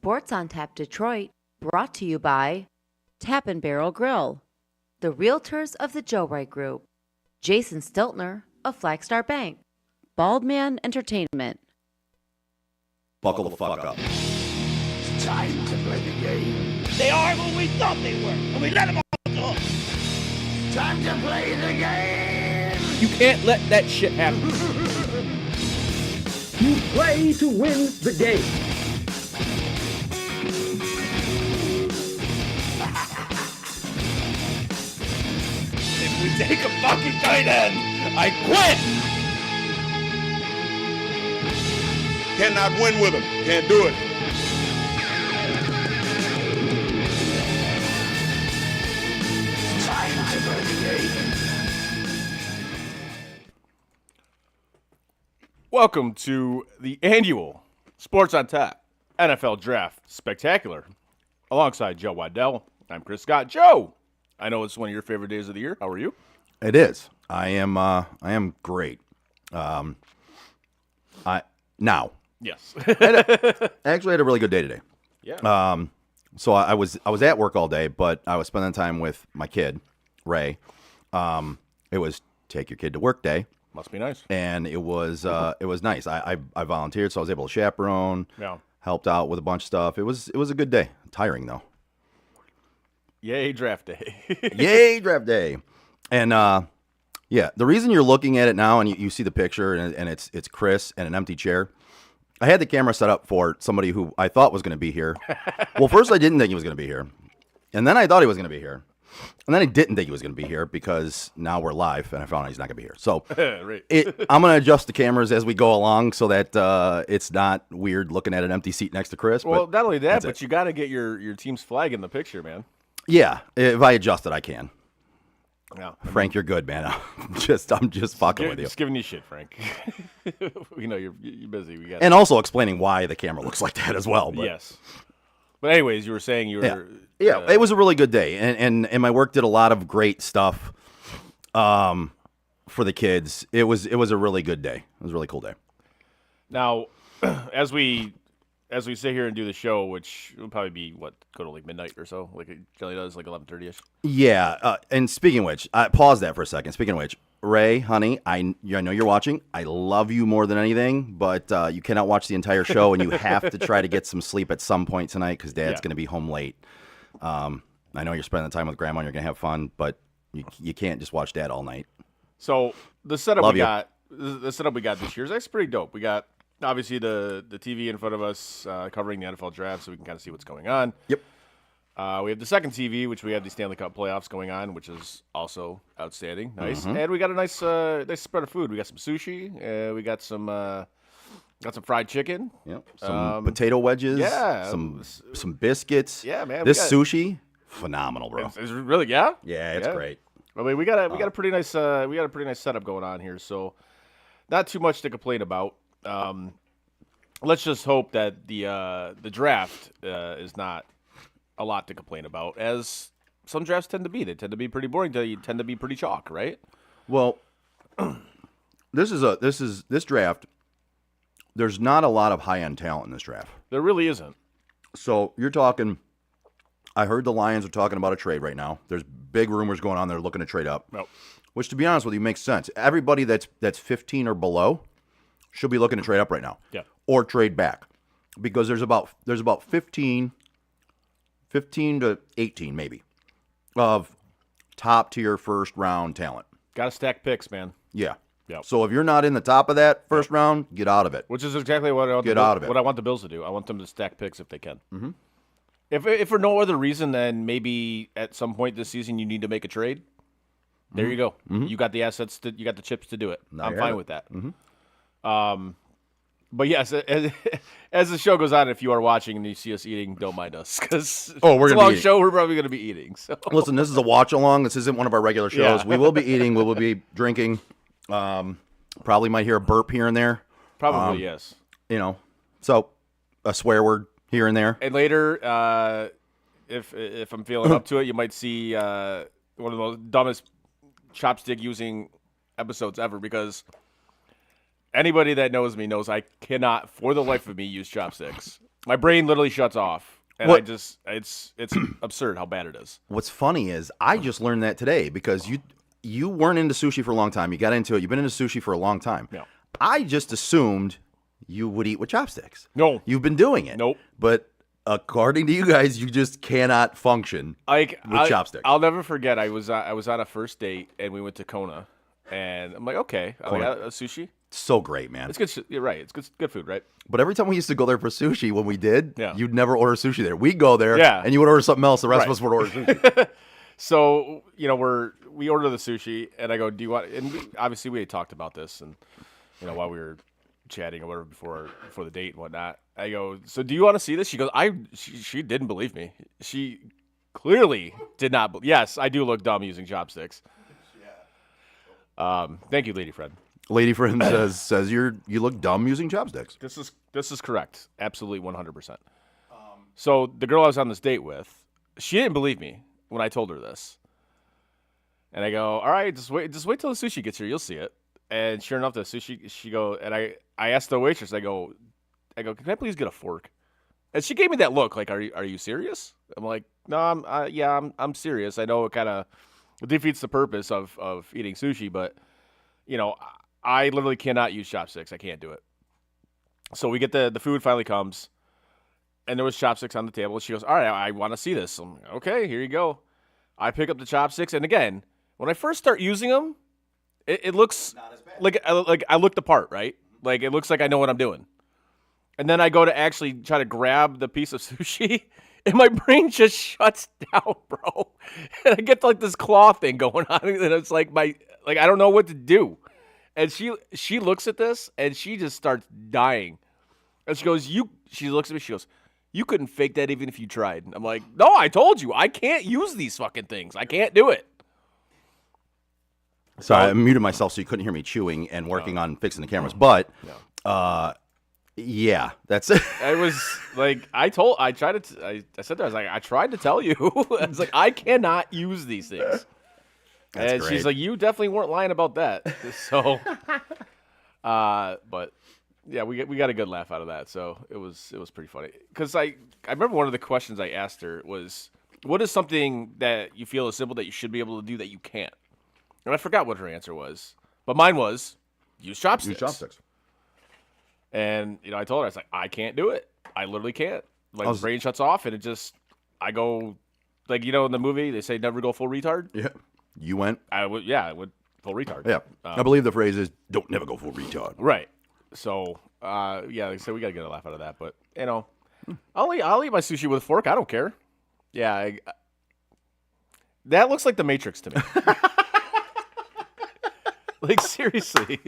Sports on Tap Detroit Brought to you by Tap and Barrel Grill, the Realtors of the Joe Wright Group, Jason Stiltner of Flagstar Bank, Baldman Entertainment. Buckle the fuck up. It's time to play the game. They are who we thought they were, and we let them off the hook. Time to play the game. You can't let that shit happen. You play to win the game. If we take a fucking tight end, I quit. Cannot win with him. Can't do it. Time to play the game. Welcome to the annual Sports on Tap NFL Draft Spectacular. Alongside Joe Waddell, I'm Chris Scott. Joe, I know it's one of your favorite days of the year. How are you? It is. I am great. Now. Yes. I actually had a really good day today. Yeah. So I was at work all day, but I was spending time with my kid, Ray. It was take your kid to work day, Must be nice. and it was nice. I volunteered, so I was able to chaperone. Yeah. Helped out with a bunch of stuff. It was a good day. Tiring though. Yay, draft day. Yay, draft day. And yeah, the reason you're looking at it now and you see the picture and it's Chris and an empty chair. I had the camera set up for somebody who I thought was going to be here. Well, first I didn't think he was going to be here. And then I thought he was going to be here. And then I didn't think he was going to be here because now we're live and I found out he's not going to be here. So Right. I'm going to adjust the cameras as we go along so that it's not weird looking at an empty seat next to Chris. Well, but not only that, that's but it. you got to get your team's flag in the picture, man. Yeah, if I adjust it, I can. Yeah. Frank, you're good, man. I'm just fucking with you. Just giving you shit, Frank. We know you're busy. We got And also explaining why the camera looks like that as well. But yes. But anyways, you were saying you were. yeah, it was a really good day, and my work did a lot of great stuff for the kids. It was a really good day. It was a really cool day. Now, as we sit here and do the show, which will probably be go to like midnight or so, like it generally does, like 11:30ish. Yeah, and speaking of which, pause that for a second. Speaking of which, Ray, honey, I know you're watching. I love you more than anything, but you cannot watch the entire show, and you have to try to get some sleep at some point tonight because Dad's going to be home late. I know you're spending the time with Grandma and you're going to have fun, but you can't just watch Dad all night. So the setup Love we you. got, the setup we got this year is actually pretty dope. We got obviously the TV in front of us covering the NFL draft, so we can kind of see what's going on. Yep. We have the second TV, which we have the Stanley Cup playoffs going on, which is also outstanding. Nice. And we got a nice spread of food. We got some sushi. We got some fried chicken. Yep. Some potato wedges. yeah. Some biscuits. Yeah, man, we This got- sushi, phenomenal, bro. It's really, yeah? Yeah, it's great. I mean, we got a pretty nice setup going on here, so not too much to complain about. Let's just hope that the draft is not a lot to complain about, as some drafts tend to be. They tend to be pretty boring. They tend to be pretty chalk, right? Well, this draft. There's not a lot of high-end talent in this draft. There really isn't. So you're talking. I heard the Lions are talking about a trade right now. There's big rumors going on. They're looking to trade up. Nope. Which, to be honest with you, makes sense. Everybody that's 15 or below should be looking to trade up right now. Yeah. Or trade back, because there's about 15 to 18 maybe of top tier first round talent. Got to stack picks, man. Yeah. Yep. So if you're not in the top of that first round, get out of it. Which is exactly what I want Get out of it. What I want the Bills to do. I want them to stack picks if they can. Mm-hmm. If for no other reason than maybe at some point this season you need to make a trade, there you go. You got the assets. You got the chips to do it. Now I'm you fine have with that. But yes, as the show goes on, if you are watching and you see us eating, don't mind us because Oh, we're it's a gonna be long eating. show. We're probably going to be eating. So Listen, this is a watch along. This isn't one of our regular shows. Yeah. We will be eating. We will be drinking. Probably might hear a burp here and there. probably yes. You know, so a swear word here and there. And later, if I'm feeling up to it, you might see one of the most dumbest chopstick using episodes ever, because anybody that knows me knows I cannot, for the life of me, use chopsticks. My brain literally shuts off. And What- it's absurd how bad it is. What's funny is I just learned that today because you weren't into sushi for a long time. You got into it. You've been into sushi for a long time. Yeah. I just assumed you would eat with chopsticks. No. You've been doing it. Nope. But according to you guys, you just cannot function with chopsticks. I'll never forget. I was on a first date and we went to Kona, and I'm like, okay, I Kona. got a sushi. So great, man. It's good. You're right. It's good food, right? But every time we used to go there for sushi, when we did, Yeah. you'd never order sushi there. We'd go there, Yeah. and you would order something else. The rest Right. of us would order sushi. So we order the sushi, and I go, "Do you want?" And obviously we had talked about this, and while we were chatting or whatever before the date and whatnot, I go, "So do you want to see this?" She goes, She didn't believe me. She clearly did not. Yes, I do look dumb using chopsticks. Thank you, lady friend. Lady friend says you look dumb using chopsticks. This is correct. Absolutely 100%. So the girl I was on this date with, she didn't believe me when I told her this. And I go, all right, just wait till the sushi gets here. You'll see it. And sure enough, the sushi, and I asked the waitress, I go, can I please get a fork? And she gave me that look, like, are you serious? I'm like, no, I'm serious. I know it kind of defeats the purpose of eating sushi, but I literally cannot use chopsticks. I can't do it. So we get the food finally comes, and there was chopsticks on the table. She goes, all right, I want to see this. I'm like, okay, here you go. I pick up the chopsticks, and again, when I first start using them, it looks like I look the part, right? Like it looks like I know what I'm doing. And then I go to actually try to grab the piece of sushi, and my brain just shuts down, bro. And I get like this claw thing going on, and it's like I don't know what to do. And she looks at this, and she just starts dying. And she goes, she looks at me, she goes, you couldn't fake that even if you tried. And I'm like, no, I told you, I can't use these fucking things. I can't do it. Sorry, I muted myself so you couldn't hear me chewing and working on fixing the cameras. But, yeah, that's it. I was like, I said to her, I was like, I tried to tell you. I was like, I cannot use these things. That's and great. she's like, you definitely weren't lying about that. So, but yeah, we got a good laugh out of that. So it was pretty funny. Because I remember one of the questions I asked her was, what is something that you feel is simple that you should be able to do that you can't? And I forgot what her answer was. But mine was, use chopsticks. Use chopsticks. And, I told her, I was like, I can't do it. I literally can't. Like, the brain shuts off, and I go, like, in the movie, they say never go full retard. Yeah. You went? I went full retard. Yeah. I believe the phrase is, don't never go full retard. Right. So, yeah, like I said, we got to get a laugh out of that. But, I'll eat my sushi with a fork. I don't care. Yeah. That looks like the Matrix to me. Like, seriously.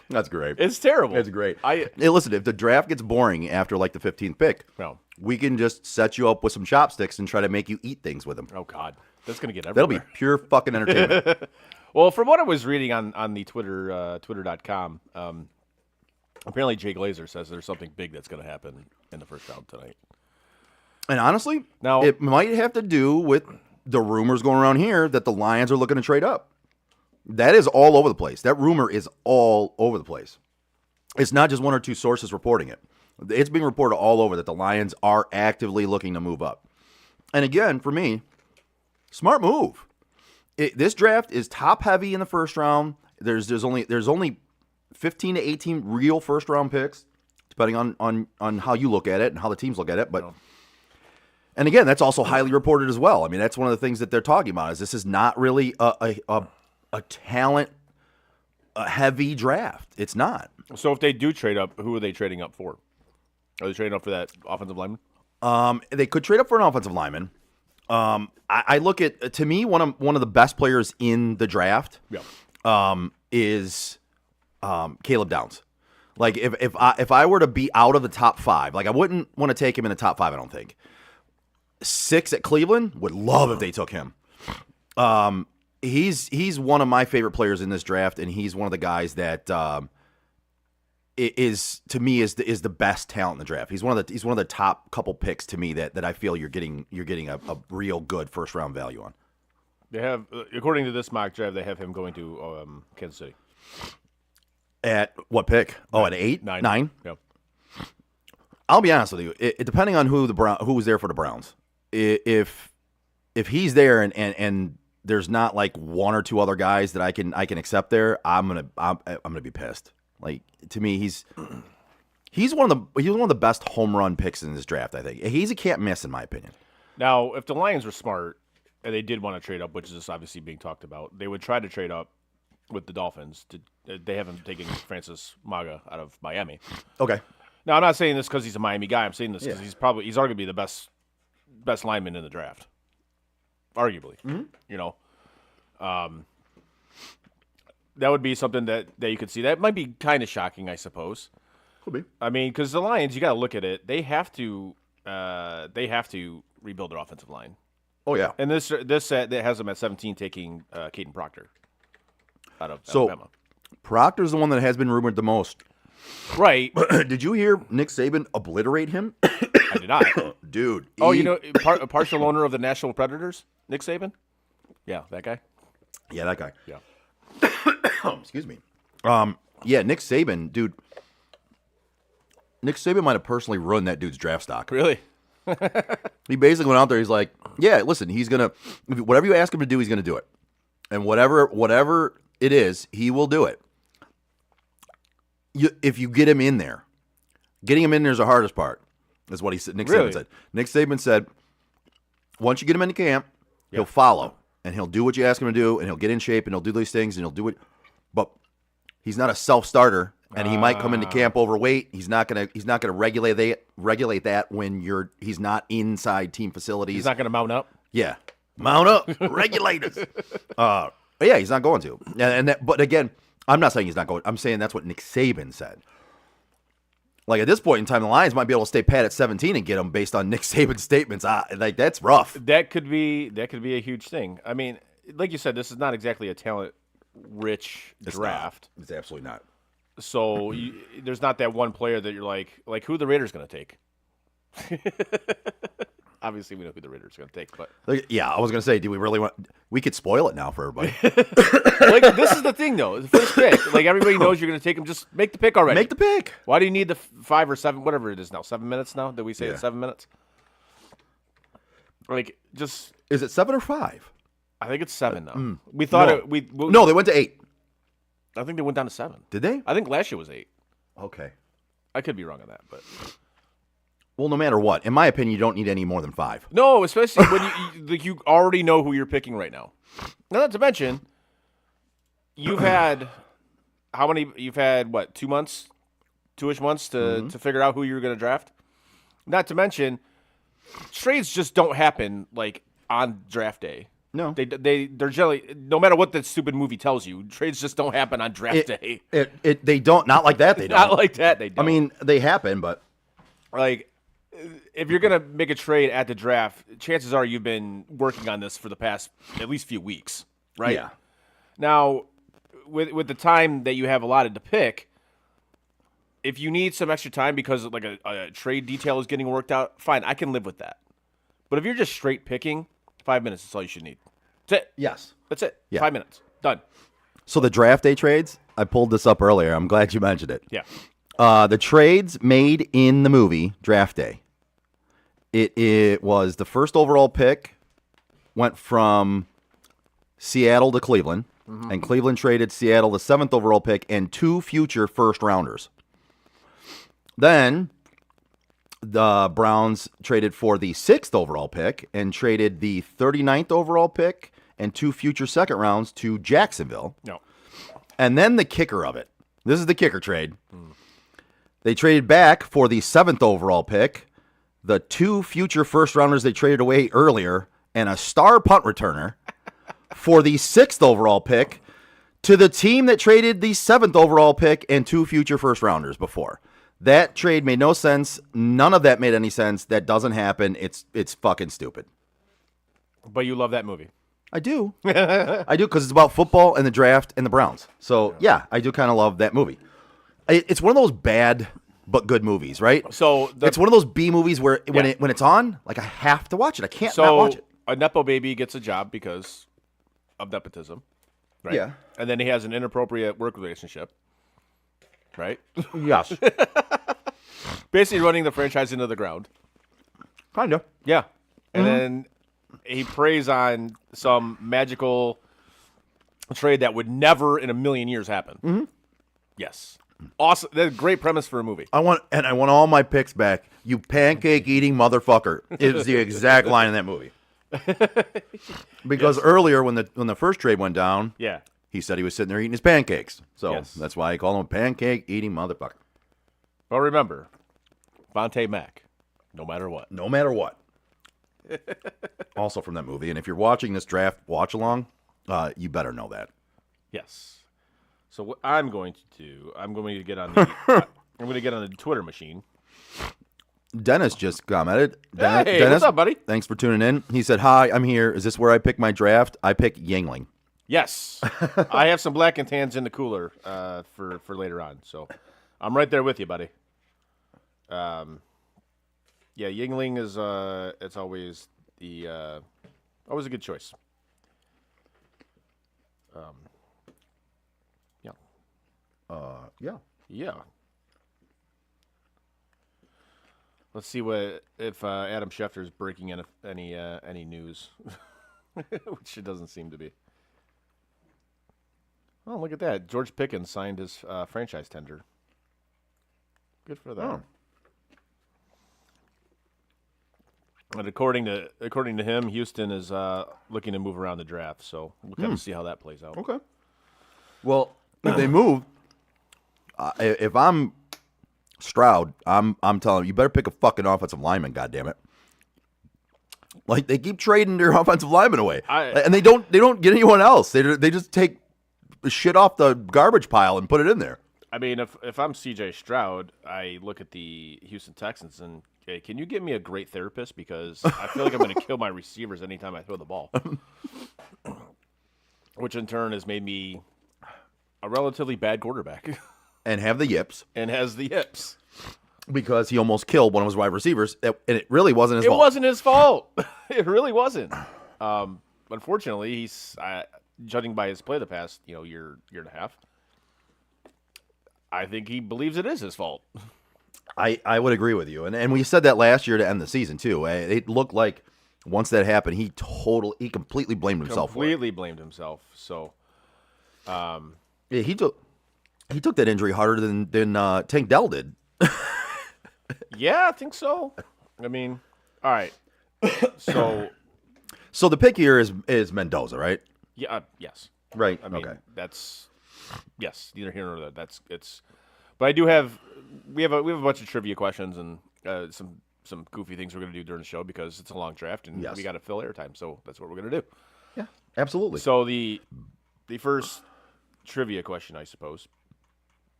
That's great. It's terrible. It's great. Hey, listen, if the draft gets boring after like the 15th pick, No. we can just set you up with some chopsticks and try to make you eat things with them. Oh, God. That's going to get That'll everywhere. be pure fucking entertainment. Well, from what I was reading on the Twitter, twitter.com, apparently Jay Glazer says there's something big that's going to happen in the first round tonight. And honestly, Now- it might have to do with the rumors going around here that the Lions are looking to trade up. That is all over the place. That rumor is all over the place. It's not just one or two sources reporting it. It's being reported all over that the Lions are actively looking to move up. And again, for me, smart move. This draft is top heavy in the first round. There's only 15 to 18 real first round picks, depending on how you look at it and how the teams look at it. But and again, that's also highly reported as well. I mean, that's one of the things that they're talking about is this is not really a talent heavy draft. It's not. So if they do trade up, who are they trading up for? Are they trading up for that offensive lineman? They could trade up for an offensive lineman. I look at, to me, one of the best players in the draft is Caleb Downs. Like if I were to be out of the top five, like I wouldn't want to take him in the top five, I don't think. 6 at Cleveland, would love if they took him. He's one of my favorite players in this draft, and he's one of the guys that is to me is the best talent in the draft. He's one of the top couple picks to me that I feel you're getting a real good first round value on. They have, according to this mock draft, they have him going to Kansas City. At what pick? Oh, at 8? 9. 9? Yep. I'll be honest with you. Depending on who was there for the Browns, if he's there and there's not like one or two other guys that I can accept there, I'm gonna be pissed. Like, to me, he's one of the best home run picks in this draft. I think he's a can't miss in my opinion. Now, if the Lions were smart and they did want to trade up, which is obviously being talked about, they would try to trade up with the Dolphins. They haven't taken Francis Maga out of Miami. Okay. Now, I'm not saying this because he's a Miami guy. I'm saying this because he's arguably the best lineman in the draft. Arguably, you know, that would be something that you could see. That might be kind of shocking, I suppose. Could be. I mean, because the Lions, you got to look at it. They have to rebuild their offensive line. Oh yeah. And this that has them at 17, taking Caden Proctor out of Alabama. Proctor's the one that has been rumored the most. Right. Did you hear Nick Saban obliterate him? I did not. Dude. Oh, you know, a partial owner of the Nashville Predators, Nick Saban? Yeah, that guy. Yeah, that guy. Yeah. Excuse me. Yeah, Nick Saban, dude. Nick Saban might have personally ruined that dude's draft stock. Really? He basically went out there. He's like, yeah, listen, whatever you ask him to do, he's gonna do it, and whatever it is, he will do it. If you get him in there, getting him in there is the hardest part. Is what he said. Nick Really? Saban said. Nick Saban said, once you get him into camp, he'll follow and he'll do what you ask him to do, and he'll get in shape and he'll do these things and he'll do it. But he's not a self-starter, and he might come into camp overweight. He's not gonna regulate that when he's not inside team facilities. He's not going to mount up? Yeah, mount up, regulators. But yeah, he's not going to. But again, I'm not saying he's not going. I'm saying that's what Nick Saban said. Like, at this point in time, the Lions might be able to stay pat at 17 and get him based on Nick Saban's statements. Like, that's rough. That could be a huge thing. I mean, like you said, this is not exactly a talent-rich draft. It's absolutely not. So there's not that one player that you're like who are the Raiders going to take? Obviously, we know who the Raiders are going to take, but Yeah, I was going to say, do we really want? We could spoil it now for everybody. like, this is the thing, though. The first pick, like, everybody knows you're going to take him. Just make the pick already. Make the pick. Why do you need the 5 or 7, whatever it is now? 7 minutes now? Did we say it's 7 minutes? Like, just Is it 7 or 5? I think it's 7 now. We thought No. No, they went to 8. I think they went down to 7. Did they? I think last year was 8. Okay. I could be wrong on that, but Well, no matter what, in my opinion, you don't need any more than 5. no, especially when you already know who you're picking right now. Now, not to mention, you've had how many? You've had what? 2 months, 2-ish months to figure out who you're going to draft. Not to mention, trades just don't happen like on draft day. No. They're generally, no matter what the stupid movie tells you, trades just don't happen on draft day. They don't. Not like that. They don't. Not like that. They don't. I mean, they happen, but like, if you're gonna make a trade at the draft, chances are you've been working on this for the past at least few weeks, right? Yeah. Now, with the time that you have allotted to pick, if you need some extra time because like a trade detail is getting worked out, fine, I can live with that. But if you're just straight picking, 5 minutes is all you should need. That's it. yes. That's it. Yeah. 5 minutes. Done. So the draft day trades, I pulled this up earlier. I'm glad you mentioned it. Yeah. The trades made in the movie Draft Day. It was the first overall pick went from Seattle to Cleveland, and Cleveland traded Seattle the 7th overall pick and 2 future first rounders. Then the Browns traded for the 6th overall pick and traded the 39th overall pick and 2 future second rounds to Jacksonville. No. And then the kicker of it. This is the kicker trade. They traded back for the 7th overall pick, the 2 future first rounders they traded away earlier, and a star punt returner for the 6th overall pick to the team that traded the 7th overall pick and 2 future first rounders before. That trade made no sense. None of that made any sense. That doesn't happen. It's fucking stupid. But you love that movie. I do. I do, because it's about football and the draft and the Browns. So, yeah, I do kind of love that movie. It's one of those bad but good movies, right? So it's one of those B movies where when it's on, like, I have to watch it. I can't not watch it. A Nepo baby gets a job because of nepotism, right? Yeah. And then he has an inappropriate work relationship, right? Yes. basically running the franchise into the ground. Kind of. Yeah. And then he preys on some magical trade that would never in a million years happen. Mm-hmm. Yes. Awesome. That's a great premise for a movie. I want all my picks back. You pancake eating motherfucker is the exact line in that movie. Because earlier when the first trade went down, Yeah. he said he was sitting there eating his pancakes. So Yes. that's why I call him a pancake eating motherfucker. But remember, Vontae Mack, no matter what. No matter what. Also from that movie. And if you're watching this draft watch along, you better know that. Yes. So what I'm going to do, I'm going to get on the Twitter machine. Dennis just commented. Hey, Dennis, what's up, buddy? Thanks for tuning in. He said, "Hi, I'm here. Is this where I pick my draft? I pick Yingling." Yes. I have some black and tans in the cooler for later on. So I'm right there with you, buddy. Yeah, Yingling is it's always always a good choice. Yeah. Yeah. Let's see if Adam Schefter is breaking any news, which it doesn't seem to be. Oh, look at that! George Pickens signed his franchise tender. Good for that. Oh. And according to him, Houston is looking to move around the draft, so we'll kind of see how that plays out. Okay. Well, if they move, if I'm Stroud, I'm telling you, you better pick a fucking offensive lineman. Goddammit. Like they keep trading their offensive linemen away, and they don't get anyone else. They just take shit off the garbage pile and put it in there. I mean, if I'm C.J. Stroud, I look at the Houston Texans and, hey, can you get me a great therapist? Because I feel like I'm going to kill my receivers anytime I throw the ball. Which in turn has made me a relatively bad quarterback. And have the yips. And has the yips. Because he almost killed one of his wide receivers, and it really wasn't his fault. It wasn't his fault. It really wasn't. Unfortunately, he's judging by his play the past year and a half, I think he believes it is his fault. I would agree with you, and we said that last year to end the season too. It looked like once that happened, he completely blamed himself. Completely blamed himself. So, yeah, he took that injury harder than Tank Dell did. Yeah, I think so. I mean, all right. So the pick here is Mendoza, right? yeah, yes. Right. I mean, okay. that's yes, neither here nor there. But I do have we have a bunch of trivia questions and some goofy things we're going to do during the show because it's a long draft and Yes. we got to fill airtime. So that's what we're going to do. Yeah, absolutely. So the first trivia question, I suppose,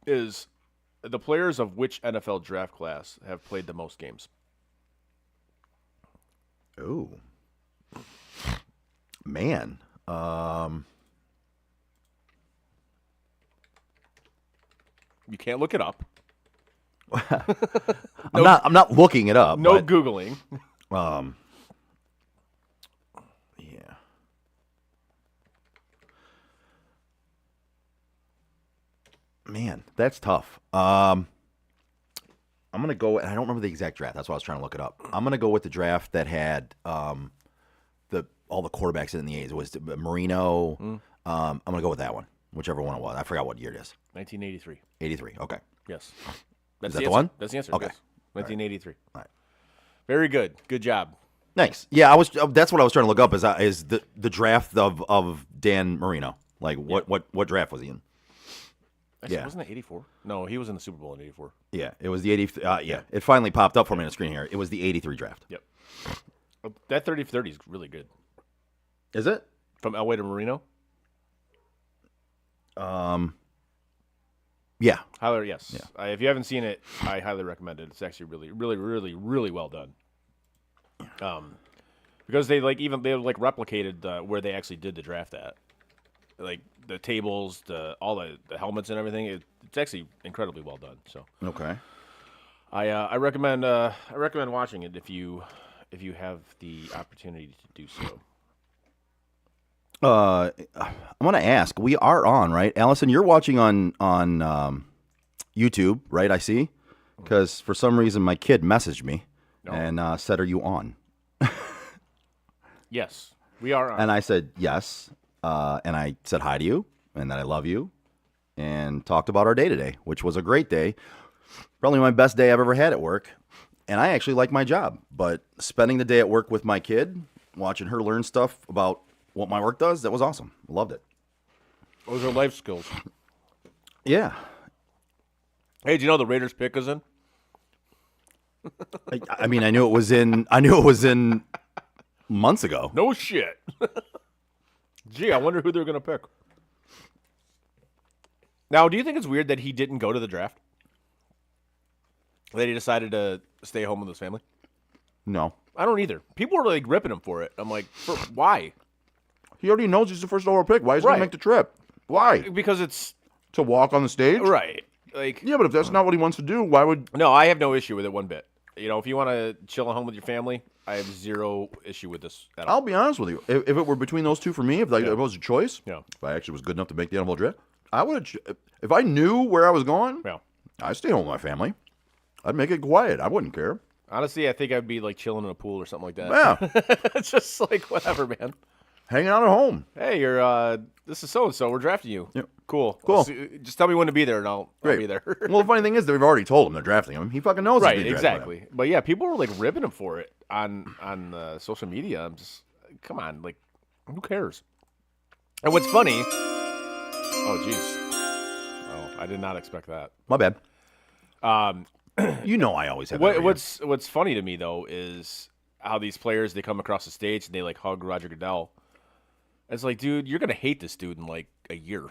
is the players of which NFL draft class have played the most games? Ooh, man. You can't look it up. I'm not looking it up. No but, Googling. yeah. Man, that's tough. I'm gonna go. I don't remember the exact draft. That's why I was trying to look it up. I'm gonna go with the draft that had all the quarterbacks in the A's. It was Marino. I'm gonna go with that one, whichever one it was. I forgot what year it is. 1983. 83. Okay. Yes. Is that the answer. one? That's the answer. Okay. Yes. 1983. All right. Very good. Good job. Nice. Yeah, that's what I was trying to look up. Is the draft of Dan Marino? Like what draft was he in? Actually, Yeah. Wasn't it 84? No, he was in the Super Bowl in 84. Yeah, it was the 80. Yeah, it finally popped up for me on the screen here. It was the 83 draft. Yep. That 30-30 is really good. Is it? From Elway to Marino? Yeah. Highly, yes. Yeah. If you haven't seen it, I highly recommend it. It's actually really, really, really, really well done. Because they replicated where they actually did the draft at, like the tables, all the helmets and everything. It's actually incredibly well done. So Okay. I recommend watching it if you have the opportunity to do so. I want to ask. We are on, right, Allison? You're watching on YouTube, right? I see. because for some reason my kid messaged me No. and said, "Are you on?" Yes, we are on. And I said yes, and I said hi to you, and that I love you, and talked about our day today, which was a great day, probably my best day I've ever had at work. And I actually like my job, but spending the day at work with my kid, watching her learn stuff about what my work does, that was awesome. Loved it. Those are life skills. Yeah. Hey, do you know the Raiders pick is in? I mean, I knew it was in months ago. No shit. Gee, I wonder who they're going to pick. Now, do you think it's weird that he didn't go to the draft? That he decided to stay home with his family? No. I don't either. People are like ripping him for it. I'm like, why? He already knows he's the first overall pick. Why is he Right. going to make the trip? Why? Because it's To walk on the stage? right. Like, Yeah, but if that's not what he wants to do, why would... no, I have no issue with it one bit. You know, if you want to chill at home with your family, I have zero issue with this at all. I'll be honest with you. If it were between those two for me, if it was a choice, Yeah. if I actually was good enough to make the NFL draft, I would have... If I knew where I was going, Yeah. I'd stay home with my family. I'd make it quiet. I wouldn't care. Honestly, I think I'd be like chilling in a pool or something like that. Yeah. It's just like whatever, man. Hanging out at home. Hey, this is so and so. We're drafting you. Yep. Cool. Cool. Just tell me when to be there, and I'll Great. be there. Well, the funny thing is, they've already told him they're drafting him. He fucking knows he's right, being drafted by them. exactly. But yeah, people were like ripping him for it on social media. I'm just, come on, like, who cares? And what's funny? Oh, jeez. Oh, I did not expect that. My bad. Um, You know I always have that every year. what's funny to me though is how these players, they come across the stage and they like hug Roger Goodell. It's like, dude, you're gonna hate this dude in like a year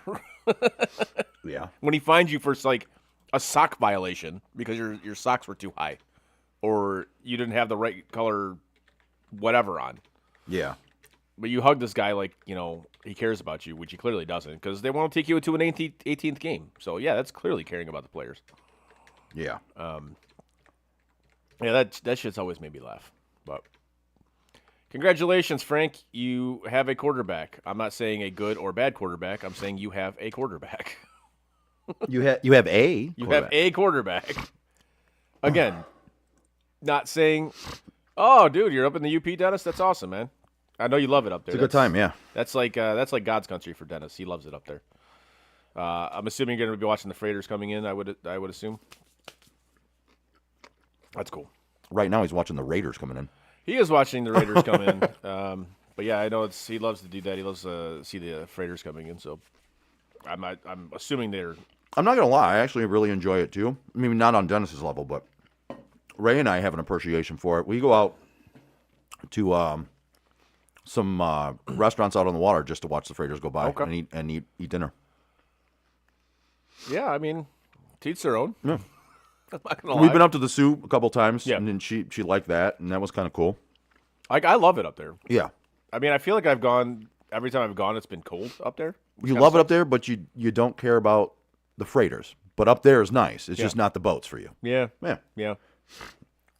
Yeah. when he finds you for like a sock violation because your socks were too high, or you didn't have the right color, whatever on. Yeah. But you hug this guy like, you know, he cares about you, which he clearly doesn't, because they want to take you into an 18th game. So yeah, that's clearly caring about the players. Yeah. Yeah, that shit's always made me laugh. But congratulations, Frank. You have a quarterback. I'm not saying a good or bad quarterback. I'm saying you have a quarterback. You have a You have a quarterback. Again, not saying, oh, dude, you're up in the UP, Dennis. That's awesome, man. I know you love it up there. It's a good time, yeah. That's like God's country for Dennis. He loves it up there. I'm assuming you're going to be watching the Freighters coming in. I would assume. That's cool. Right now he's watching the Raiders coming in. He is watching the Raiders come in. But yeah, I know he loves to do that. He loves to see the Freighters coming in. So I'm assuming they're. I'm not gonna lie, I actually really enjoy it too. I mean, not on Dennis's level, but Ray and I have an appreciation for it. We go out to some restaurants out on the water just to watch the Freighters go by and eat dinner. Yeah, I mean, to each their own. Yeah. I'm not gonna We've lie. been up to the Sioux a couple times, Yeah. and then she liked that, and that was kind of cool. Like, I love it up there. Yeah, I mean, I feel like I've gone every time I've gone. It's been cold up there. which you kinda love it up sucks. there, but you don't care about the Freighters. But up there is nice. It's just not the boats for you. Yeah, Yeah.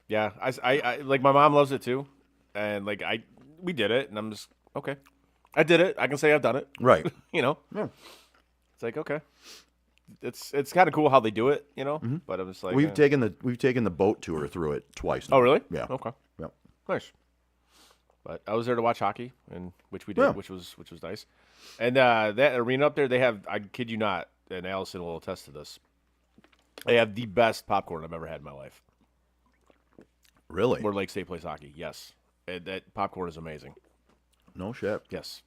yeah. I like my mom loves it too, and like we did it, and I'm just okay. I did it. I can say I've done it. Right. You know, Yeah. it's like okay. It's kind of cool how they do it, you know. But I'm just like We've taken the boat tour through it twice now. Oh, really? Yeah. Okay. Yep. Nice. But I was there to watch hockey, and which we did, Yeah. which was nice. And that arena up there, they have, I kid you not, and Allison will attest to this. They have the best popcorn I've ever had in my life. Really? Where Lake State plays hockey, yes. And that popcorn is amazing. No shit. Yes.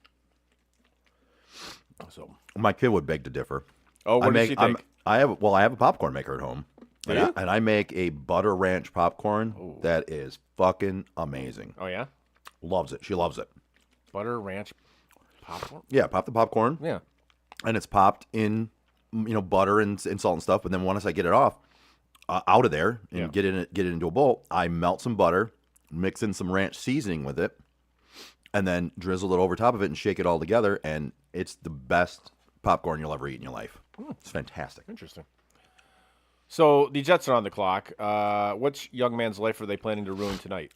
So, My kid would beg to differ. oh, what does she think? I have a popcorn maker at home. Do And you? and I make a butter ranch popcorn that is fucking amazing. Oh yeah, Loves it. She loves it. butter ranch popcorn. Yeah, pop the popcorn, Yeah. and it's popped in, butter and salt and stuff. But then once I get it off, out of there and Yeah. get it into a bowl, I melt some butter, mix in some ranch seasoning with it, and then drizzle it over top of it and shake it all together. And it's the best popcorn you'll ever eat in your life. It's fantastic. Interesting. So the Jets are on the clock. Which young man's life are they planning to ruin tonight?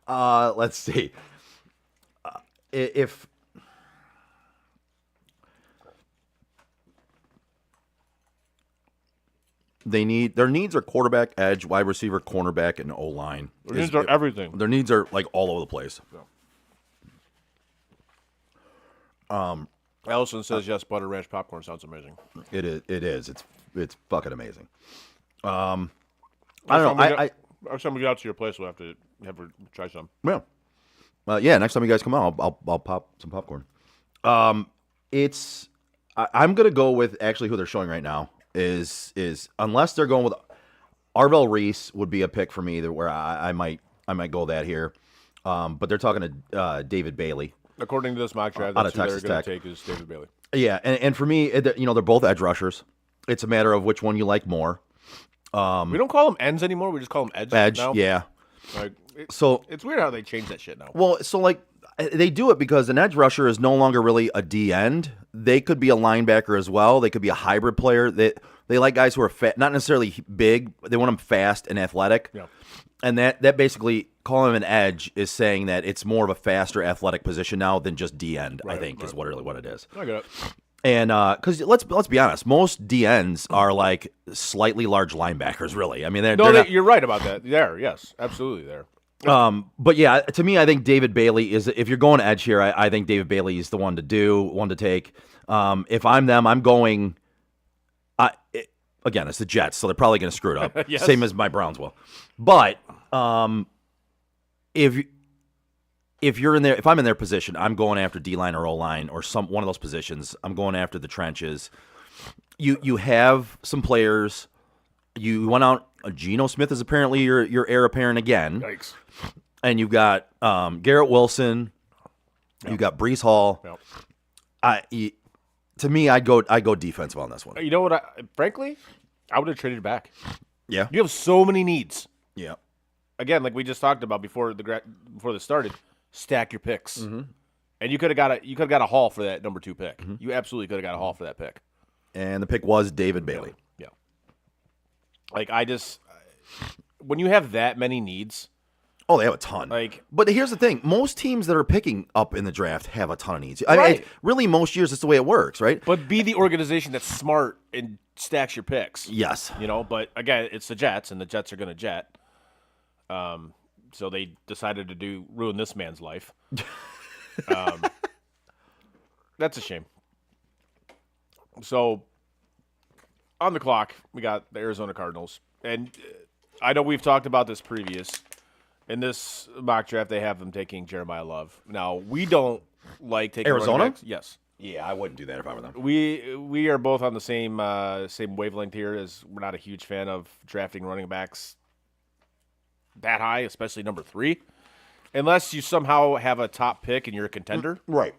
Let's see. If Their needs are quarterback, edge, wide receiver, cornerback, and O line. Their needs are everything. Their needs are like all over the place. Allison says yes. Butter ranch popcorn sounds amazing. It is. It's fucking amazing. I don't know. Next time we get out to your place, we'll have to try some. Yeah. Next time you guys come out, I'll pop some popcorn. I'm gonna go with actually who they're showing right now is unless they're going with Arvell Reese would be a pick for me where I might go that here. But they're talking to David Bailey. According to this mock draft, out that's of who Texas they're going Tech. to take is David Bailey. Yeah, and for me, they're both edge rushers. It's a matter of which one you like more. We don't call them ends anymore. We just call them edge. Now. Yeah. Like, So it's weird how they change that shit now. Well, so like they do it because an edge rusher is no longer really a D end. They could be a linebacker as well. They could be a hybrid player. They like guys who are not necessarily big. They want them fast and athletic. Yeah. And that basically calling him an edge is saying that it's more of a faster athletic position now than just D end. I think is what it is. I get it. And because let's be honest, most DNs are like slightly large linebackers. Really, I mean, they're not, you're right about that. Yes, absolutely there. But yeah, to me, I think David Bailey is. If you're going edge here, I think David Bailey is the one to take. If I'm them, I'm going. Again, it's the Jets, so they're probably going to screw it up. Yes. Same as my Browns will. But if you're in there, if I'm in their position, I'm going after D-line or O-line or one of those positions. I'm going after the trenches. You have some players. You went out. Geno Smith is apparently your heir apparent again. Yikes. And you've got Garrett Wilson. Yep. You've got Breece Hall. Yep. To me, I'd go defensive on this one. You know what? Frankly, I would have traded back. Yeah. You have so many needs. Yeah. Again, like we just talked about before this started, stack your picks. Mm-hmm. And you could have got a haul for that number 2 pick. Mm-hmm. You absolutely could have got a haul for that pick. And the pick was David Bailey. Yeah. Like when you have that many needs. Oh, they have a ton. But here's the thing: most teams that are picking up in the draft have a ton of needs. I mean, really, most years it's the way it works, right? But be the organization that's smart and stacks your picks. Yes. But again, it's the Jets, and the Jets are going to jet. So they decided to ruin this man's life. That's a shame. So on the clock, we got the Arizona Cardinals, and I know we've talked about this previous. In this mock draft, they have them taking Jeremiah Love. Now, we don't like taking Arizona. running backs. Yes. Yeah, I wouldn't do that if I were them. We are both on the same wavelength here. As we're not a huge fan of drafting running backs that high, especially number 3, unless you somehow have a top pick and you're a contender, right?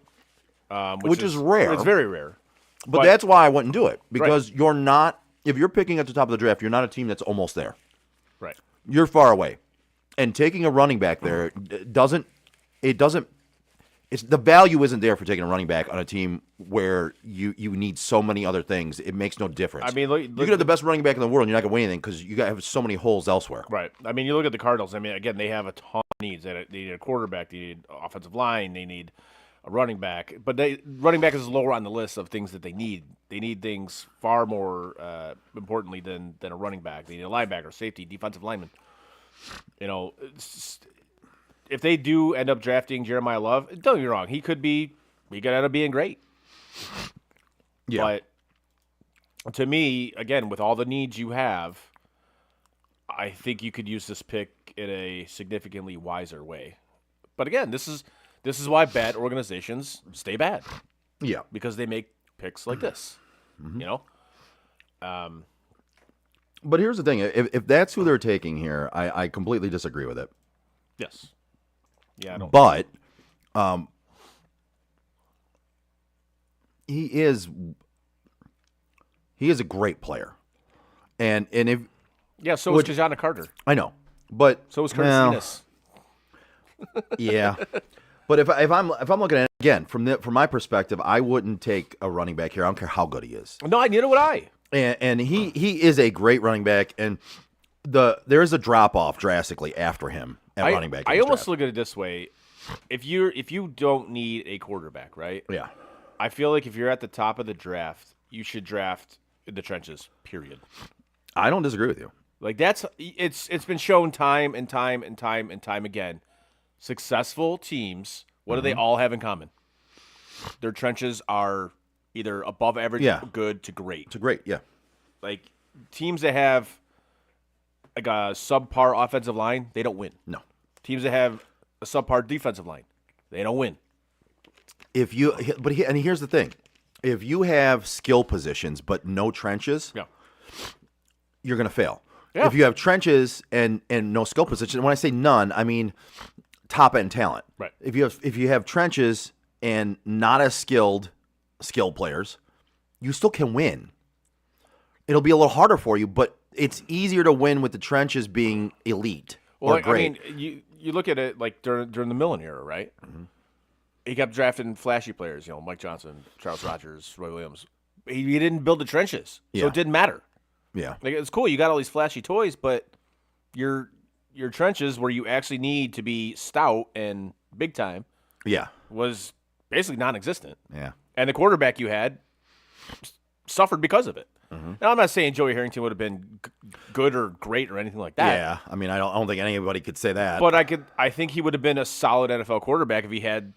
Which is rare. It's very rare. But that's why I wouldn't do it because you're not. If you're picking at the top of the draft, you're not a team that's almost there. Right. You're far away. And taking a running back there doesn't. It's the value isn't there for taking a running back on a team where you need so many other things. It makes no difference. I mean, you could have the best running back in the world, and you're not gonna win anything because you have so many holes elsewhere. Right. I mean, you look at the Cardinals. I mean, again, they have a ton of needs. They need a quarterback. They need offensive line. They need a running back. But running back is lower on the list of things that they need. They need things far more importantly than a running back. They need a linebacker, safety, defensive lineman. If they do end up drafting Jeremiah Love, don't get me wrong, he could end up being great. Yeah. But to me, again, with all the needs you have, I think you could use this pick in a significantly wiser way. But again, this is why bad organizations stay bad. Yeah. Because they make picks like this. Mm-hmm. But here's the thing: if that's who they're taking here, I completely disagree with it. Yes. Yeah. I don't. But, he is a great player, and if so is Kajana Carter. I know, but So is Curtis Enos. Yeah. But if I'm looking at it again from my perspective, I wouldn't take a running back here. I don't care how good he is. No, you know what And he is a great running back, and there is a drop off drastically after him at running back. I almost look at it this way: if you don't need a quarterback, right? Yeah. I feel like if you're at the top of the draft, you should draft in the trenches. Period. I don't disagree with you. Like it's been shown time and time and time and time again. Successful teams, what do they all have in common? Their trenches are either above average, Yeah. good to great. It's a great, yeah. Like teams that have like a subpar offensive line, they don't win. No. Teams that have a subpar defensive line, they don't win. And here's the thing. If you have skill positions but no trenches, Yeah. you're going to fail. Yeah. If you have trenches and no skill position, when I say none, I mean top end talent. Right. If you have trenches and not as skilled players, you still can win. It'll be a little harder for you, but it's easier to win with the trenches being elite or great. I mean, you look at it like during the Millen era, right? Mm-hmm. He kept drafting flashy players, Mike Johnson, Charles Rogers, Roy Williams. He didn't build the trenches, so Yeah. it didn't matter. Yeah. Like it's cool, you got all these flashy toys, but your trenches where you actually need to be stout and big time Yeah. was basically non-existent. Yeah. And the quarterback you had suffered because of it. Now, I'm not saying Joey Harrington would have been good or great or anything like that. Yeah. I mean, I don't think anybody could say that. But I think he would have been a solid NFL quarterback if he had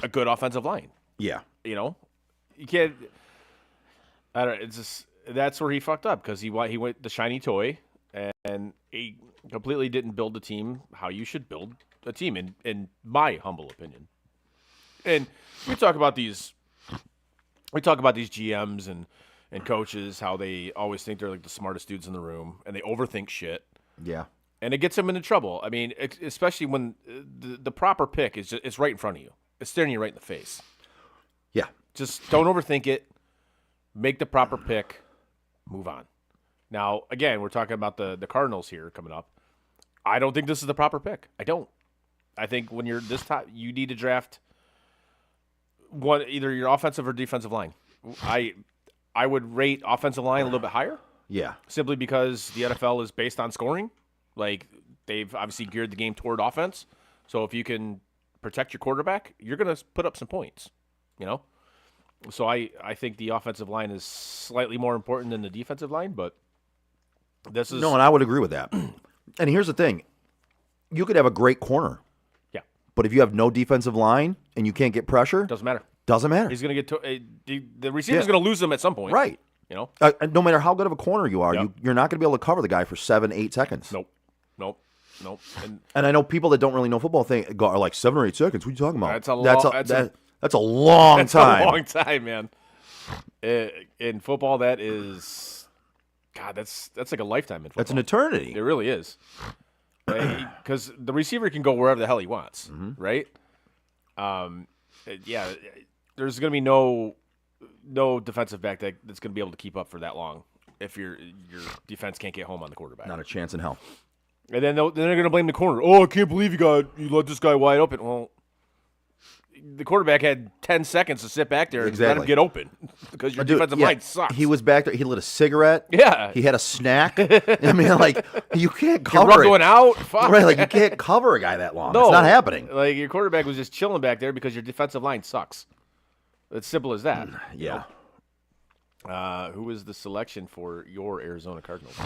a good offensive line. yeah. You can't. I don't. It's just that's where he fucked up because he went the shiny toy and he completely didn't build the team how you should build a team in my humble opinion. And we talk about these GMs and coaches, how they always think they're like the smartest dudes in the room and they overthink shit. Yeah. And it gets them into trouble. I mean, especially when the proper pick it's right in front of you. It's staring you right in the face. Yeah. Just don't overthink it. Make the proper pick. Move on. Now, again, we're talking about the Cardinals here coming up. I don't think this is the proper pick. I don't. I think when you're this top, you need to draft either your offensive or defensive line. I would rate offensive line a little bit higher. Yeah. Simply because the NFL is based on scoring. Like, they've obviously geared the game toward offense. So if you can protect your quarterback, you're going to put up some points, So I think the offensive line is slightly more important than the defensive line, but this is... No, and I would agree with that. And here's the thing. You could have a great corner. Yeah. But if you have no defensive line and you can't get pressure, Doesn't matter. doesn't matter. He's going to get... the receiver's going to lose him at some point. Right. No matter how good of a corner you are, Yep. you're not going to be able to cover the guy for 7-8 seconds. Nope. And I know people that don't really know football are like 7 or 8 seconds. What are you talking about? That's a that's a long That's time. a long time, man. In football, that is... God, that's like a lifetime in football. That's an eternity. It really is. Because the receiver can go wherever the hell he wants, right? Yeah, there's going to be no defensive back that's going to be able to keep up for that long if your defense can't get home on the quarterback. Not a chance in hell. And then they're going to blame the corner. Oh, I can't believe you let this guy wide open. Well, the quarterback had 10 seconds to sit back there and let him get open because your defensive line sucks. He was back there. He lit a cigarette. Yeah. He had a snack. I mean, like, you can't Your cover rug it. going out. Fuck. Right, like, you can't cover a guy that long. No. It's not happening. Like, your quarterback was just chilling back there because your defensive line sucks. It's simple as that. Yeah. Who was the selection for your Arizona Cardinals?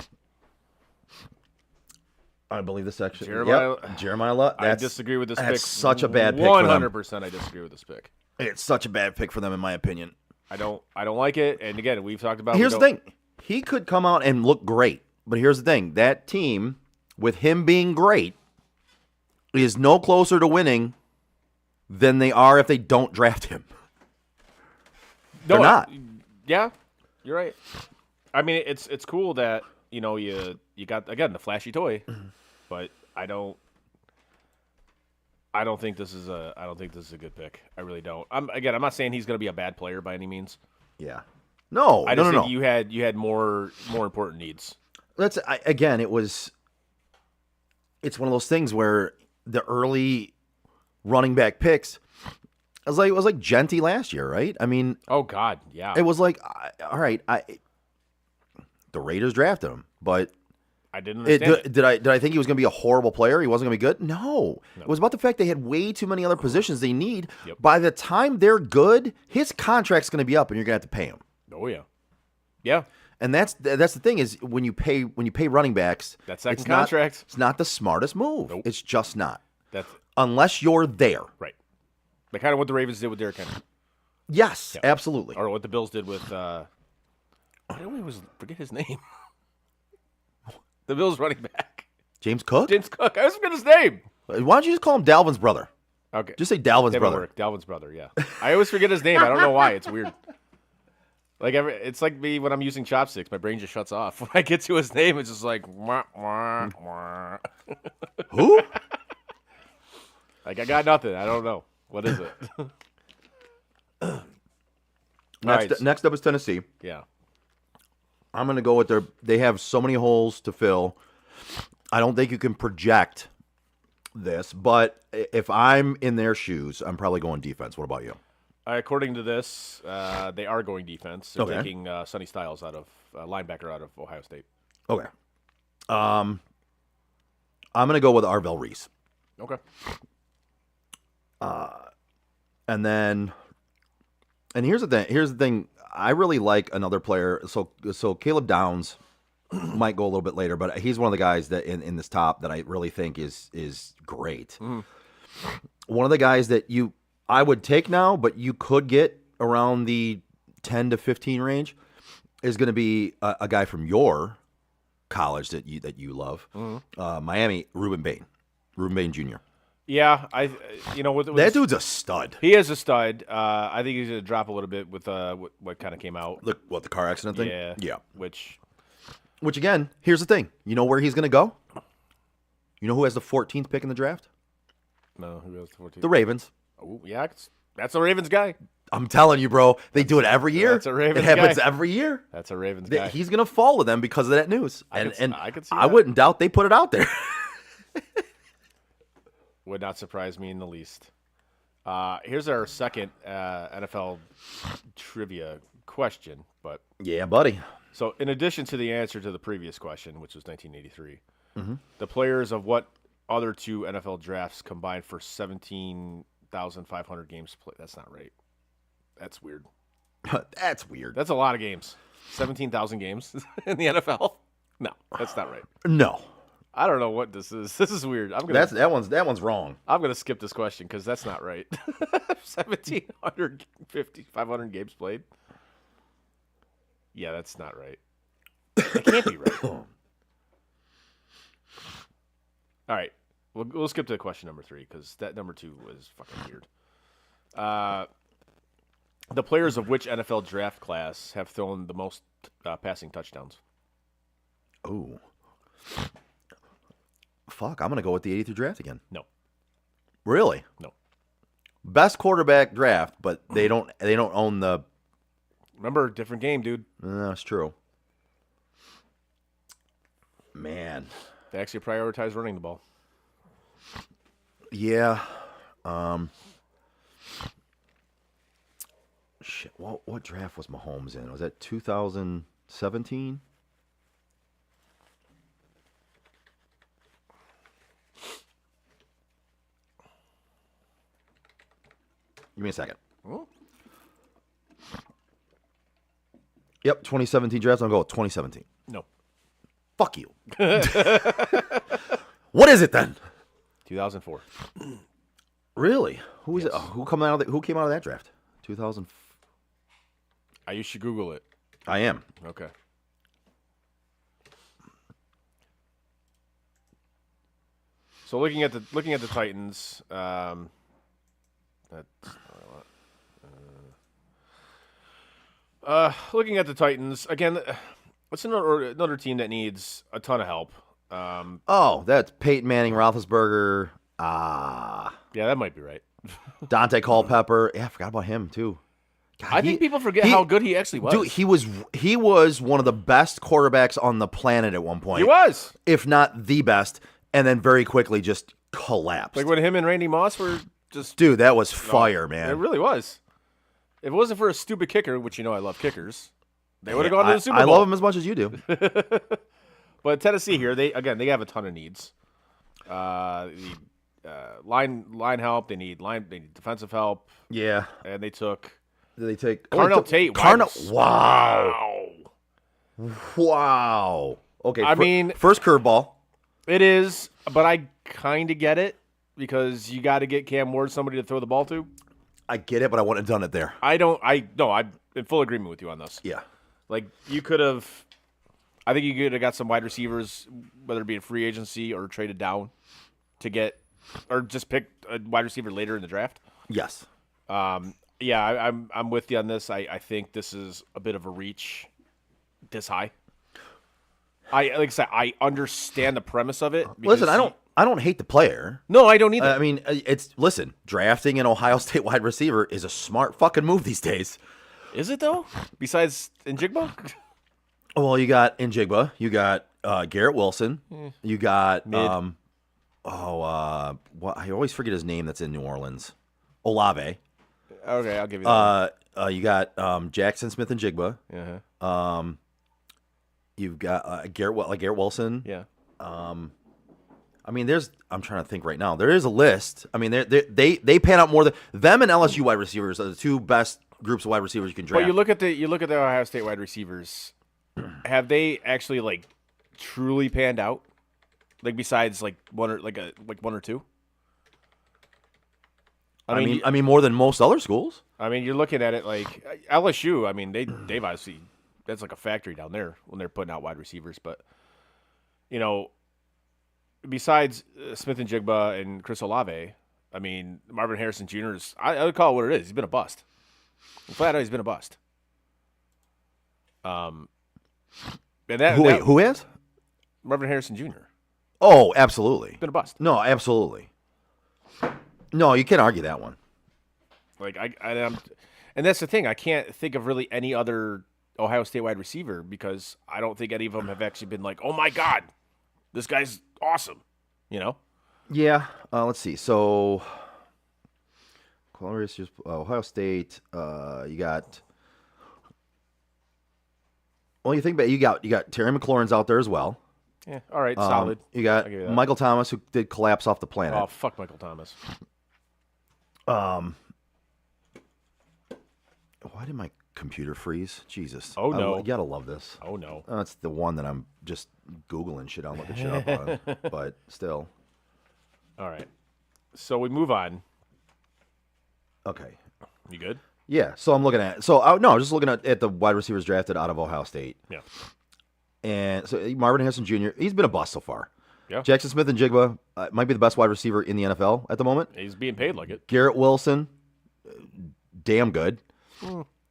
I believe the section. Jeremiah Love. I disagree with this pick. That's such a bad pick for them. 100% I disagree with this pick. It's such a bad pick for them, in my opinion. I don't like it. And again, we've talked about. Here's the thing: he could come out and look great, but here's the thing: that team, with him being great, is no closer to winning than they are if they don't draft him. They're not. Yeah, you're right. I mean, it's cool that you got again the flashy toy, but I don't think this is a good pick. I really don't. I'm not saying he's going to be a bad player by any means. Yeah. No. I just think you had more important needs. It's one of those things where the early running back picks, it was like Genty last year, right? I mean, oh God, yeah. It was like, all right, the Raiders drafted him, but I didn't understand it. Did I think he was going to be a horrible player? He wasn't going to be good? No. It was about the fact they had way too many other positions they need. Yep. By the time they're good, his contract's going to be up, and you're going to have to pay him. Oh yeah, yeah. And that's the thing is when you pay running backs, That second it's contract. It's not the smartest move. Nope. It's just not. That's Unless you're there. right. Like kind of what the Ravens did with Derrick Henry, Yes, absolutely. or what the Bills did with. I always forget his name. The Bills running back, James Cook? James Cook. I always forget his name. Why don't you just call him Dalvin's brother? Okay, Just say Dalvin's That would brother. work. Dalvin's brother. Yeah, I always forget his name. I don't know why. It's weird. Like it's like me when I'm using chopsticks. My brain just shuts off. When I get to his name, it's just like wah, wah, wah. Who? Like I got nothing. I don't know. What is it? Alright. Next up is Tennessee. Yeah. I'm going to go with they have so many holes to fill. I don't think you can project this, but if I'm in their shoes, I'm probably going defense. What about you? According to this, they are going defense. They're Okay. taking Sonny Styles out of linebacker out of Ohio State. Okay. I'm going to go with Arvell Reese. Okay. And here's the thing. Here's the thing. I really like another player. So Caleb Downs might go a little bit later, but he's one of the guys that in this top that I really think is great. One of the guys that I would take now, but you could get around the 10 to 15 range is going to be a guy from your college that you love, Miami, Reuben Bain Jr. Yeah, That dude's a stud. he is a stud. I think he's gonna drop a little bit with what kind of came out. Look, what, the car accident thing? Yeah. Which Which again, here's the thing. You know where he's going to go? You know who has the 14th pick in the draft? no, who goes to 14? The Ravens. Oh, yeah, that's a Ravens guy. I'm telling you, bro. They do it every year. That's a Ravens It happens guy. every year. That's a Ravens guy. He's going to fall to them because of that news. I And could see I that. wouldn't doubt they put it out there. Would not surprise me in the least. Here's our second NFL trivia question. But Yeah, buddy. so, in addition to the answer to the previous question, which was 1983, Mm-hmm. the players of what other two NFL drafts combined for 17,500 games played? That's not right. That's weird. That's weird. That's a lot of games. 17,000 games in the NFL? No, that's not right. No. I don't know what this is. This is weird. I'm gonna That one's wrong. skip this question because that's not right. 500 games played. Yeah, that's not right. It can't be right. All right, we'll skip to question number 3 because that number 2 was fucking weird. The players of which NFL draft class have thrown the most passing touchdowns? Ooh. Fuck, I'm going to go with the 83 draft again. No, Really? no. Best quarterback draft, but they don't own the Remember, different game, dude. That's true. Man. They actually prioritize running the ball. Yeah. Shit. What draft was Mahomes in? Was that 2017? Give me a second. Yep, 2017 draft. I'm going to go with 2017. No, Fuck you. What is it then? 2004. Really? Who is Yes. it? Who came out of that draft? 2000. You should Google it. I am. Okay. So looking at the Titans, looking at the Titans again, it's another team that needs a ton of help. Oh, that's Peyton Manning, Roethlisberger, Yeah, that might be right. Dante Culpepper. Yeah, I forgot about him too. God, I think people forget how good he actually was. Dude, he was one of the best quarterbacks on the planet at one point. He was if not the best, and then very quickly just collapsed. like when him and Randy Moss were just. Dude, that was fire, man. It really was. If it wasn't for a stupid kicker, which I love kickers, they would have gone to the Super Bowl. I love him as much as you do. But Tennessee here, they have a ton of needs. Line help. They need defensive help, Yeah. and they took Did they take Carnell Tate. Carnell? wide- Wow. Wow. Okay. I mean- first curveball. It is, but I kind of get it because you got to get Cam Ward somebody to throw the ball to. I get it, but I wouldn't have done it there. I'm in full agreement with you on this. Yeah. Like, you could have, I think you could have got some wide receivers, whether it be in free agency or traded down to get, or just picked a wide receiver later in the draft. Yes. Yeah, I'm with you on this. I think this is a bit of a reach this high. Like I said, I understand the premise of it. Listen, I don't hate the player. No, I don't either. I mean, listen, drafting an Ohio State wide receiver is a smart fucking move these days. Is it though? Besides Njigba? Well, you got Njigba, you got Garrett Wilson, you got Mid. what I always forget his name. That's in New Orleans, Olave. Okay, I'll give you that. You got Jackson Smith and Jigba. Uh-huh. You've got Garrett Wilson. Yeah. I mean, I'm trying to think right now. There is a list. I mean, they pan out more than them and LSU wide receivers are the two best groups of wide receivers you can draft. But you look at the Ohio State wide receivers. Have they actually like truly panned out? Like besides like one or two? I mean, more than most other schools. I mean, you're looking at it like LSU. I mean, they've obviously that's like a factory down there when they're putting out wide receivers. But you know, besides Smith and Jigba and Chris Olave, I mean, Marvin Harrison Jr. is I would call it what it is. He's been a bust. Flat out, he's been a bust. And Who is? Marvin Harrison Jr. Oh, absolutely. Been a bust. No, absolutely. No, you can't argue that one. Like and that's the thing. I can't think of really any other Ohio State wide receiver because I don't think any of them have actually been like, oh my god, this guy's awesome. You know? Yeah. Let's see. So, Ohio State. You got. Well, you think about you got Terry McLaurin's out there as well. Yeah. All right. Solid. You got I'll give you that. Michael Thomas, who did collapse off the planet. Oh fuck, Michael Thomas. Why did my computer freeze? Jesus. Oh, no. You gotta love this. Oh no. That's the one that I'm just Googling shit on, looking shit up on. But still. All right. So we move on. Okay. You good? Yeah. So I'm looking at. So I was just looking at the wide receivers drafted out of Ohio State. Yeah. And so Marvin Harrison Jr. He's been a bust so far. Yeah. Jackson Smith and Jigba might be the best wide receiver in the NFL at the moment. He's being paid like it. Garrett Wilson, damn good.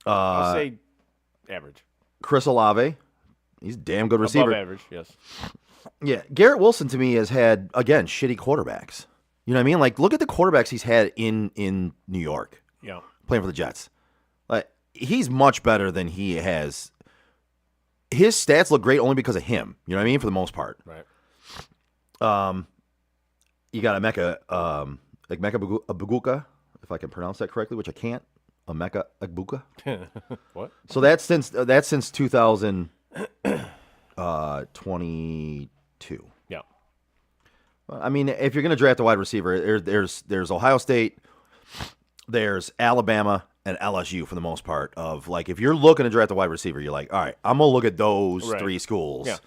I'll say average. Chris Olave, he's a damn good receiver. Above average, yes. Yeah, Garrett Wilson to me has had again shitty quarterbacks. You know what I mean? Like, look at the quarterbacks he's had in New York Yeah. playing for the Jets. Like, he's much better than he has. His stats look great only because of him. You know what I mean? For the most part. Right. You got Emeka Egbuka, if I can pronounce that correctly, which I can't. Emeka Egbuka. What? So that's since 2022. Yeah. I mean, if you're going to draft a wide receiver, there's Ohio State, there's Alabama, and LSU for the most part. Of like, if you're looking to draft a wide receiver, you're like, all right, I'm gonna look at those Right. three schools, Yeah.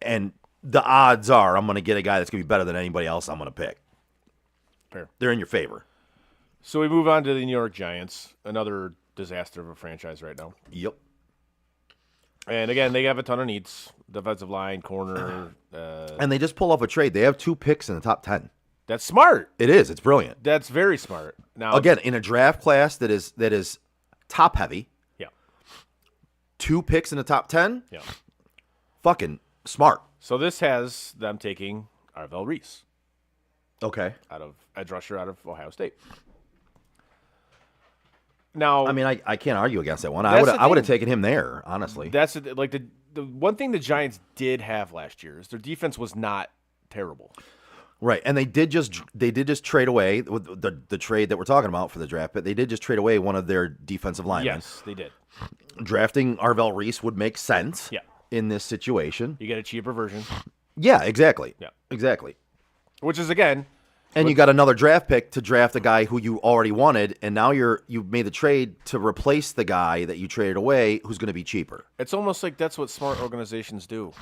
and the odds are I'm gonna get a guy that's gonna be better than anybody else I'm gonna pick. Fair. They're in your favor. So we move on to the New York Giants, another disaster of a franchise right now. Yep. And again, they have a ton of needs: defensive line, corner. And they just pull off a trade. They have 2 picks in the top 10. That's smart. It is. It's brilliant. That's very smart. Now, Again, in a draft class that is top heavy, yeah, 2 picks in the top 10. yeah. Fucking smart. So this has them taking Arvell Reese Okay. out of edge rusher out of Ohio State. Now, I mean, I can't argue against that one. That's the I would have thing. taken him there, honestly. that's like the one thing the Giants did have last year is their defense was not terrible. Right, and they did just trade away with the trade that we're talking about for the draft, but they did just trade away one of their defensive linemen. Yes, they did. Drafting Arvell Reese would make sense. Yeah. In this situation. You get a cheaper version, Yeah, exactly. Yeah. Exactly. which is again, And you got another draft pick to draft a guy who you already wanted, and now you've made the trade to replace the guy that you traded away, who's going to be cheaper. It's almost like that's what smart organizations do.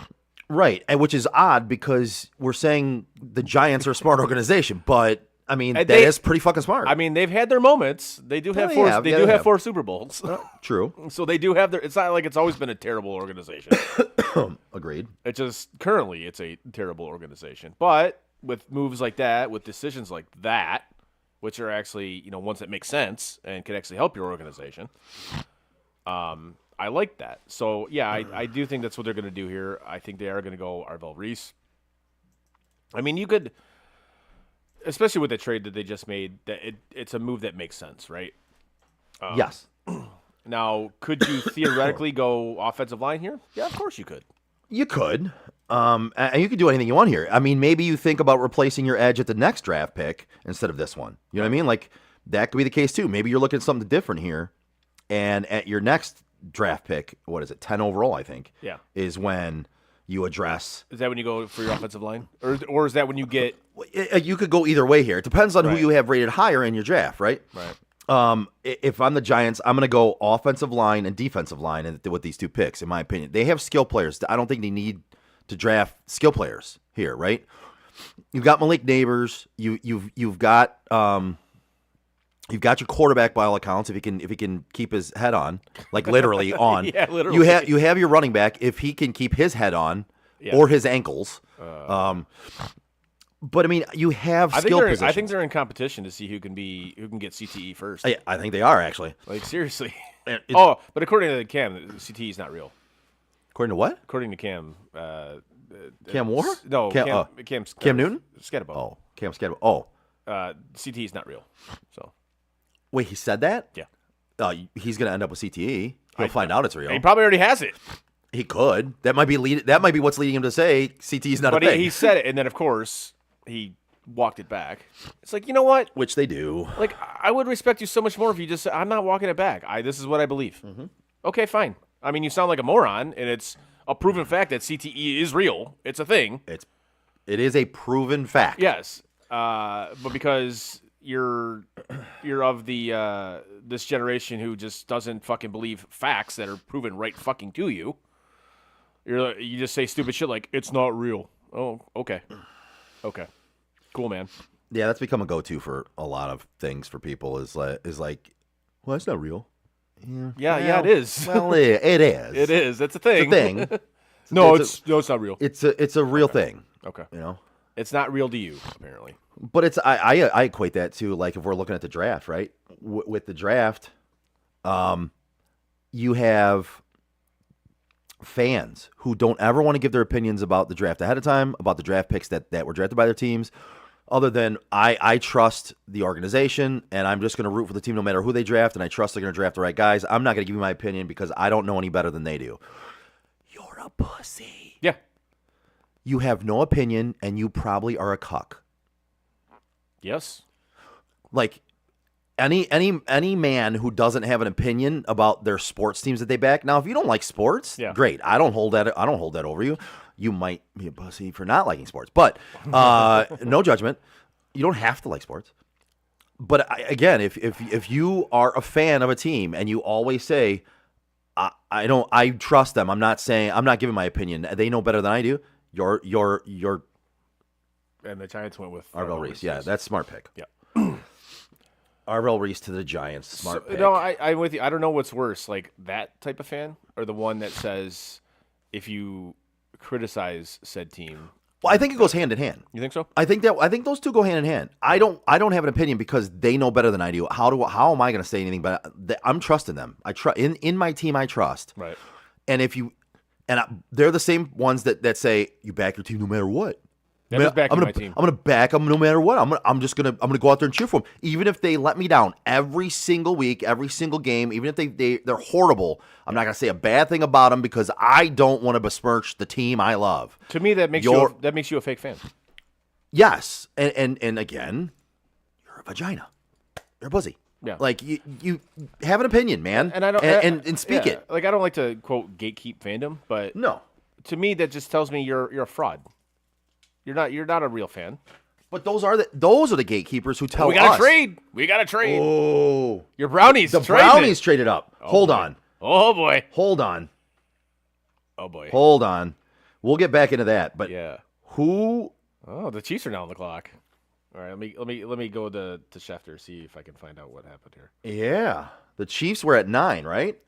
Right, and which is odd because we're saying the Giants are a smart organization, but I mean And that is pretty fucking smart. I mean, they've had their moments. They do have they four. have. They Yeah, do they have have. 4 Super Bowls. True, So they do have their. It's not like it's always been a terrible organization. agreed. It's just currently it's a terrible organization. But with moves like that, with decisions like that, which are actually ones that make sense and can actually help your organization, I like that. So yeah, I do think that's what they're going to do here. I think they are going to go Arvell Reese. I mean, you could, especially with the trade that they just made, that it's a move that makes sense, right? Yes. Now, could you theoretically go offensive line here? Yeah, of course you could. You could. And you could do anything you want here. I mean, maybe you think about replacing your edge at the next draft pick instead of this one. You know what I mean? Like, that could be the case, too. Maybe you're looking at something different here. And at your next draft pick, what is it, 10 overall, I think, Yeah. is when you address. Is that when you go for your offensive line? Or is that when you get You could go either way here. It depends on who Right. you have rated higher in your draft, right? right? If I'm the Giants, I'm going to go offensive line and defensive line with these 2 picks, in my opinion. They have skill players. I don't think they need to draft skill players here, right? You've got Malik Neighbors. You've got your quarterback by all accounts if he can keep his head on, like literally on. Yeah, literally. You have your running back if he can keep his head on Yeah. or his ankles. But I mean, you have skill positions. I think they're in competition to see who can get CTE first. I think they are actually. Like seriously. It- But according to Cam, CTE is not real. According to what? According to Cam, Cam Moore? No, Cam's Cam Newton? Scatterbo. Oh, Cam Scadwell. Oh, CTE is not real. So wait, he said that? yeah, He's going to end up with CTE. He'll find out it's real. he probably already has it. He could. That might be what's leading him to say CTE is not But a thing. he said it, and then of course he walked it back. It's like, you know what? Which they do. Like, I would respect you so much more if you just said, I'm not walking it back. This is what I believe. Mm-hmm. Okay, fine. I mean, you sound like a moron, and it's a proven fact that CTE is real. It's a thing. It is a proven fact. Yes. But because you're of the this generation who just doesn't fucking believe facts that are proven right fucking to you, you just say stupid shit like, it's not real. Oh, okay. Okay. Cool, man. Yeah, that's become a go-to for a lot of things for people is like, well, that's not real. Yeah, it is. Well, it is. It is. That's a It's a thing. thing. No, It's it's not real. It's a real thing, Okay. you know. It's not real to you, apparently. But it's I equate that to like if we're looking at the draft, right? With the draft, you have fans who don't ever want to give their opinions about the draft ahead of time, about the draft picks that were drafted by their teams, other than I trust the organization and I'm just going to root for the team no matter who they draft, and I trust they're going to draft the right guys. I'm not going to give you my opinion because I don't know any better than they do. You're a pussy. Yeah. You have no opinion, and you probably are a cuck. Yes. Like any man who doesn't have an opinion about their sports teams that they back. Now, if you don't like sports, Yeah. great. I don't hold that over you. You might be a pussy for not liking sports, but no judgment. You don't have to like sports. But again, if you are a fan of a team and you always say, I trust them. I'm not giving my opinion. They know better than I do. You're And the Giants went with Arvell Reese. Yeah, that's a smart pick. Yeah. Arvell Reese to the Giants. Smart pick. No, I'm with you. I don't know what's worse, like that type of fan or the one that says if you criticize said team. Well, I think it goes hand in hand. You think so? I think those two go hand in hand. I don't have an opinion because they know better than I do. How am I going to say anything? But I'm trusting them. I trust in my team. I trust. Right. And they're the same ones that say you back your team no matter what. That is backing my team. I'm gonna back them no matter what. I'm gonna go out there and cheer for them, even if they let me down every single week, every single game. Even if they're horrible, I'm not gonna say a bad thing about them because I don't want to besmirch the team I love. To me, that makes you a fake fan. Yes, and again, you're a vagina. You're a pussy. Yeah. Like you have an opinion, man, And I don't and speak yeah, it. Like I don't like to quote gatekeep fandom, but No, to me that just tells me you're a fraud. You're not a real fan. But those are the gatekeepers who tell We got us. to trade. We got to trade. Oh, Your Brownies. the trading Brownies it. traded up. Oh, Hold boy. on. Oh boy. Hold on. Oh boy. Hold on. We'll get back into that. But Yeah. who? Oh, the Chiefs are now on the clock. All right, let me go to Schefter, see if I can find out what happened here. Yeah, the Chiefs were at 9, right?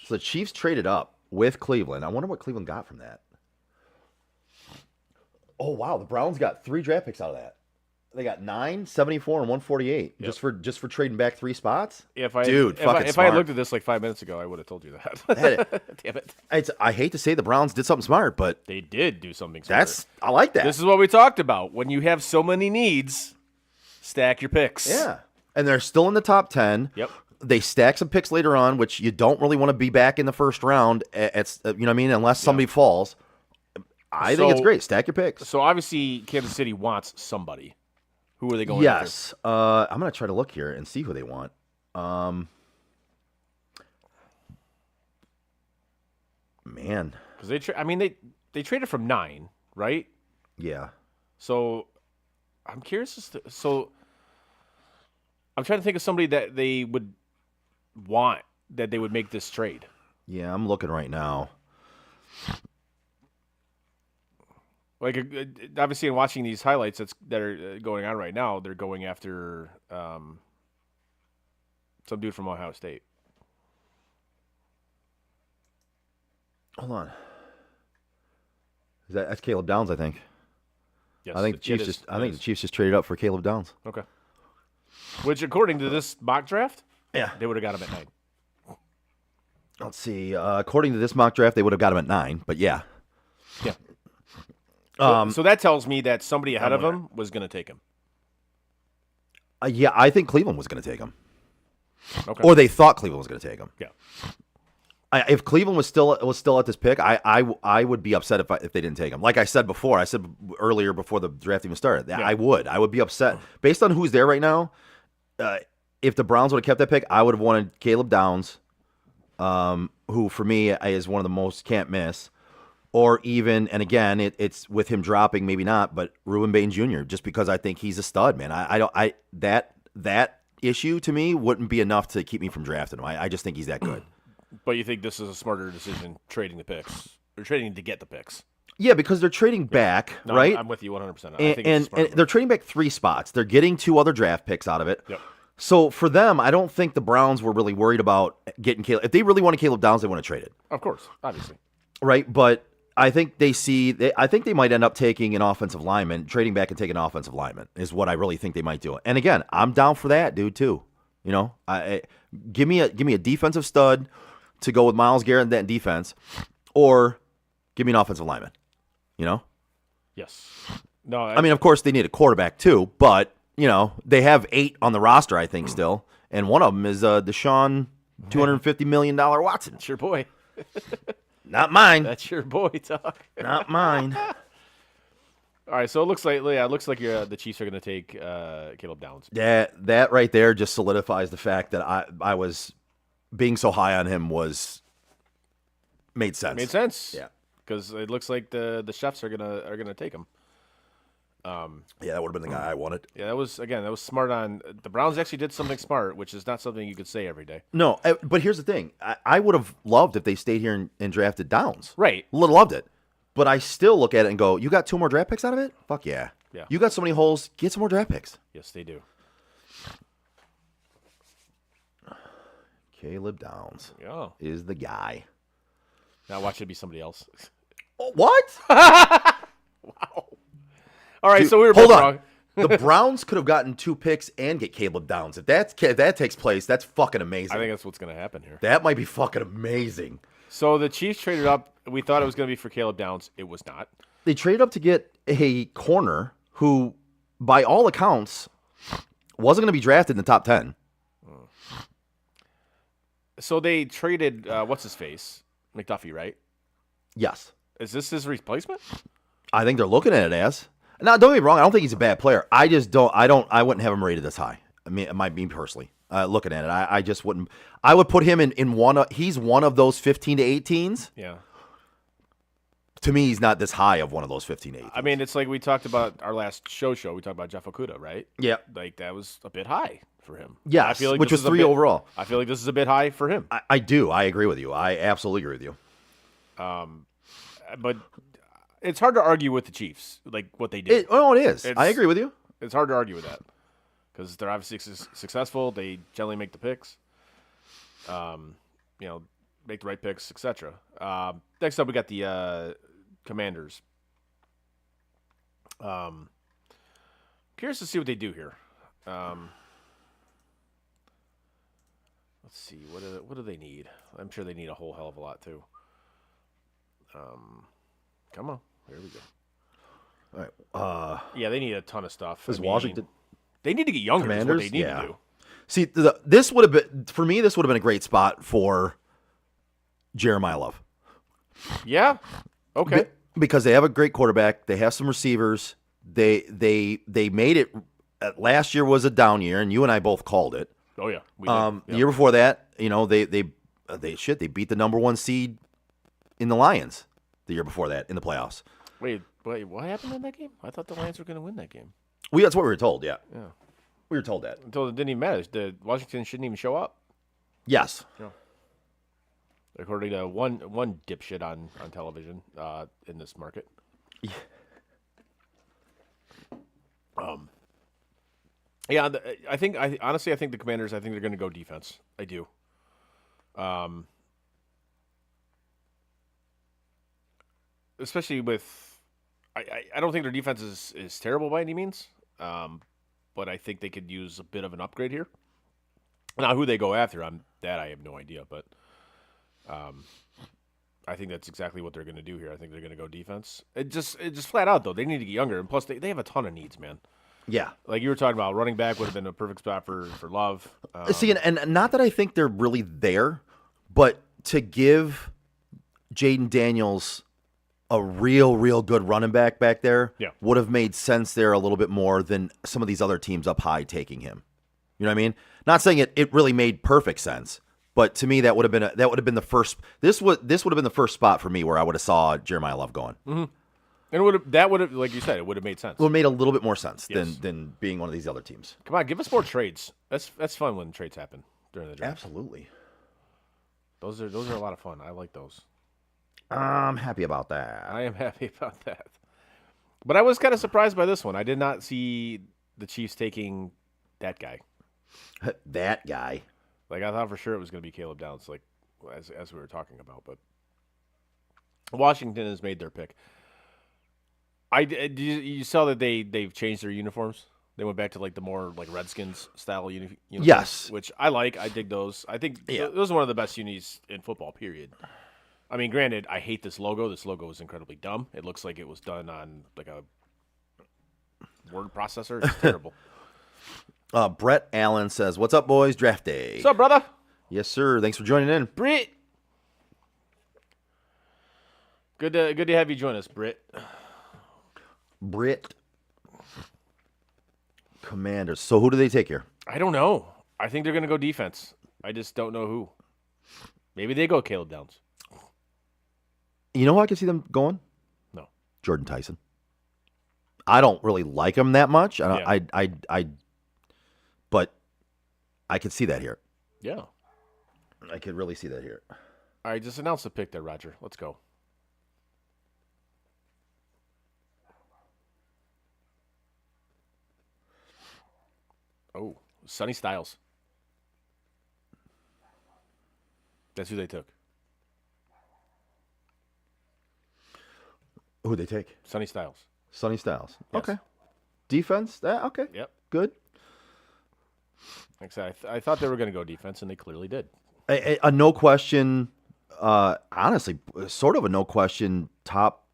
So the Chiefs traded up with Cleveland. I wonder what Cleveland got from that. Oh wow, the Browns got 3 draft picks out of that. They got 9, 74, and 148 Yep. just for trading back 3 spots. If I Dude, if fucking I had smart. looked at this like 5 minutes ago, I would have told you that. Damn it. I hate to say the Browns did something smart, but They did do something smart. I like that. This is what we talked about. When you have so many needs, stack your picks. Yeah, and they're still in the top 10. Yep. They stack some picks later on, which you don't really want to be back in the first round. It's you know what I mean, unless somebody falls. I think it's So- great. Stack your picks. So obviously Kansas City wants somebody. Who are they going after? Yes. I'm going to try to look here and see who they want. Man. Because they traded from 9, right? Yeah. So I'm curious so I'm trying to think of somebody that they would want that they would make this trade. Yeah, I'm looking right now. Like obviously, in watching these highlights that are going on right now, they're going after some dude from Ohio State. Hold on. That's Caleb Downs, I think. Yes, I think the Chiefs the Chiefs just traded up for Caleb Downs. Okay. Which, according to this mock draft, Yeah. they would have got him at 9. Let's see. According to this mock draft, they would have got him at 9, but yeah. Yeah. Um, So that tells me that somebody ahead of him was going to take him. yeah, I think Cleveland was going to take him. Okay. Or they thought Cleveland was going to take him. Yeah. If Cleveland was still at this pick, I would be upset if they didn't take him. Like I said before, I said earlier before the draft even started, Yeah. I would be upset based on who's there right now. If the Browns would have kept that pick, I would have wanted Caleb Downs, who for me is one of the most can't miss, or even, and again, it's with him dropping, maybe not, but Reuben Baines Jr. Just because I think he's a stud, man. That issue to me wouldn't be enough to keep me from drafting him. I just think he's that good. But you think this is a smarter decision trading the picks or trading to get the picks? Yeah, because they're trading back, No, right? I'm with you 100%. I And, think and, it's a smart and they're trading back 3 spots. They're getting 2 other draft picks out of it. Yep. So for them, I don't think the Browns were really worried about getting Caleb. If they really wanted Caleb Downs, they want to trade it, Of course, obviously. right? But I think I think they might end up taking an offensive lineman, trading back and taking an offensive lineman is what I really think they might do. And again, I'm down for that, dude, too. You know, give me a defensive stud to go with Myles Garrett in that defense, or give me an offensive lineman. You know. Yes. No, I mean, of course, they need a quarterback too, but you know they have 8 on the roster, I think, still, and one of them is Deshaun, $250 million Watson. that's your boy. Not mine. That's your boy, Tuck. Not mine. All right, so it looks like the Chiefs are going to take Caleb Downs. That right there just solidifies the fact that I was being so high on him made sense. Made sense. Yeah. Because it looks like the chefs are gonna take him. Yeah, that would have been the guy I wanted. Yeah, that was smart on the Browns. Actually, did something smart, which is not something you could say every day. No, but here's the thing. I would have loved if they stayed here and drafted Downs. Right. Would have loved it. But I still look at it and go, you got 2 more draft picks out of it? Fuck yeah. Yeah. You got so many holes, get some more draft picks. Yes, they do. Caleb Downs Yeah. is the guy. Now watch it be somebody else. Oh, what? All right, Dude, so we were hold both on. wrong. The Browns could have gotten 2 picks and get Caleb Downs. If that takes place, that's fucking amazing. I think that's what's going to happen here. That might be fucking amazing. So the Chiefs traded up. We thought it was going to be for Caleb Downs. It was not. They traded up to get a corner who, by all accounts, wasn't going to be drafted in the top 10. So they traded what's his face, McDuffie, right? Yes. Is this his replacement? I think they're looking at it as. Now, don't get me wrong. I don't think he's a bad player. I just don't. I wouldn't have him rated this high. I mean, it might be personally looking at it. I just wouldn't. I would put him in one. He's one of those 15 to 18s. Yeah. to me, he's not this high of one of those 15 8. I mean, it's like we talked about our last show. We talked about Jeff Okuda, right? Yeah. Like that was a bit high for him. Yes, I feel like which this was is a 3 bit- overall. I feel like this is a bit high for him. I do. I agree with you. I absolutely agree with you. But it's hard to argue with the Chiefs, like what they did. It is. It's- I agree with you. It's hard to argue with that because they're obviously successful. They generally make the picks, make the right picks, etc. Next up, we got the Commanders. Curious to see what they do here. Let's see. What do they need? I'm sure they need a whole hell of a lot too. Come on, there we go. All right. Yeah, they need a ton of stuff. Is Washington They need to get younger. Is what Commanders? they need Yeah. to do. See, this would have been for me. This would have been a great spot for Jeremiah Love. Yeah. Okay. Because they have a great quarterback. They have some receivers. They made it. Last year was a down year, and you and I both called it. Oh yeah. We did. The year before that, they beat the number 1 seed in the Lions the year before that in the playoffs. Wait, what happened in that game? I thought the Lions were going to win that game. That's what we were told. Yeah, Yeah. we were told that. Until it didn't even matter. The Washington shouldn't even show up, Yes. according to one dipshit on television in this market. Yeah, I think the Commanders. I think they're going to go defense. I do. Especially with, I don't think their defense is terrible by any means, but I think they could use a bit of an upgrade here. Now, who they go after, I have no idea, but I think that's exactly what they're going to do here. I think they're going to go defense. It just flat out though, they need to get younger, and plus they have a ton of needs, man. Yeah. Like you were talking about, running back would have been a perfect spot for Love. See, and not that I think they're really there, but to give Jaden Daniels a real good running back there Yeah. would have made sense there a little bit more than some of these other teams up high taking him. You know what I mean? Not saying it really made perfect sense, but to me that would have been the first. This would have been the first spot for me where I would have saw Jeremiah Love going. And that would have, like you said, it would have made sense. It would have made a little bit more sense Yes. than being one of these other teams. Come on, give us more trades. That's fun when trades happen during the draft. Absolutely. Those are a lot of fun. I like those. I'm happy about that. I am happy about that. But I was kind of surprised by this one. I did not see the Chiefs taking that guy. That guy. Like I thought for sure it was going to be Caleb Downs, like as we were talking about. But Washington has made their pick. You saw that they've changed their uniforms. They went back to like the more like Redskins style uniforms. Yes. Which I like. I dig those. I think those are one of the best unis in football. Period. I mean, granted, I hate this logo. This logo is incredibly dumb. It looks like it was done on like a word processor. It's terrible. Brett Allen says, "What's up, boys? Draft day." What's up, brother? Yes, sir. Thanks for joining in. Britt. Good to have you join us, Britt. Britt. Commanders. So who do they take here? I don't know. I think they're going to go defense. I just don't know who. Maybe they go Caleb Downs. You know who I can see them going? No. Jordan Tyson. I don't really like him that much. But I could see that here. Yeah. I could really see that here. All right, just announce the pick there, Roger. Let's go. Oh, Sonny Styles. That's who they took. Who'd they take? Sonny Styles. Sonny Styles. Yes. Okay. Defense? Okay. Yep. Good. Like I said, I thought they were going to go defense, and they clearly did. A no question, honestly, sort of a no question top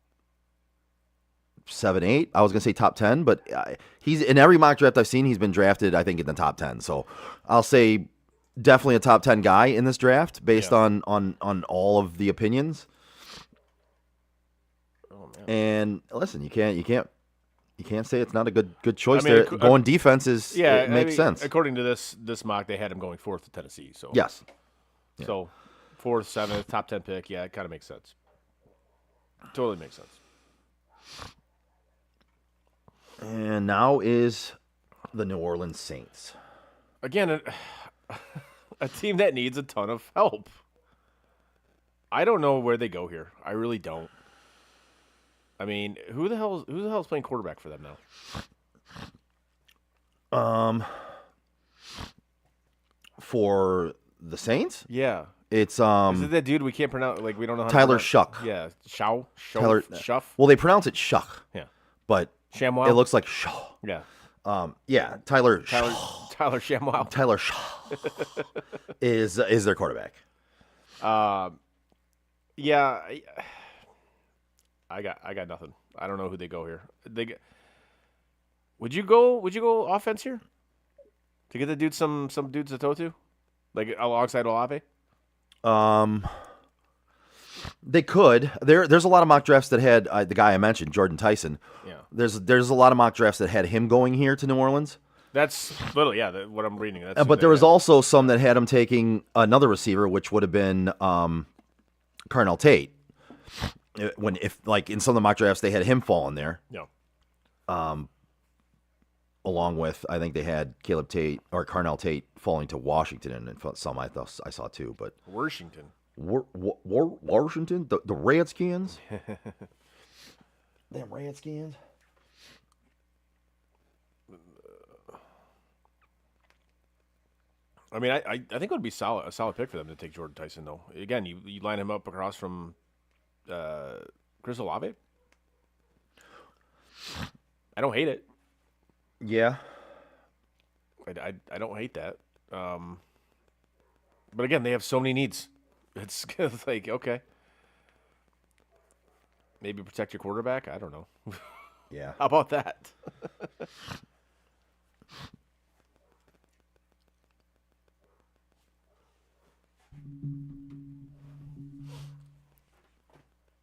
7, 8. I was going to say top 10, but he's in every mock draft I've seen, he's been drafted, I think, in the top 10. So I'll say definitely a top 10 guy in this draft based on all of the opinions. Oh, man. And listen, you can't say it's not a good choice I mean, there. Going defense makes sense. According to this mock, they had him going 4th to Tennessee. So Yes. So 4th, 7th, top 10 pick. Yeah, it kind of makes sense. Totally makes sense. And now is the New Orleans Saints. Again, a team that needs a ton of help. I don't know where they go here. I really don't. I mean, who the hell is playing quarterback for them now? For the Saints, Yeah. it's Is it that dude we can't pronounce? Like we don't know how Tyler to pronounce. Shuck. Yeah, Shaw. Tyler Shuff. Well, they pronounce it Shuck, Yeah. but Shamwow. it looks like Shaw. Yeah. Yeah, Tyler Tyler Shamwow. Tyler Shaw is their quarterback. Yeah. I got nothing. I don't know who they go here. Would you go offense here to get the dude some dudes to throw to, like alongside Olave? They could. There's a lot of mock drafts that had the guy I mentioned, Jordan Tyson. Yeah. There's a lot of mock drafts that had him going here to New Orleans. That's literally what I'm reading. That's But there was also some that had him taking another receiver, which would have been Carnell Tate. If in some of the mock drafts they had him falling there. Yeah. Along with, I think they had Caleb Tate or Carnell Tate falling to Washington, and some I saw too. But Washington. Washington, the Redskins. Damn Redskins. I mean, I think it would be a solid pick for them to take Jordan Tyson, though. Again, you line him up across from Chris Olave. I don't hate it. Yeah. I don't hate that. But again, they have so many needs. It's like, okay. Maybe protect your quarterback? I don't know. Yeah. How about that?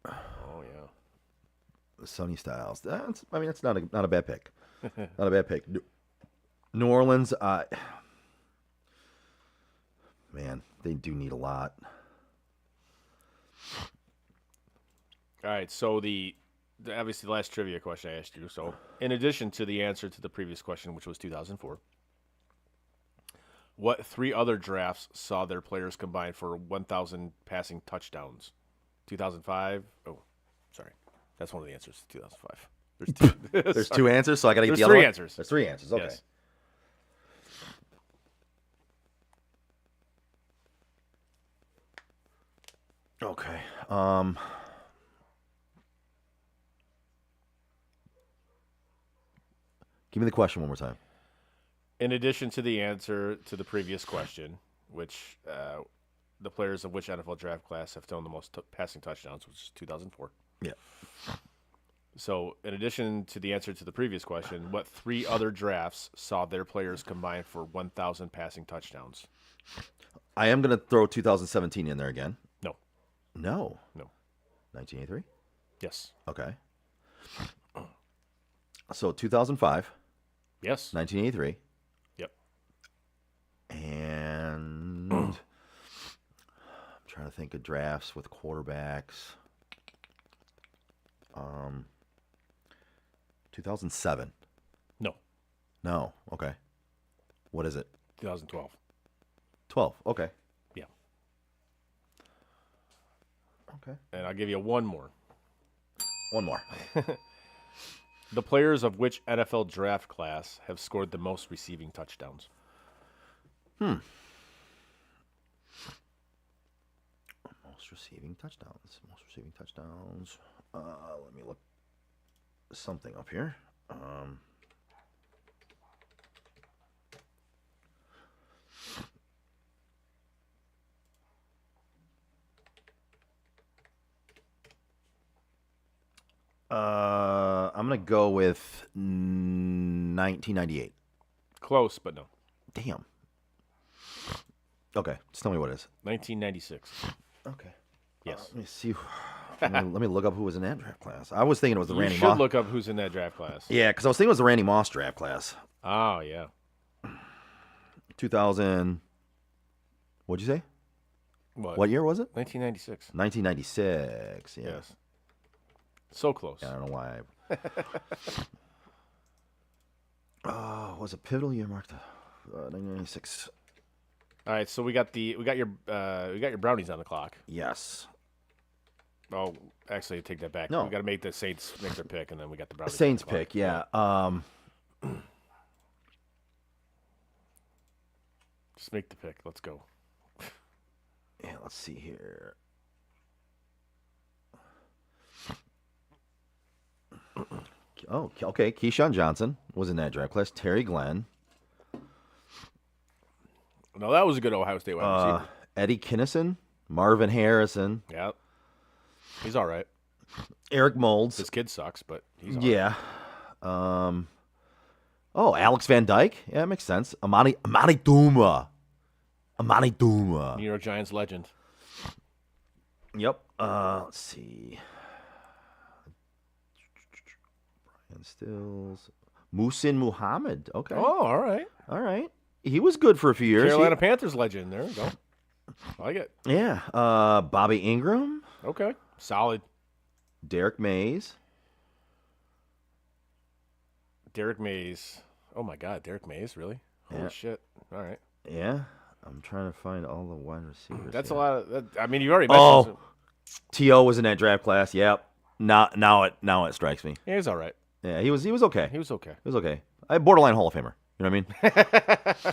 Oh, yeah. Sonny Styles. That's not a bad pick. Not a bad pick. New Orleans, man, they do need a lot. All right, so obviously the last trivia question I asked you. So, in addition to the answer to the previous question, which was 2004, what three other drafts saw their players combine for 1,000 passing touchdowns? 2005. Oh, sorry, that's one of the answers. 2005. There's two. There's two answers, so I got to get There's the other three one? answers. There's three answers. Okay. Yes. Okay. Give me the question one more time. In addition to the answer to the previous question, which the players of which NFL draft class have thrown the most passing touchdowns, which is 2004. Yeah. So, in addition to the answer to the previous question, what three other drafts saw their players combine for 1,000 passing touchdowns? I am going to throw 2017 in there again. No. No. No. 1983? Yes. Okay. So 2005, Yes. 1983, Yep. and I'm trying to think of drafts with quarterbacks. 2007. No. No. Okay. What is it? 2012. 12. Okay. Yeah. Okay. And I'll give you one more. One more. The players of which NFL draft class have scored the most receiving touchdowns? Most receiving touchdowns. Most receiving touchdowns. Let me look something up here. I'm gonna go with 1998. Close, but no. Damn. Okay, just tell me what it is. 1996. Okay. Yes. Let me see. Let me look up who was in that draft class. I was thinking it was the You Randy should Moss. look up who's in that draft class. Yeah, because I was thinking it was the Randy Moss draft class. Oh, yeah. 2000. What'd you say? What year was it? 1996. 1996. Yeah. Yes. So close. I don't know why. Was it pivotal year marked 1996? All right, so we got your brownies on the clock. Yes. Oh, actually, take that back. No. We got to make the Saints make their pick, and then we got the brownies. Saints on the clock. pick, yeah. Just make the pick. Let's go. Yeah, let's see here. Oh, okay. Keyshawn Johnson was in that draft class. Terry Glenn. No, that was a good Ohio State wide receiver. Eddie Kinnison. Marvin Harrison. Yeah. He's all right. Eric Moulds. This kid sucks, but he's all Yeah. Alex Van Dyke. Yeah, that makes sense. Amani Duma. right. New York Giants legend. Yep. Let's see. Brian Stills. Muhsin Muhammad. Okay. Oh, all right. All right. He was good for a few years. Carolina Panthers legend. There we go. I like it. Yeah. Bobby Ingram. Okay. Solid. Derek Mays. Derek Mays. Oh, my God. Derek Mays? Really? Holy Yeah. shit. All right. Yeah. I'm trying to find all the wide receivers. That's here. a lot of that. I mean, you already mentioned T.O. was in that draft class. Yep. Now it strikes me. Yeah, he's all right. Yeah, he was okay. He was okay. He was okay. Borderline Hall of Famer. You know what I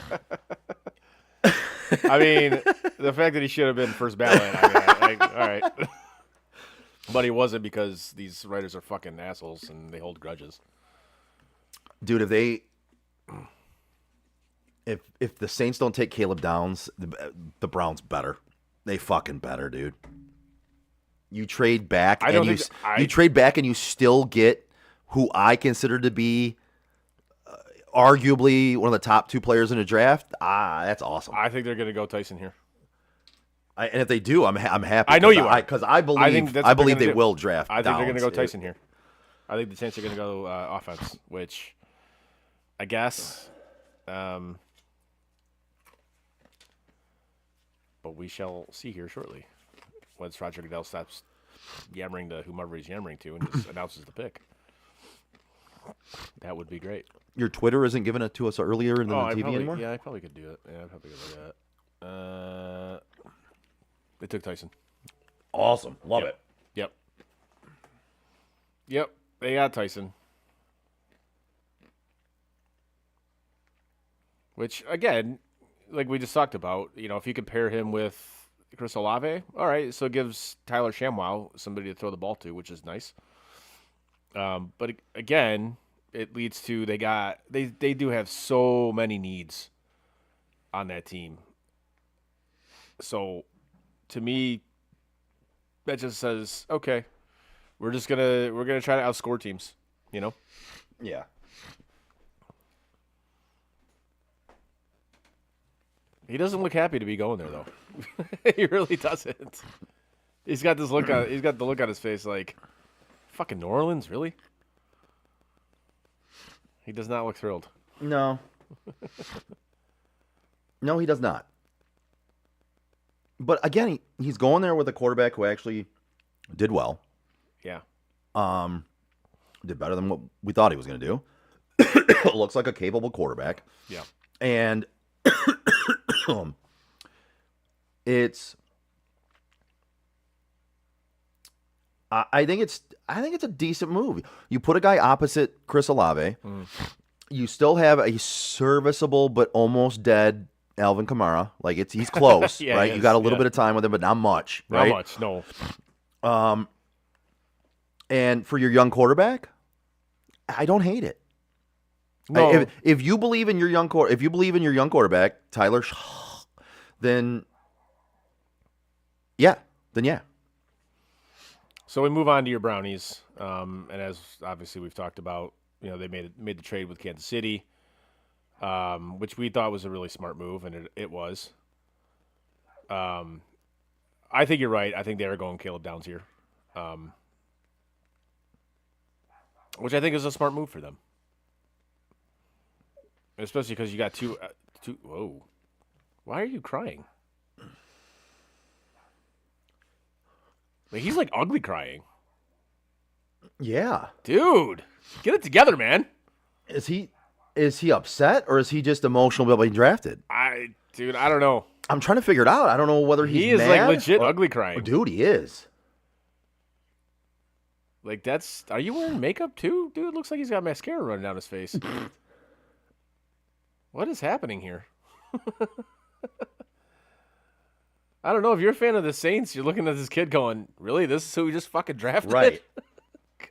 mean? I mean, the fact that he should have been first ballot, all right. But he wasn't because these writers are fucking assholes and they hold grudges. Dude, if the Saints don't take Caleb Downs, the Browns better. They fucking better, dude. You trade back you trade back and you still get who I consider to be arguably one of the top 2 players in the draft. That's awesome. I think they're going to go Tyson here. And if they do, I'm happy. I know you are. Because I believe they will draft. I think they're going to go Downs. Tyson here. I think the Saints are going to go offense, which I guess. But we shall see here shortly. Once Roger Goodell stops yammering to whomever he's yammering to and just announces the pick. That would be great. Your Twitter isn't giving it to us earlier than the TV anymore? Yeah, I probably could do it. Yeah, I probably could do that. They took Tyson. Awesome. Love it. Yep. They got Tyson. Which, again, like we just talked about, if you compare him with Chris Olave, all right, so it gives Tyler Shamwow somebody to throw the ball to, which is nice. But again, it leads to they do have so many needs on that team. So to me, that just says, okay, we're gonna try to outscore teams, Yeah. He doesn't look happy to be going there though. He really doesn't. He's got the look on his face like, fucking New Orleans, really? He does not look thrilled. No. No, he does not. But again, he's going there with a quarterback who actually did well. Yeah. Did better than what we thought he was going to do. Looks like a capable quarterback. Yeah. And I think it's a decent move. You put a guy opposite Chris Olave. You still have a serviceable but almost dead Alvin Kamara. Like he's close, Yeah, right? he You is, got a little yeah. bit of time with him, but not much, right? Not much, no. And for your young quarterback, I don't hate it. No. If you believe in your young quarterback, Tyler, then yeah. So we move on to your Brownies, and as obviously we've talked about, they made the trade with Kansas City, which we thought was a really smart move, and it was. I think you're right. I think they are going Caleb Downs here, which I think is a smart move for them, especially because you got two. Whoa, why are you crying? Like, he's like ugly crying. Yeah. Dude, get it together, man. Is he upset or is he just emotional about being drafted? Dude, I don't know. I'm trying to figure it out. I don't know whether he's He is mad like legit or- ugly crying. Oh, dude, he is. Like are you wearing makeup too? Dude, it looks like he's got mascara running down his face. What is happening here? I don't know. If you're a fan of the Saints, you're looking at this kid going, really? This is who we just fucking drafted? Right.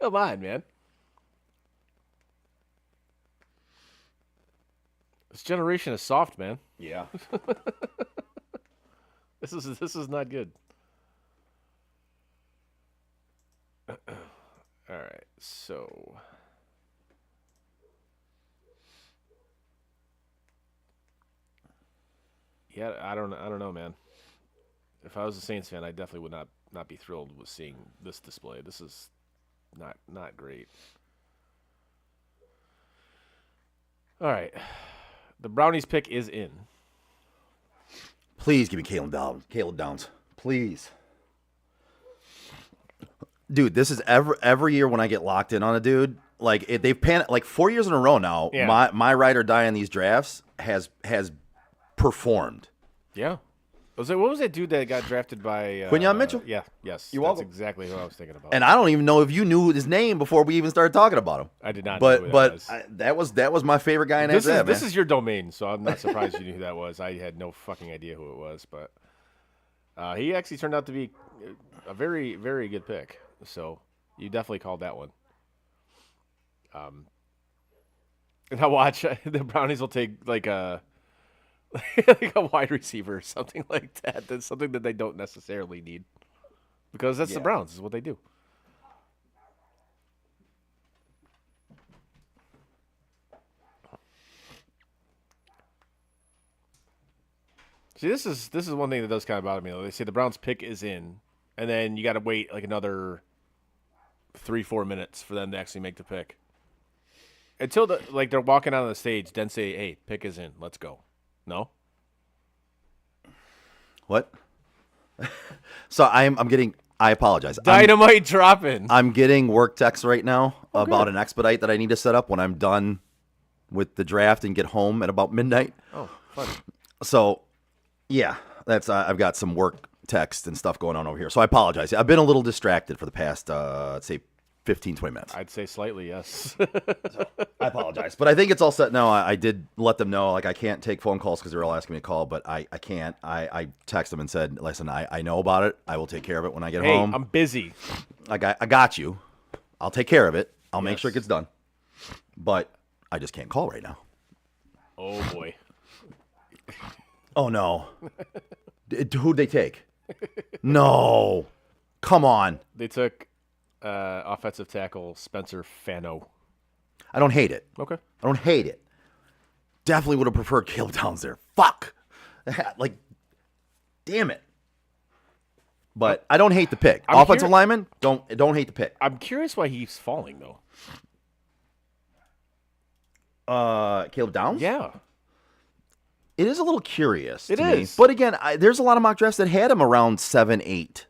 Come on, man. This generation is soft, man. Yeah. This is not good. All right, so yeah, I don't know, man. If I was a Saints fan, I definitely would not be thrilled with seeing this display. This is not great. All right, the Brownies pick is in. Please give me Caleb Downs. Please. Dude, this is every year when I get locked in on a dude, like they've panicked like 4 years in a row now. Yeah. My ride or die in these drafts has performed. Yeah. What was that dude that got drafted by Quinyon Mitchell? Yeah, yes. You're That's welcome. exactly who I was thinking about. And I don't even know if you knew his name before we even started talking about him. I did not know But who that but was. that was my favorite guy in This that is your domain, so I'm not surprised you knew who that was. I had no fucking idea who it was, but he actually turned out to be a very, very good pick. So you definitely called that one. And I watch the Brownies will take like a wide receiver or something like that. That's something that they don't necessarily need because that's the Browns. Is what they do. See, this is one thing that does kind of bother me. Though. They say the Browns pick is in, and then you got to wait like another 3-4 minutes for them to actually make the pick. Until they're walking out on the stage, then say, "Hey, pick is in. Let's go." No. What? So I'm getting. I apologize. Dynamite dropping. I'm getting work texts right now about an expedite that I need to set up when I'm done with the draft and get home at about midnight. Oh, fun. So, yeah, that's I've got some work text and stuff going on over here. So I apologize. I've been a little distracted for the past, let's say, 15, 20 minutes. I'd say slightly, yes. I apologize. But I think it's all set now. I did let them know, like, I can't take phone calls because they're all asking me to call, but I can't. I texted them and said, listen, I know about it. I will take care of it when I get Hey, home. I'm busy. I got you. I'll take care of it. I'll make sure it Yes. gets done. But I just can't call right now. Oh boy. Oh, no. Who'd they take? No. Come on. They took offensive tackle Spencer Fano. I don't hate it. Okay. I don't hate it. Definitely would have preferred Caleb Downs there. Fuck. Like, damn it. But I don't hate the pick. I'm Offensive curi- lineman, don't hate the pick. I'm curious why he's falling though. Caleb Downs? Yeah. It is a little curious. It to me. is. But again, there's a lot of mock drafts that had him around 7, 8.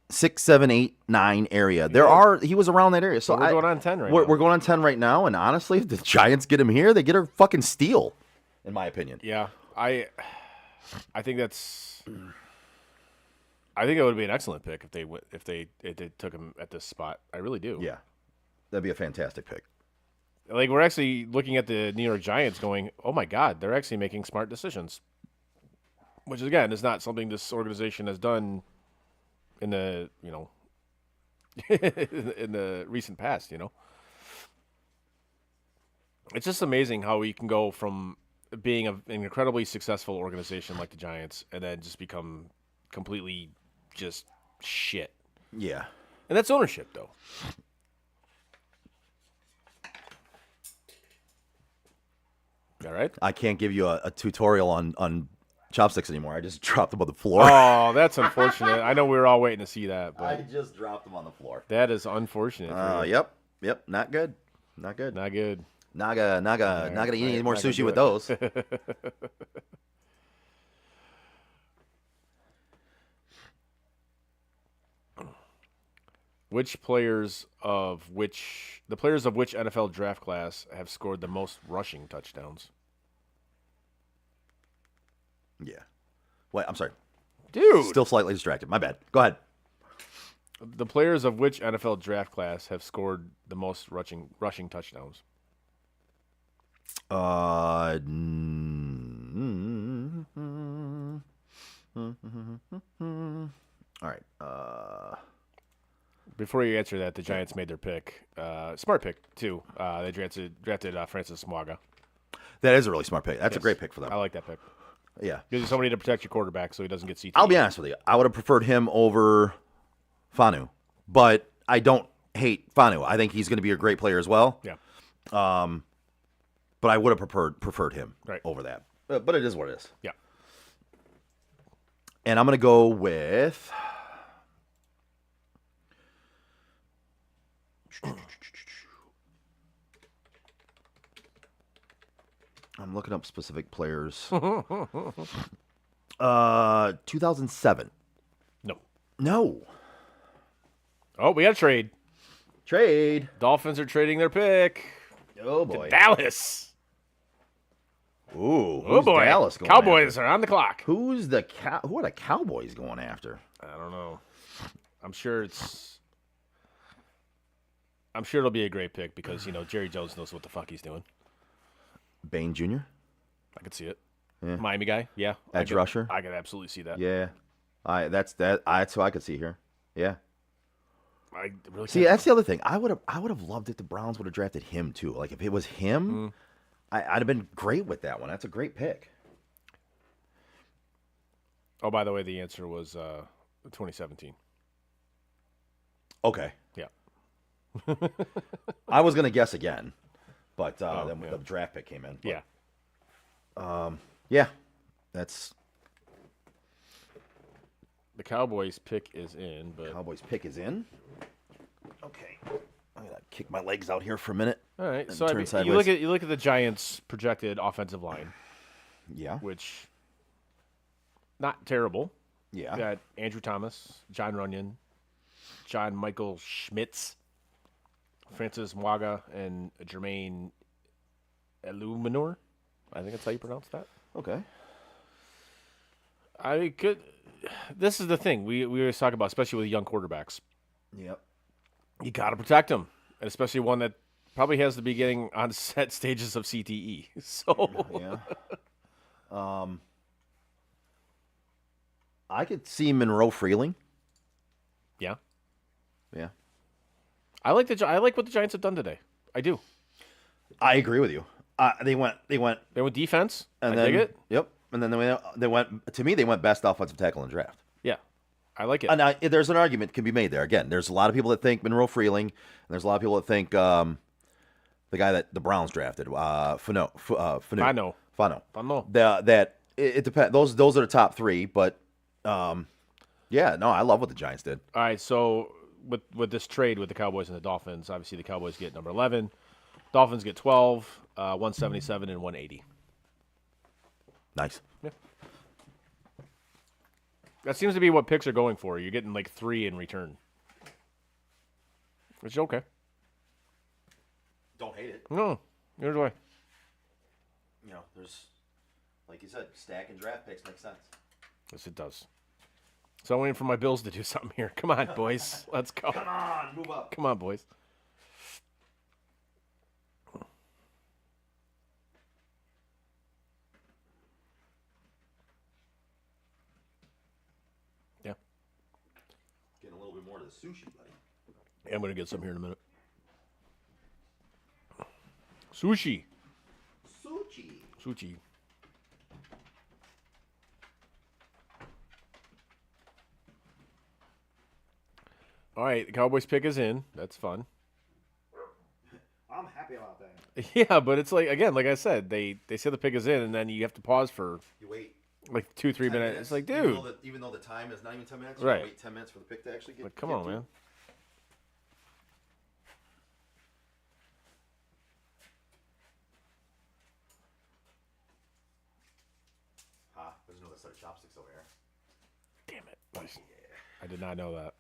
6, 7, 8, 9 area. He was around that area. So We're going on 10 right we're, now. We're going on 10 right now, and honestly, if the Giants get him here, they get a fucking steal, in my opinion. Yeah. I think that's. I think it would be an excellent pick if they took him at this spot. I really do. Yeah. That'd be a fantastic pick. Like we're actually looking at the New York Giants, going, "Oh my God, they're actually making smart decisions," which again is not something this organization has done in the in the recent past. It's just amazing how we can go from being an incredibly successful organization like the Giants and then just become completely just shit. Yeah. And that's ownership, though. All right. I can't give you a tutorial on chopsticks anymore. I just dropped them on the floor. Oh, that's unfortunate. I know we were all waiting to see that, I but just dropped them on the floor. that is unfortunate. for you. Yep. Not good. Not good. Not good. Not gonna eat any more not gonna sushi do with it. those. The players of which NFL draft class have scored the most rushing touchdowns? Yeah. Wait, I'm sorry. Dude. Still slightly distracted. My bad. Go ahead. The players of which NFL draft class have scored the most rushing touchdowns? All right. Before you answer that, the Giants made their pick. Smart pick, too. They drafted Francis Mwaga. That is a really smart pick. That's a Yes. great pick for them. I like that pick. Yeah. Gives you somebody to protect your quarterback so he doesn't get CTE. I'll be honest with you. I would have preferred him over Fanu, but I don't hate Fanu. I think he's going to be a great player as well. Yeah. But I would have preferred him Right. over that. But it is what it is. Yeah. And I'm going to go with. I'm looking up specific players. 2007. No. No. Oh, we got a trade. Trade. Dolphins are trading their pick. Oh, to boy. Dallas. Ooh. Oh, Who's boy. Dallas going Cowboys after? are on the clock. Who are the Cowboys going after? I don't know. I'm sure it'll be a great pick because, Jerry Jones knows what the fuck he's doing. Bain Jr.? I could see it. Yeah. Miami guy, yeah. Edge rusher? I could absolutely see that. Yeah. That's what I could see here. Yeah. I really See, that's the other thing. I would have loved it. The Browns would have drafted him too. Like if it was him, I'd have been great with that one. That's a great pick. Oh, by the way, the answer was 2017. Okay. Yeah. I was gonna guess again, but then yeah. the draft pick came in. But, Yeah. Yeah. That's The Cowboys pick is in, but Cowboys pick is in. Okay. I'm gonna kick my legs out here for a minute. all right. and So turn you sideways. look at the Giants' projected offensive line, Yeah. which not terrible. Yeah. You got Andrew Thomas, John Runyon, John Michael Schmitz, Francis Mwaga, and Jermaine Illuminor. I think that's how you pronounce that. Okay. I could. This is the thing we always talk about, especially with young quarterbacks. Yep. You got to protect them, and especially one that probably has the beginning on set stages of CTE. So Yeah. I could see Monroe Freeling. yeah, Yeah. I like what the Giants have done today. I do. I agree with you. They went, They went defense. and I then dig it. Yep, and then they went. To me, they went best offensive tackle in the draft. Yeah, I like it. And there's an argument can be made there. Again, there's a lot of people that think Monroe Freeling, and there's a lot of people that think the guy that the Browns drafted, Fano. Fano. That it depends. Those are the top three, but yeah, no, I love what the Giants did. All right, so with this trade with the Cowboys and the Dolphins, obviously the Cowboys get number 11, Dolphins get 12, 177 and 180. Nice. That seems to be what picks are going for. You're getting like 3 in return, which is okay. Don't hate it. No, neither do I. You know, there's like you said, stacking draft picks makes sense. Yes, it does. So I'm waiting for my Bills to do something here. Come on, boys. Let's go. Come on, move up. Come on, boys. Yeah. Getting a little bit more to the sushi, buddy. I'm going to get some here in a minute. Sushi. Sushi. All right, the Cowboys pick is in. That's fun. I'm happy about that. Yeah, but it's like, again, like I said, they say the pick is in, and then you have to pause for You wait. like 2-3 minutes. It's like, dude, Even though the time is not even 10 minutes, Right. you wait 10 minutes for the pick to actually get. like, come get on, to. man. There's another set of chopsticks over here. Damn it. I did not know that.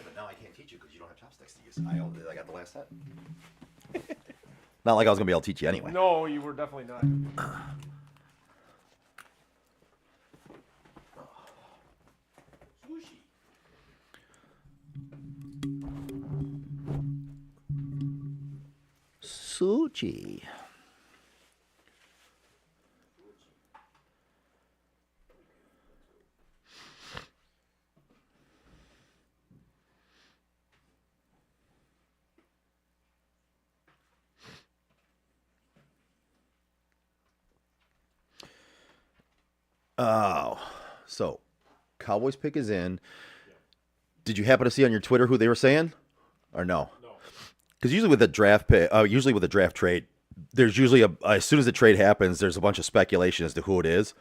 but now I can't teach you because you don't have chopsticks to use. I got the last set. Not like I was gonna be able to teach you anyway. No, you were definitely not. Sushi. Oh, so Cowboys pick is in. Did you happen to see on your Twitter who they were saying, or no? No. Because usually with a draft pick, usually with a draft trade, there's usually as soon as the trade happens, there's a bunch of speculation as to who it is,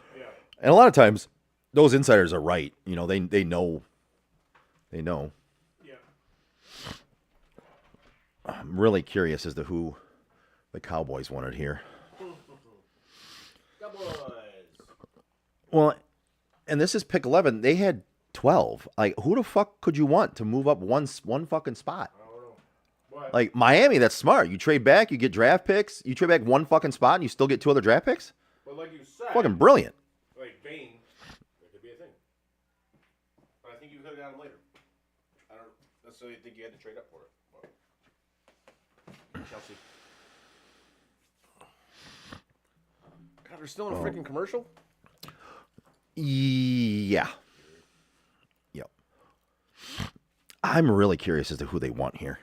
and a lot of times those insiders are right. You know, they know. They know. Yeah. I'm really curious as to who the Cowboys wanted here. Cowboys. Well, and this is pick 11. They had 12. Like, who the fuck could you want to move up one fucking spot? I don't know. What? Like, Miami, that's smart. You trade back, you get draft picks. You trade back one fucking spot, and you still get 2 other draft picks? But like you said, Fucking brilliant. like Bane, that could be a thing. But I think you could have got him later. I don't necessarily think you had to trade up for it. But Chelsea. God, they're still in a freaking commercial? Yeah. Yep. I'm really curious as to who they want here.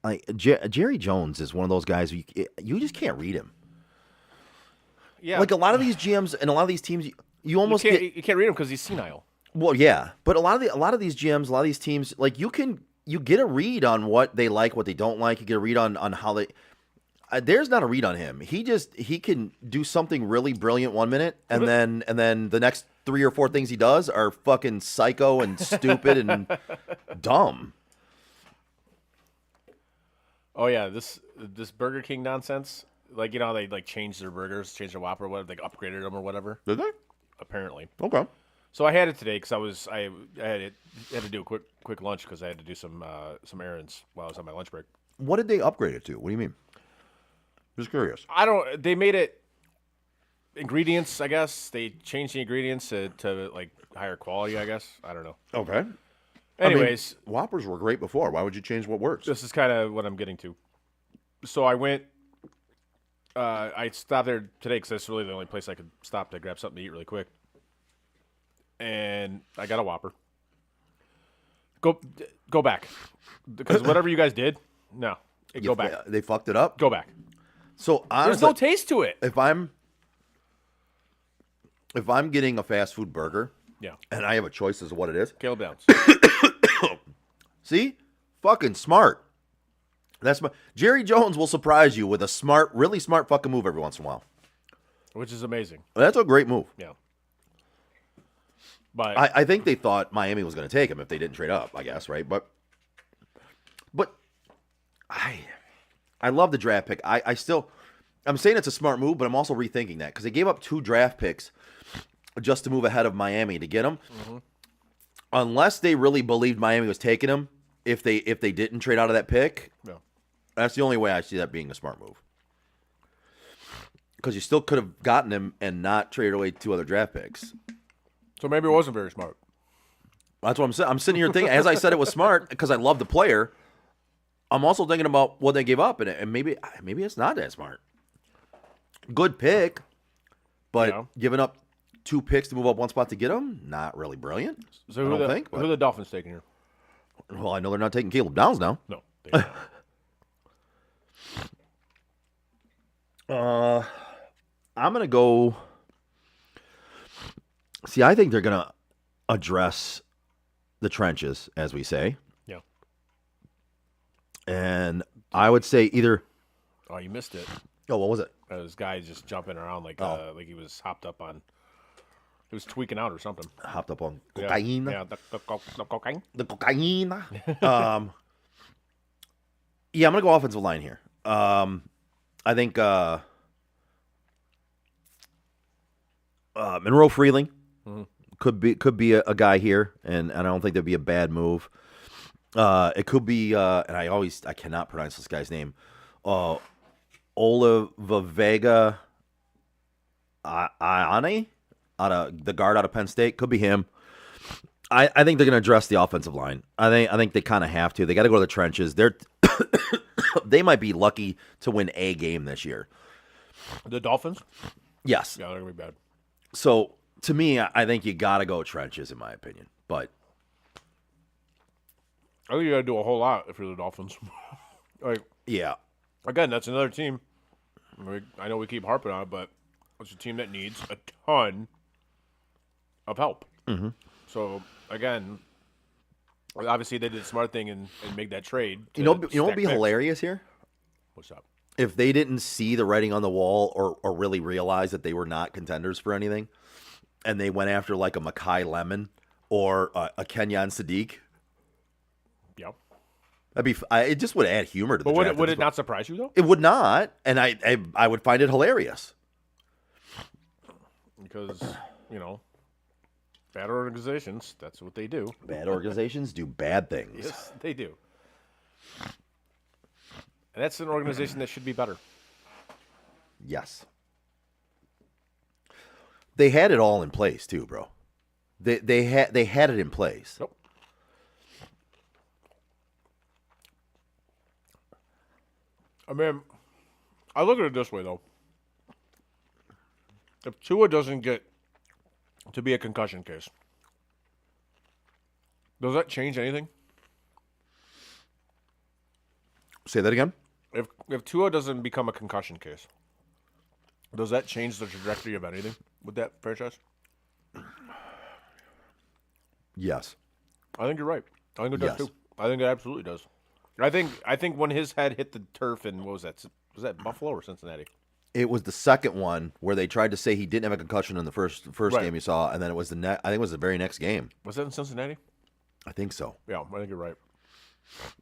Like Jerry Jones is one of those guys you just can't read him. Yeah. Like a lot of these GMs and a lot of these teams, you almost get. You can't read him because he's senile. Well, yeah, but a lot of these GMs, a lot of these teams, like you get a read on what they like, what they don't like. You get a read on how they. There's not a read on him. He can do something really brilliant one minute, and then the next 3 or 4 things he does are fucking psycho and stupid and dumb. Oh yeah, this Burger King nonsense. Like, you know how they like changed their burgers, changed their Whopper, or whatever, they upgraded them or whatever. Did they? Apparently. Okay. So I had it today because I had to do a quick lunch because I had to do some errands while I was on my lunch break. What did they upgrade it to? What do you mean? Just curious. They made it ingredients, I guess. They changed the ingredients to like higher quality, I guess. I don't know. Okay. Anyways, I mean, Whoppers were great before. Why would you change what works? this is kind of what I'm getting to. So I went. I stopped there today because that's really the only place I could stop to grab something to eat really quick. And I got a Whopper. Go back, because whatever you guys did, no, go back. They fucked it up. Go back. So honestly, There's no taste to it. if I'm getting a fast food burger, Yeah, and I have a choice as to what it is, Caleb Downs. see, fucking smart. That's Jerry Jones will surprise you with a really smart fucking move every once in a while. Which is amazing. That's a great move. Yeah. But I think they thought Miami was going to take him if they didn't trade up, I guess, right? But I love the draft pick. I'm saying it's a smart move, but I'm also rethinking that because they gave up 2 draft picks just to move ahead of Miami to get him. Mm-hmm. Unless they really believed Miami was taking him, if they didn't trade out of that pick, no. That's the only way I see that being a smart move. Because you still could have gotten him and not traded away 2 other draft picks. So maybe it wasn't very smart. That's what I'm saying. I'm sitting here thinking, as I said, it was smart because I love the player. I'm also thinking about what they gave up, and maybe it's not that smart. Good pick, but giving up 2 picks to move up 1 spot to get him, not really brilliant. So I don't think. Who are the Dolphins taking here? Well, I know they're not taking Caleb Downs now. No. They I'm gonna go. See, I think they're gonna address the trenches, as we say. Yeah. And I would say either. Oh, you missed it. Oh, what was it? This guy just jumping around like he was hopped up on. He was tweaking out or something. Hopped up on cocaine. Yeah, the cocaine. The cocaine. Yeah, I'm gonna go offensive line here. I think Monroe Freeling, could be a guy here, and I don't think that'd be a bad move. It could be, and I cannot pronounce this guy's name. Olivega Iane, the guard out of Penn State, could be him. I think they're going to address the offensive line. I think they kind of have to. They got to go to the trenches. They might be lucky to win a game this year. The Dolphins? Yes. Yeah, they're gonna be bad. So to me, I think you got to go trenches, in my opinion. But I think you got to do a whole lot if you're the Dolphins. Like, yeah, again, that's another team. I know we keep harping on it, but it's a team that needs a ton of help. Mm-hmm. So again, obviously they did a smart thing and make that trade. you know what would be hilarious here? What's up? If they didn't see the writing on the wall or really realize that they were not contenders for anything, and they went after like a Makai Lemon or a Kenyon Sadiq, Yeah. it just would add humor to the But draft. would it not surprise you though? It would not, and I would find it hilarious. Because bad organizations, that's what they do. Bad organizations do bad things. Yes, they do. And that's an organization that should be better. Yes. They had it all in place too, bro. They had it in place. Nope. I mean, I look at it this way though. If Tua doesn't get to be a concussion case, does that change anything? Say that again? If Tua doesn't become a concussion case, does that change the trajectory of anything with that franchise? Yes. I think you're right. I think it does Yes. too. I think it absolutely does. I think when his head hit the turf in what was that? Was that Buffalo or Cincinnati? It was the second one where they tried to say he didn't have a concussion in the first Right. game you saw, and then it was I think it was the very next game. Was that in Cincinnati? I think so. Yeah, I think you're right.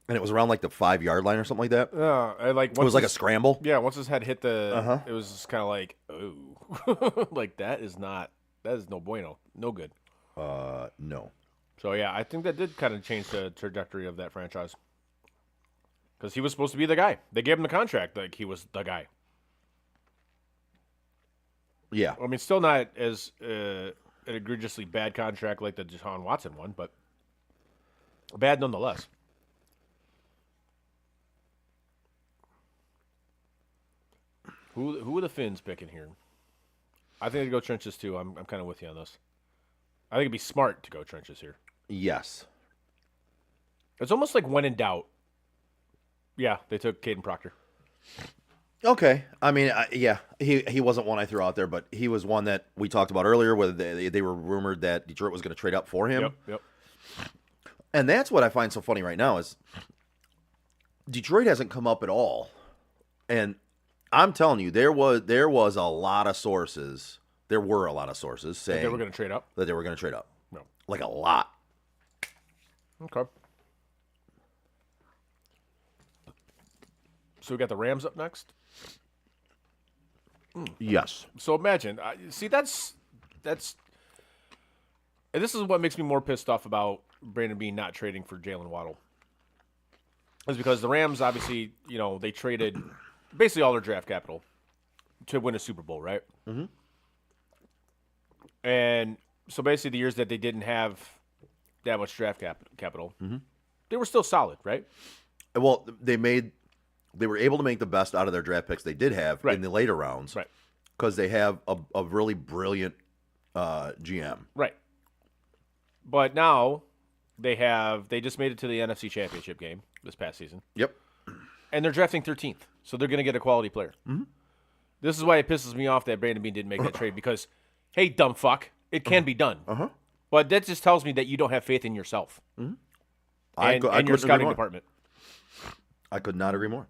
And it was around like the 5-yard line or something like that. Yeah, It was like a scramble. Yeah, once his head hit the, Uh-huh. it was just kind of like, oh, like that is no bueno, no good. No. So yeah, I think that did kind of change the trajectory of that franchise because he was supposed to be the guy. They gave him the contract like he was the guy. Yeah. I mean, still not as an egregiously bad contract like the Deshaun Watson one, but bad nonetheless. Who are the Finns picking here? I think they'd go trenches too. I'm kind of with you on this. I think it'd be smart to go trenches here. Yes. It's almost like when in doubt. Yeah, they took Caden Proctor. Okay. I mean, yeah, he wasn't one I threw out there, but he was one that we talked about earlier where they were rumored that Detroit was going to trade up for him. Yep. And that's what I find so funny right now is Detroit hasn't come up at all. And I'm telling you, there was a lot of sources. There were a lot of sources saying They were going to trade up. that they were going to trade up. No. Like a lot. Okay. So we got the Rams up next. Yes. So imagine, see, that's, and this is what makes me more pissed off about Brandon Beane not trading for Jalen Waddle. Is because the Rams obviously, they traded basically all their draft capital to win a Super Bowl, right? Mm-hmm. And so basically, the years that they didn't have that much draft capital, they were still solid, right? Well, they were able to make the best out of their draft picks they did have Right. in the later rounds. Right. Because they have a really brilliant GM. Right. But now they just made it to the NFC Championship game this past season. Yep. And they're drafting 13th, so they're going to get a quality player. Mm-hmm. This is why it pisses me off that Brandon Beane didn't make that trade because, hey, dumb fuck, it can be done. Uh-huh. But that just tells me that you don't have faith in yourself and your couldn't agree scouting more. department. I could not agree more.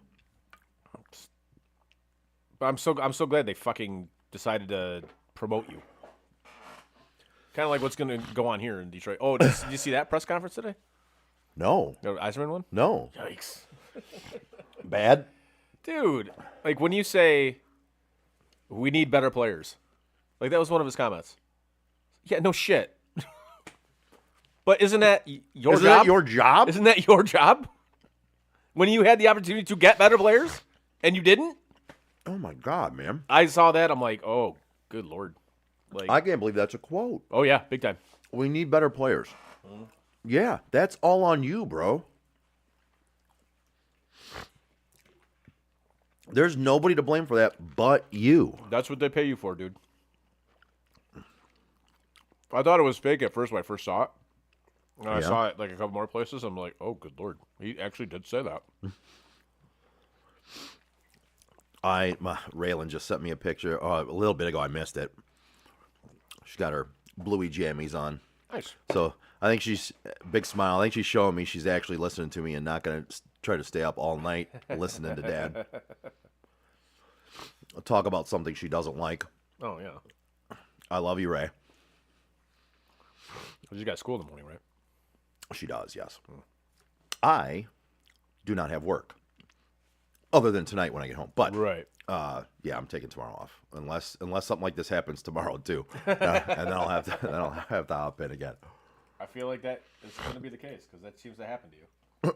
But I'm so glad they fucking decided to promote you. Kind of like what's going to go on here in Detroit. Oh, did you see that press conference today? No. The Eisman one? No. Yikes. Bad? Dude, like when you say we need better players, like that was one of his comments. Yeah, no shit. But isn't that your Isn't job? that your job? Isn't that your job? When you had the opportunity to get better players and you didn't? Oh my God, man! I saw that. I'm like, oh, good Lord. Like, I can't believe that's a quote. oh, yeah, big time. We need better players. Yeah, that's all on you, bro. There's nobody to blame for that but you. That's what they pay you for, dude. I thought it was fake at first when I first saw it. And I Yeah. saw it like a couple more places. I'm like, oh, good Lord. He actually did say that. Raylan just sent me a picture a little bit ago. I missed it. She's got her bluey jammies on. Nice. So I think she's big smile. I think she's showing me she's actually listening to me and not going to try to stay up all night listening to Dad. I'll talk about something she doesn't like. Oh, yeah. I love you, Ray. Because you got school in the morning, right? She does, yes. I do not have work other than tonight when I get home. But Right. yeah, I'm taking tomorrow off unless something like this happens tomorrow too, and then I'll have to hop in again. I feel like that is going to be the case because that seems to happen to you.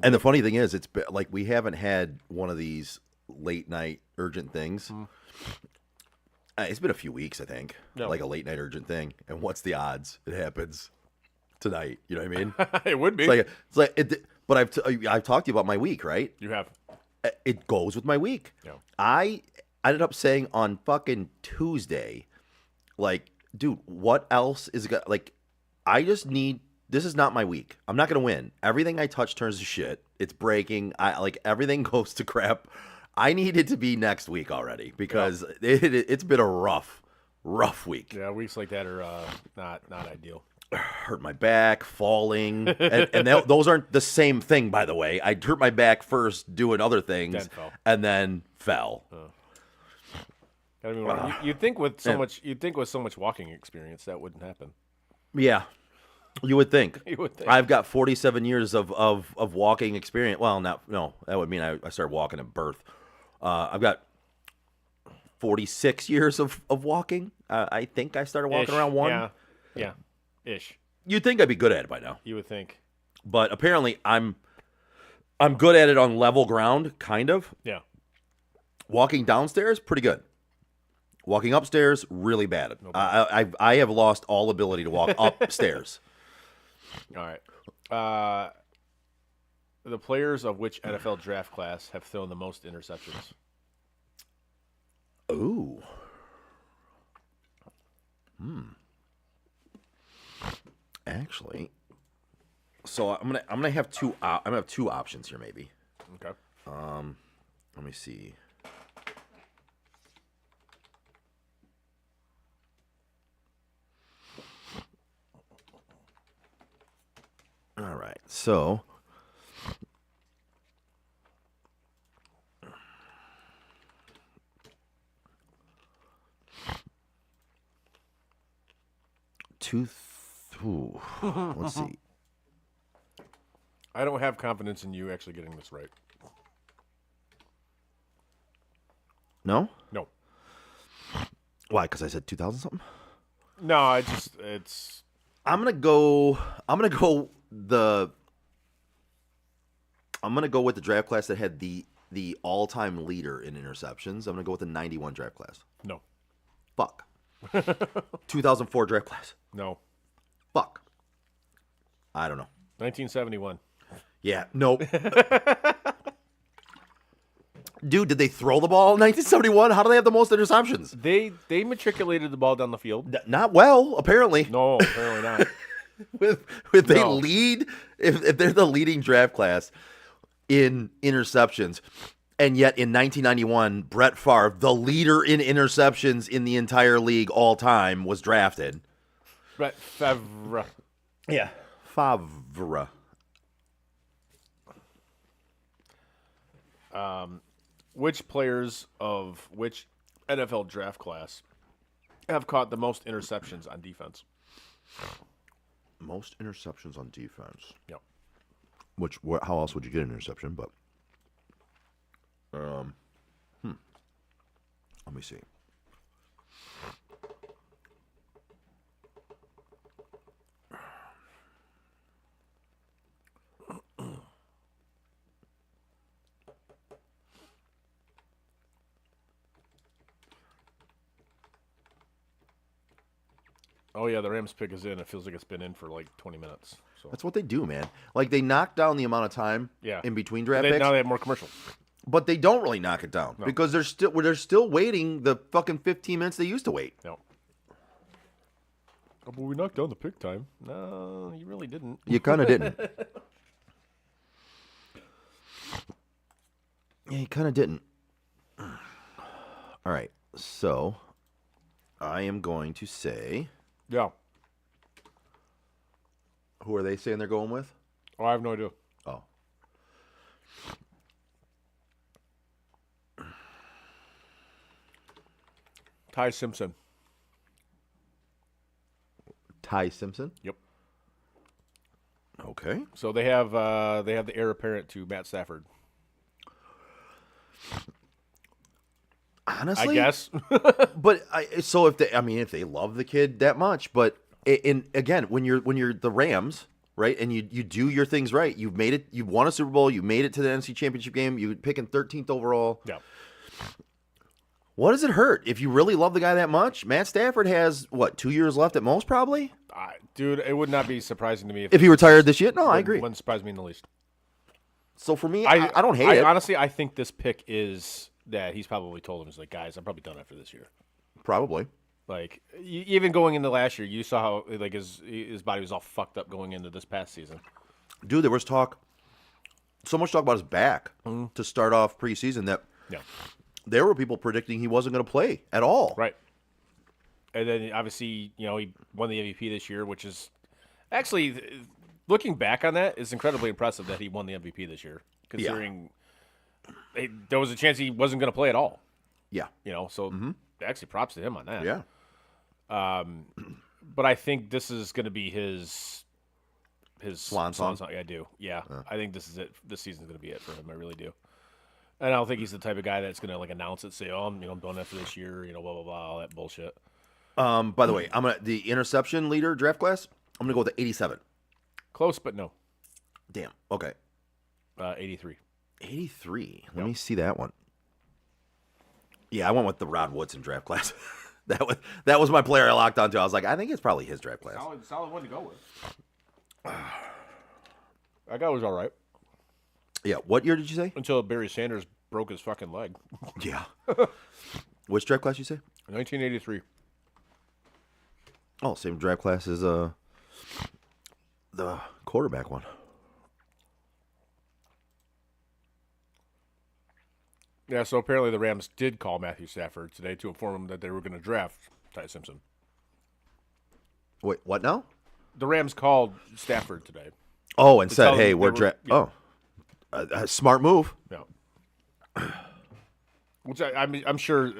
And the funny thing is, it's been, like we haven't had one of these late night urgent things. It's been a few weeks, I think, like a late night urgent thing. And what's the odds it happens tonight? You know what I mean? It would be. It's like it. But I've talked to you about my week, right? You have. It goes with my week. Yeah. I ended up saying on fucking Tuesday, like, dude, what else is like? I just need. This is not my week. I'm not gonna win. Everything I touch turns to shit. It's breaking. Everything goes to crap. I need it to be next week already because it's been a rough week. Yeah, weeks like that are not ideal. Hurt my back, falling, and those aren't the same thing, by the way. I hurt my back first doing other things, Then fell. and then fell. I mean, you'd think with so much walking experience that wouldn't happen. Yeah, you would think. You would think. I've got 47 years of walking experience. Well, no, that would mean I started walking at birth. I've got 46 years of walking. I think I started walking around one. Yeah. Ish. You'd think I'd be good at it by now, You would think. but apparently I'm good at it on level ground, kind of. Yeah. Walking downstairs, pretty good. Walking upstairs, really bad. I have lost all ability to walk upstairs. All right. The players of which NFL draft class have thrown the most interceptions? Ooh. Actually, so I'm gonna have two. I'm gonna have two options here, maybe. Okay. Let me see. All right, so. Let's see. I don't have confidence in you actually getting this right. No? No. Why? Because I said 2000 something? No, it's I'm gonna go with the draft class that had the all-time leader in interceptions. I'm gonna go with the 91 draft class. no. Fuck. 2004 draft class. No. Fuck. I don't know. 1971. Yeah, nope. Dude, did they throw the ball in 1971? How do they have the most interceptions? They matriculated the ball down the field. Not well, apparently. No, apparently not. If they No. lead, if they're the leading draft class in interceptions, and yet in 1991, Brett Favre, the leader in interceptions in the entire league all time, was drafted. Brett Favre. Yeah, Favre. Which players of which NFL draft class have caught the most interceptions on defense? Most interceptions on defense. Yep. How else would you get an interception? But, let me see. Oh yeah, the Rams pick is in. It feels like it's been in for like 20 minutes. So That's what they do, man. Like they knock down the amount of time yeah, in between draft picks, now they have more commercials. but they don't really knock it down because they're still waiting the fucking 15 minutes they used to wait. No. Oh, but we knocked down the pick time. No, you really didn't. You kind of didn't. Yeah, you kind of didn't. All right, so I am going to say, Yeah. who are they saying they're going with? Oh, I have no idea. Oh. Ty Simpson. Ty Simpson? Yep. Okay. So they have the heir apparent to Matt Stafford. Honestly, I guess. but if they love the kid that much, but again, when you're the Rams, right, and you do your things right, you've made it, you've won a Super Bowl, you made it to the NFC Championship game, you picking 13th overall. Yeah. What does it hurt if you really love the guy that much? Matt Stafford has 2 years left at most, probably. Dude, it would not be surprising to me If he retired this year. No, I agree. Wouldn't surprise me in the least. So for me, I don't hate it. Honestly, I think this pick is that he's probably told him, he's like, guys, I'm probably done after this year. Probably. Like, even going into last year, you saw how like his body was all fucked up going into this past season. Dude, there was so much talk about his back to start off preseason that Yeah. there were people predicting he wasn't going to play at all. Right. And then obviously, he won the MVP this year, which is actually, looking back on that, is incredibly impressive that he won the MVP this year, considering there was a chance he wasn't going to play at all. Yeah. So actually props to him on that. Yeah. But I think this is going to be his Swan song? I do. Yeah. I think this is it. This season's going to be it for him. I really do. And I don't think he's the type of guy that's going to like announce it, say, "Oh, I'm done after this year," blah blah blah, all that bullshit. By the way, the interception leader draft class, I'm gonna go with the 87. Close, but no. Damn. Okay. 83. 83. Let me see that one. Yeah, I went with the Rod Woodson draft class. that was my player I locked onto. I was like, I think it's probably his draft class. Solid one to go with. That guy was all right Yeah. What year did you say? until Barry Sanders broke his fucking leg. Yeah. Which draft class you say? 1983. Oh, same draft class as the quarterback one. Yeah, so apparently the Rams did call Matthew Stafford today to inform him that they were going to draft Ty Simpson. Wait, what now? The Rams called Stafford today. Oh, and To said, tell "Hey, them we're they were- yeah. a smart move." Yeah. Which I'm sure,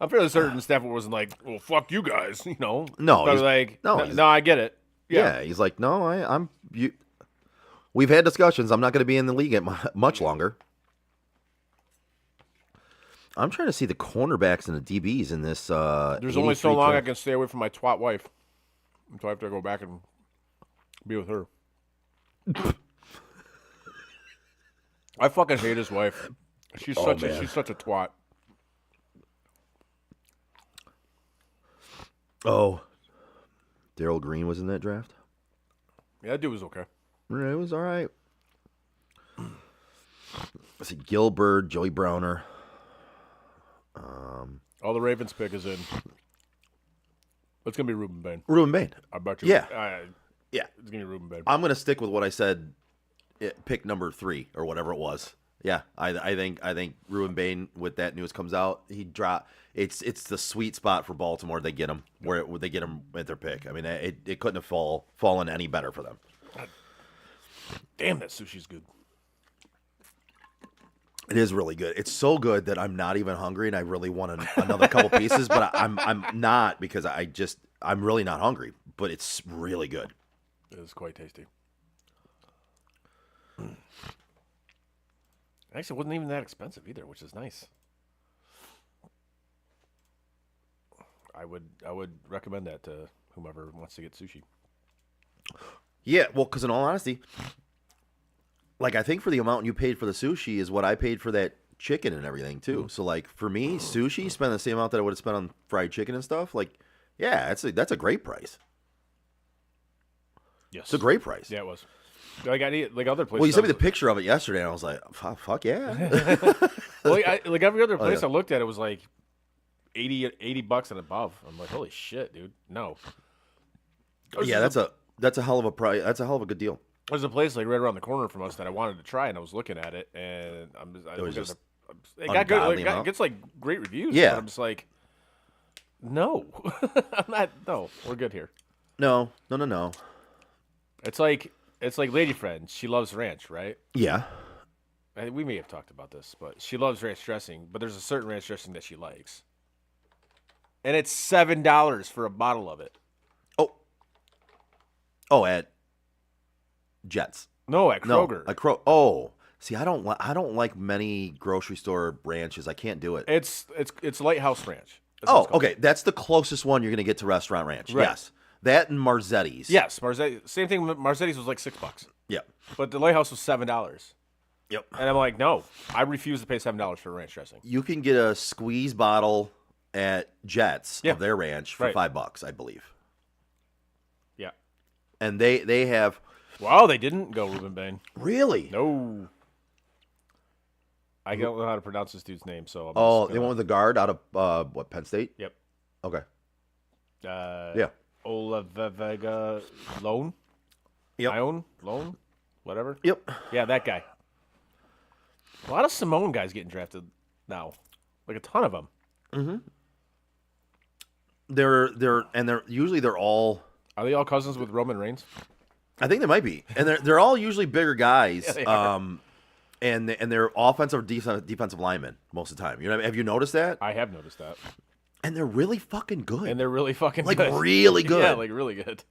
I'm fairly certain Stafford wasn't like, "Well, fuck you guys," No, But he's- like, no, no, he's- I get it. Yeah, he's like, "No, I'm you." We've had discussions. I'm not going to be in the league much longer. I'm trying to see the cornerbacks and the DBs in this. There's only so 83 long I draft. can stay away from my twat wife until I have to go back and be with her. I fucking hate his wife. She's man. she's such a twat. Oh, Daryl Green was in that draft. Yeah, that dude was okay. Yeah, it was all right. Let's see, Gilbert, Joey Browner. All the Ravens pick is in. It's gonna be Ruben Bain. Ruben Bain. I bet you. Yeah. Yeah, it's gonna be Ruben Bain. I'm going to stick with what I said. Pick number 3 or whatever it was. Yeah, I think Ruben Bain, with that news comes out, he dropped. It's the sweet spot for Baltimore. They get him where they get him at their pick. I mean, it couldn't have fallen any better for them. Damn, that sushi's good. It is really good. It's so good that I'm not even hungry, and I really want another couple pieces, but I'm not because I'm really not hungry. But it's really good. It is quite tasty. Actually, it wasn't even that expensive either, which is nice. I would recommend that to whomever wants to get sushi. Yeah, well, because in all honesty, like I think for the amount you paid for the sushi is what I paid for that chicken and everything too. So like for me, sushi, spend the same amount that I would have spent on fried chicken and stuff. Like Yeah, that's a great price. Yes. It's a great price. Yeah, it was. Like other places. Well, you sent me the picture of it yesterday, and I was like, fuck yeah. Well, like every other place yeah. I looked at, it was like $80 and above. I'm like, holy shit, dude. No. Yeah, that's a hell of a price. That's a hell of a good deal. There's a place like right around the corner from us that I wanted to try, and I was looking at it, and It was just it got good. ungodly It amount. gets like great reviews. Yeah. But I'm just like, no, I'm not. No, we're good here. No. It's like Lady Friend. She loves ranch, right? Yeah. We may have talked about this, but she loves ranch dressing. But there's a certain ranch dressing that she likes, and it's $7 for a bottle of it. Oh, at Jets. No, at No, Kroger. at Oh, see, I don't like many grocery store ranches. I can't do it. It's Lighthouse Ranch. That's what Oh, it's called. okay. That's the closest one you're gonna get to Restaurant Ranch. Right. Yes, that and Marzetti's. Yes, Marzetti. Same thing. Marzetti's was like $6, Yep. but the Lighthouse was $7. Yep. And I'm like, no, I refuse to pay $7 for ranch dressing. You can get a squeeze bottle at Jets Yeah. of their ranch for Right. $5, I believe. Yeah. And they have Wow, they didn't go Ruben Bain. really. No. I don't know how to pronounce this dude's name, so I'm Oh, just they gonna- went with the guard out of what, Penn State? Yep. Okay. Yeah. Yeah. Olavega Lone. Yep. Lone, whatever. Yep. Yeah, that guy. A lot of Simone guys getting drafted now, like a ton of them. They're usually they're all. Are they all cousins with Roman Reigns? I think they might be, and they're all usually bigger guys. Yeah, they are. And they're offensive or defensive linemen most of the time. You know, have you noticed that? I have noticed that, And they're really fucking good. and they're really fucking like good. really good. Yeah, like really good.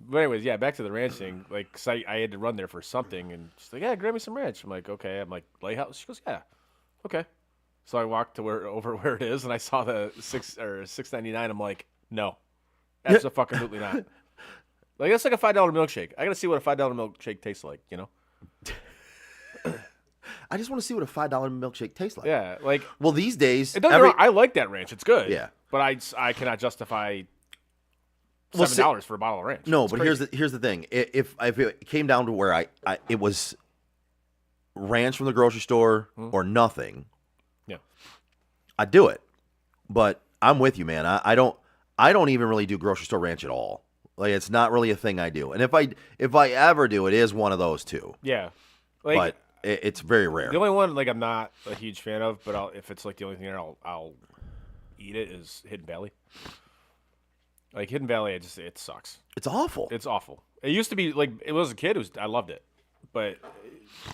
But anyways, yeah, back to the ranch thing. Like, 'cause I had to run there for something, and she's like, "Yeah, grab me some ranch." I'm like, "Okay." I'm like, "Lighthouse." She goes, "Yeah, okay." So I walked to over where it is, and I saw the $6.99. I'm like, "No, absolutely not." Like that's like a $5 milkshake. I gotta see what a $5 milkshake tastes like, you know? I just want to see what a $5 milkshake tastes like. Yeah, like Well, these days, it doesn't. Get me wrong, I like that ranch. It's good. Yeah. but I cannot justify Well, $7 for a bottle of ranch. no, It's but crazy. here's the thing. If it came down to where it was ranch from the grocery store or nothing, Yeah. I'd do it. But I'm with you, man. I don't even really do grocery store ranch at all. Like it's not really a thing I do. And if I ever do, it is one of those two. Yeah, like But it's very rare. the only one like I'm not a huge fan of, but if it's like the only thing there, I'll eat it is Hidden Valley. Like Hidden Valley, it sucks. It's awful. It's awful. It used to be like it was a kid. I loved it, but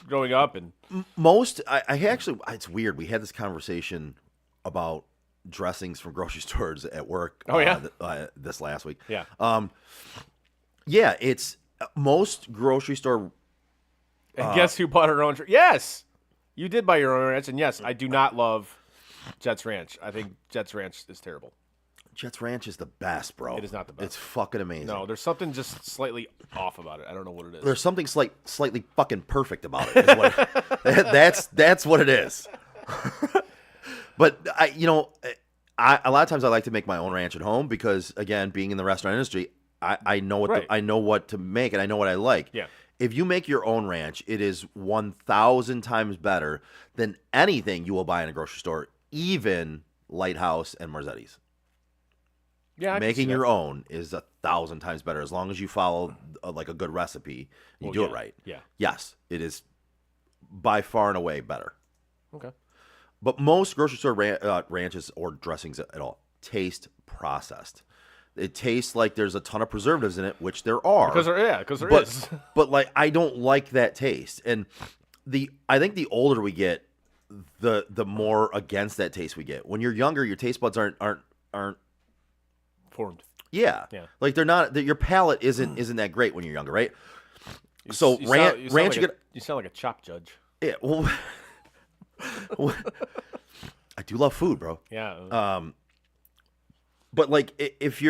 growing up and I actually, it's weird. We had this conversation about dressings from grocery stores at work. Oh, yeah? This last week. yeah, Yeah, it's most grocery store. and guess who bought her own? Yes, you did buy your own ranch, and yes, I do not love Jets Ranch. I think Jets Ranch is terrible. Jets Ranch is the best, bro. It is not the best. It's fucking amazing. No, there's something just slightly off about it. I don't know what it is. There's something slightly fucking perfect about it. Is what, that's what it is. But a lot of times I like to make my own ranch at home because, again, being in the restaurant industry, I know what Right. I know what to make and I know what I like. Yeah. If you make your own ranch, it is 1,000 times better than anything you will buy in a grocery store, even Lighthouse and Marzetti's. Yeah, I can see Making that. your own is 1,000 times better as long as you follow like a good recipe. You Well, do it yeah, right. yeah. Yes, it is by far and away better. Okay. But most grocery store ranches or dressings at all taste processed. It tastes like there's a ton of preservatives in it, which there are. Because there but, is. but like I don't like that taste. And I think the older we get, the more against that taste we get. When you're younger, your taste buds aren't Formed. yeah. Yeah. Like they're not your palate isn't that great when you're younger, right? So You ranch sound you like get you sound like a chop judge. yeah, well I do love food, bro. Yeah. But like if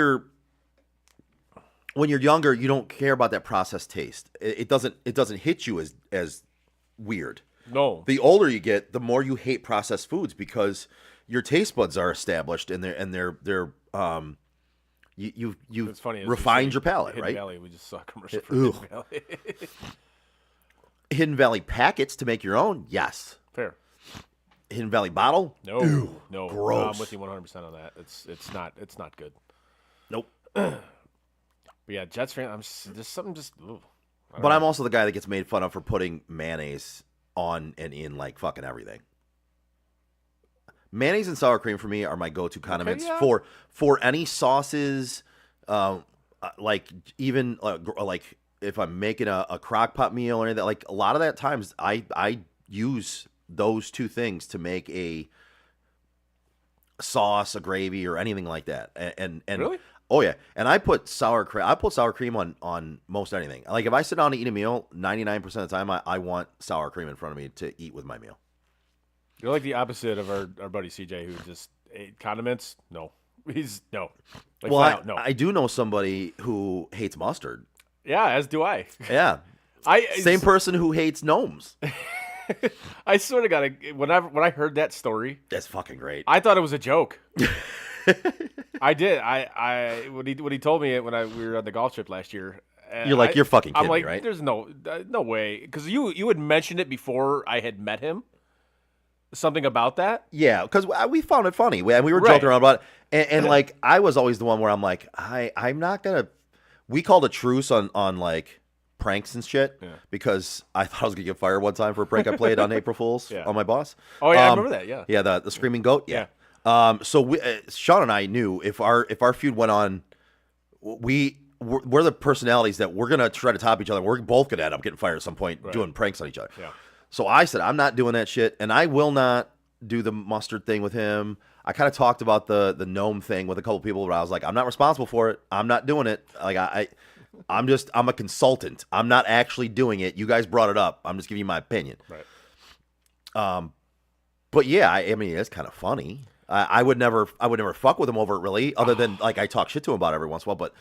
when you're younger, you don't care about that processed taste. It doesn't hit you as weird. no. The older you get, the more you hate processed foods because your taste buds are established and they're you've It's funny. refined your palate, Hidden right? Valley, we just saw a commercial for Ugh. Hidden Valley. Hidden Valley packets to make your own, yes. Fair. Hidden Valley bottle, No. gross. I'm with you 100% on that. It's not good. nope. But yeah, Jets fan. There's something just. Ooh, But I'm also the guy that gets made fun of for putting mayonnaise on and in like fucking everything. Mayonnaise and sour cream for me are my go-to condiments yeah. for any sauces. Like even like if I'm making a crock pot meal or anything, like a lot of that times I use those two things to make a sauce, a gravy, or anything like that. And Really? Oh yeah, and I put sour cream. I put sour cream on most anything. Like if I sit down to eat a meal, 99% of the time I want sour cream in front of me to eat with my meal. You're like the opposite of our buddy CJ, who just ate condiments. No, he's no. Like, Well, flat out, no. I do know somebody who hates mustard. Yeah, as do I. Yeah, same person who hates gnomes. I sort of got to when I heard that story, That's fucking great. I thought it was a joke. I did. I when he told me it when we were on the golf trip last year. You're like, you're fucking I'm kidding like, me, right? there's no way, because you had mentioned it before I had met him. Something about that. Yeah, because we found it funny. We were Right. joking around about it. And like, I was always the one where I'm like, I'm not going to. We called a truce on like pranks and shit because I thought I was going to get fired one time for a prank I played on April Fool's Yeah. on my boss. Oh yeah, I remember that. Yeah. Yeah, the screaming goat. Yeah. So we, Sean and I knew if our feud went on, we're the personalities that we're gonna try to top each other. We're both gonna end up getting fired at some point doing pranks on each other. Yeah. So I said I'm not doing that shit, and I will not do the mustard thing with him. I kind of talked about the gnome thing with a couple people where I was like, I'm not responsible for it. I'm not doing it. Like I'm a consultant. I'm not actually doing it. You guys brought it up. I'm just giving you my opinion. Right. But yeah, I mean, it's kind of funny. I would never fuck with him over it really, other than like I talk shit to him about it every once in a while. But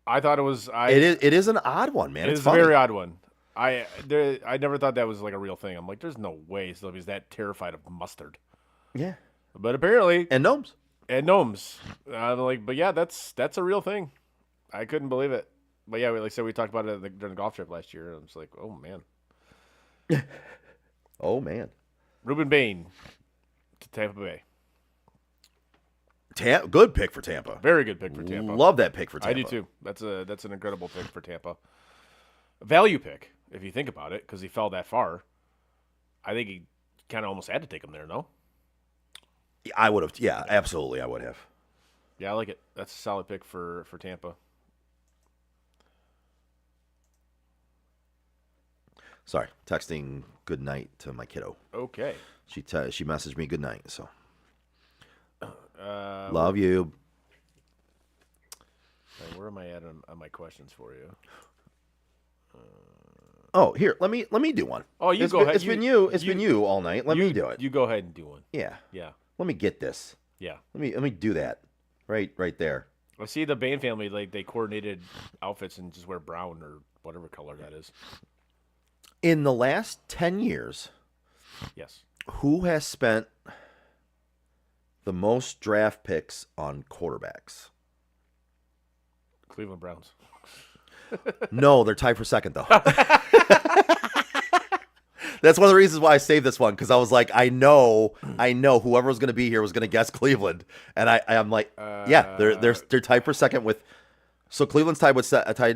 I thought it was. it is an odd one, man. It It's is funny. a very odd one. I never thought that was like a real thing. I'm like, there's no way somebody's that terrified of mustard. Yeah, But apparently, and gnomes. and gnomes. I'm like, but yeah, that's a real thing. I couldn't believe it. But yeah, like I said, we talked about it during the golf trip last year. I was like, oh man. Oh man, Ruben Bain to Tampa Bay. good pick for Tampa. Very good pick for Tampa. Love that pick for Tampa. I do too. That's an incredible pick for Tampa. Value pick, if you think about it, because he fell that far. I think he kind of almost had to take him there, no? I would have. Yeah, absolutely, I would have. Yeah, I like it. That's a solid pick for Tampa. Sorry, texting good night to my kiddo. Okay. She messaged me good night. So love you. Where am I at on my questions for you? Oh, here, let me do one. Oh, you It's go been- ahead. It's been you all night. Let me do it. You go ahead and do one. Yeah. Yeah. Let me get this. Yeah. Let me do that. Right there. I see the Bain family, like they coordinated outfits and just wear brown or whatever color that is. In the last 10 years, Yes. who has spent the most draft picks on quarterbacks? Cleveland Browns. No, they're tied for second though. That's one of the reasons why I saved this one, because I was like, I know whoever was going to be here was going to guess Cleveland, and I'm like, yeah, they're tied for second with. So Cleveland's tied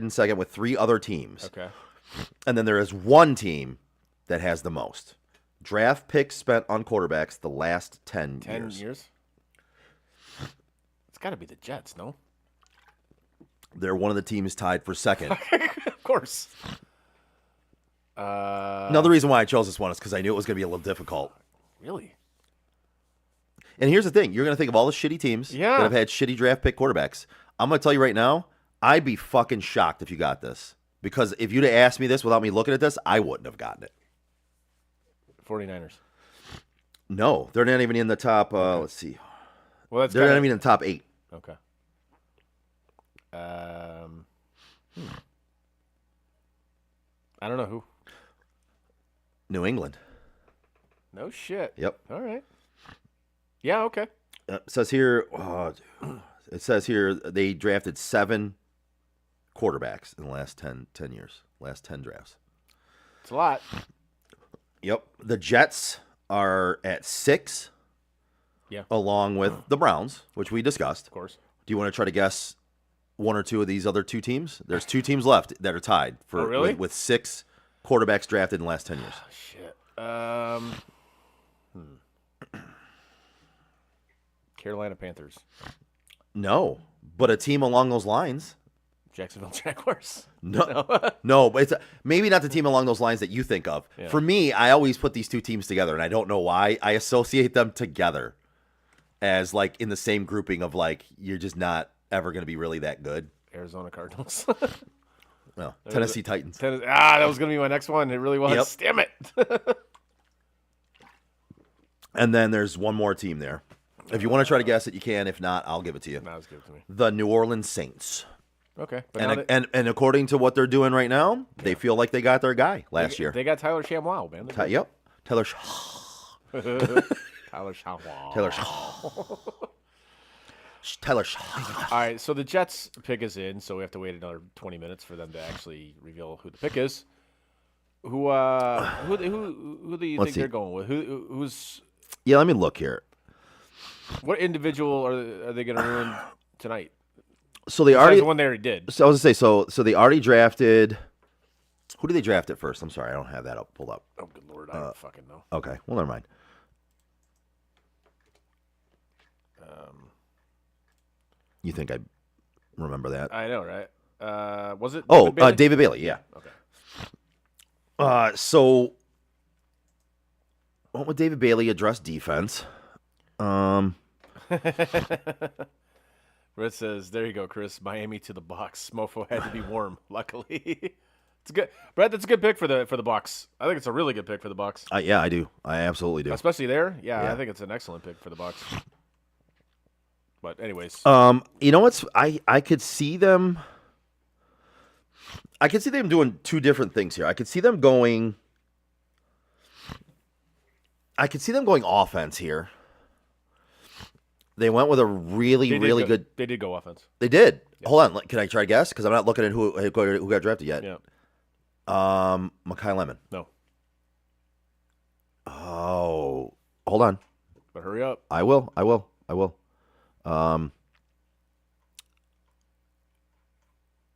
in second with 3 other teams, Okay. and then there is one team that has the most draft picks spent on quarterbacks the last 10 years. It's got to be the Jets, no? They're one of the teams tied for second. Of course. Another reason why I chose this one is because I knew it was going to be a little difficult. Really? And here's the thing. You're going to think of all the shitty teams that have had shitty draft pick quarterbacks. I'm going to tell you right now, I'd be fucking shocked if you got this. Because if you'd have asked me this without me looking at this, I wouldn't have gotten it. 49ers. No, they're not even in the top, let's see. Well, that's They're not even in the top 8. Okay. I don't know who. New England. No shit. Yep. All right. Yeah, okay. Says here, it says here they drafted 7 quarterbacks in the last 10 years, last 10 drafts. It's a lot. Yep. The Jets are at 6. Yeah. Along with the Browns, which we discussed. Of course. Do you want to try to guess one or two of these other 2 teams? There's 2 teams left that are tied for Oh, really? with 6 quarterbacks drafted in the last 10 years. Shit. Carolina Panthers. No, but a team along those lines. Jacksonville Jaguars. No, but it's maybe not the team along those lines that you think of. Yeah. For me, I always put these 2 teams together, and I don't know why. I associate them together as like in the same grouping of like you're just not ever going to be really that good. Arizona Cardinals. Well, Tennessee Titans. That was going to be my next one. It really was. Yep. Damn it. And then there's one more team there. If you want to try to guess it, you can. If not, I'll give it to you. That was good to me. The New Orleans Saints. Okay. But And according to what they're doing right now, they feel like they got their guy last year. They got Tyler Shamwow, man. Yep. Taylor. Tyler Shamwow. Taylor. All right, so the Jets pick is in, so we have to wait another 20 minutes for them to actually reveal who the pick is. Who do you Let's think see. they're going with? Who's Yeah, let me look here. what individual are they going to ruin tonight? So they Besides already. the one they already did. So I was gonna say. So they already drafted. Who did they draft at first? I'm sorry, I don't have that pulled up. Oh, good lord, I don't fucking know. Okay, well, never mind. You think I remember that? I know, right? Was it? Oh, David Bailey? David Bailey, yeah. Okay. So what would David Bailey address defense? Red says, "There you go, Chris. Miami to the Bucks. Mofo had to be warm. Luckily, it's good. Brett, that's a good pick for the Bucks. I think it's a really good pick for the Bucks, Yeah, I do. I absolutely do. especially there. Yeah, Yeah. I think it's an excellent pick for the Bucks. But anyways, You know what's I could see them. I could see them doing 2 different things here. I could see them going offense here. They went with a really good. They did go offense. They did. Hold on. Can I try to guess? Because I'm not looking at who got drafted yet. Yeah. Makai Lemon. No, Oh, hold on. but hurry up. I will.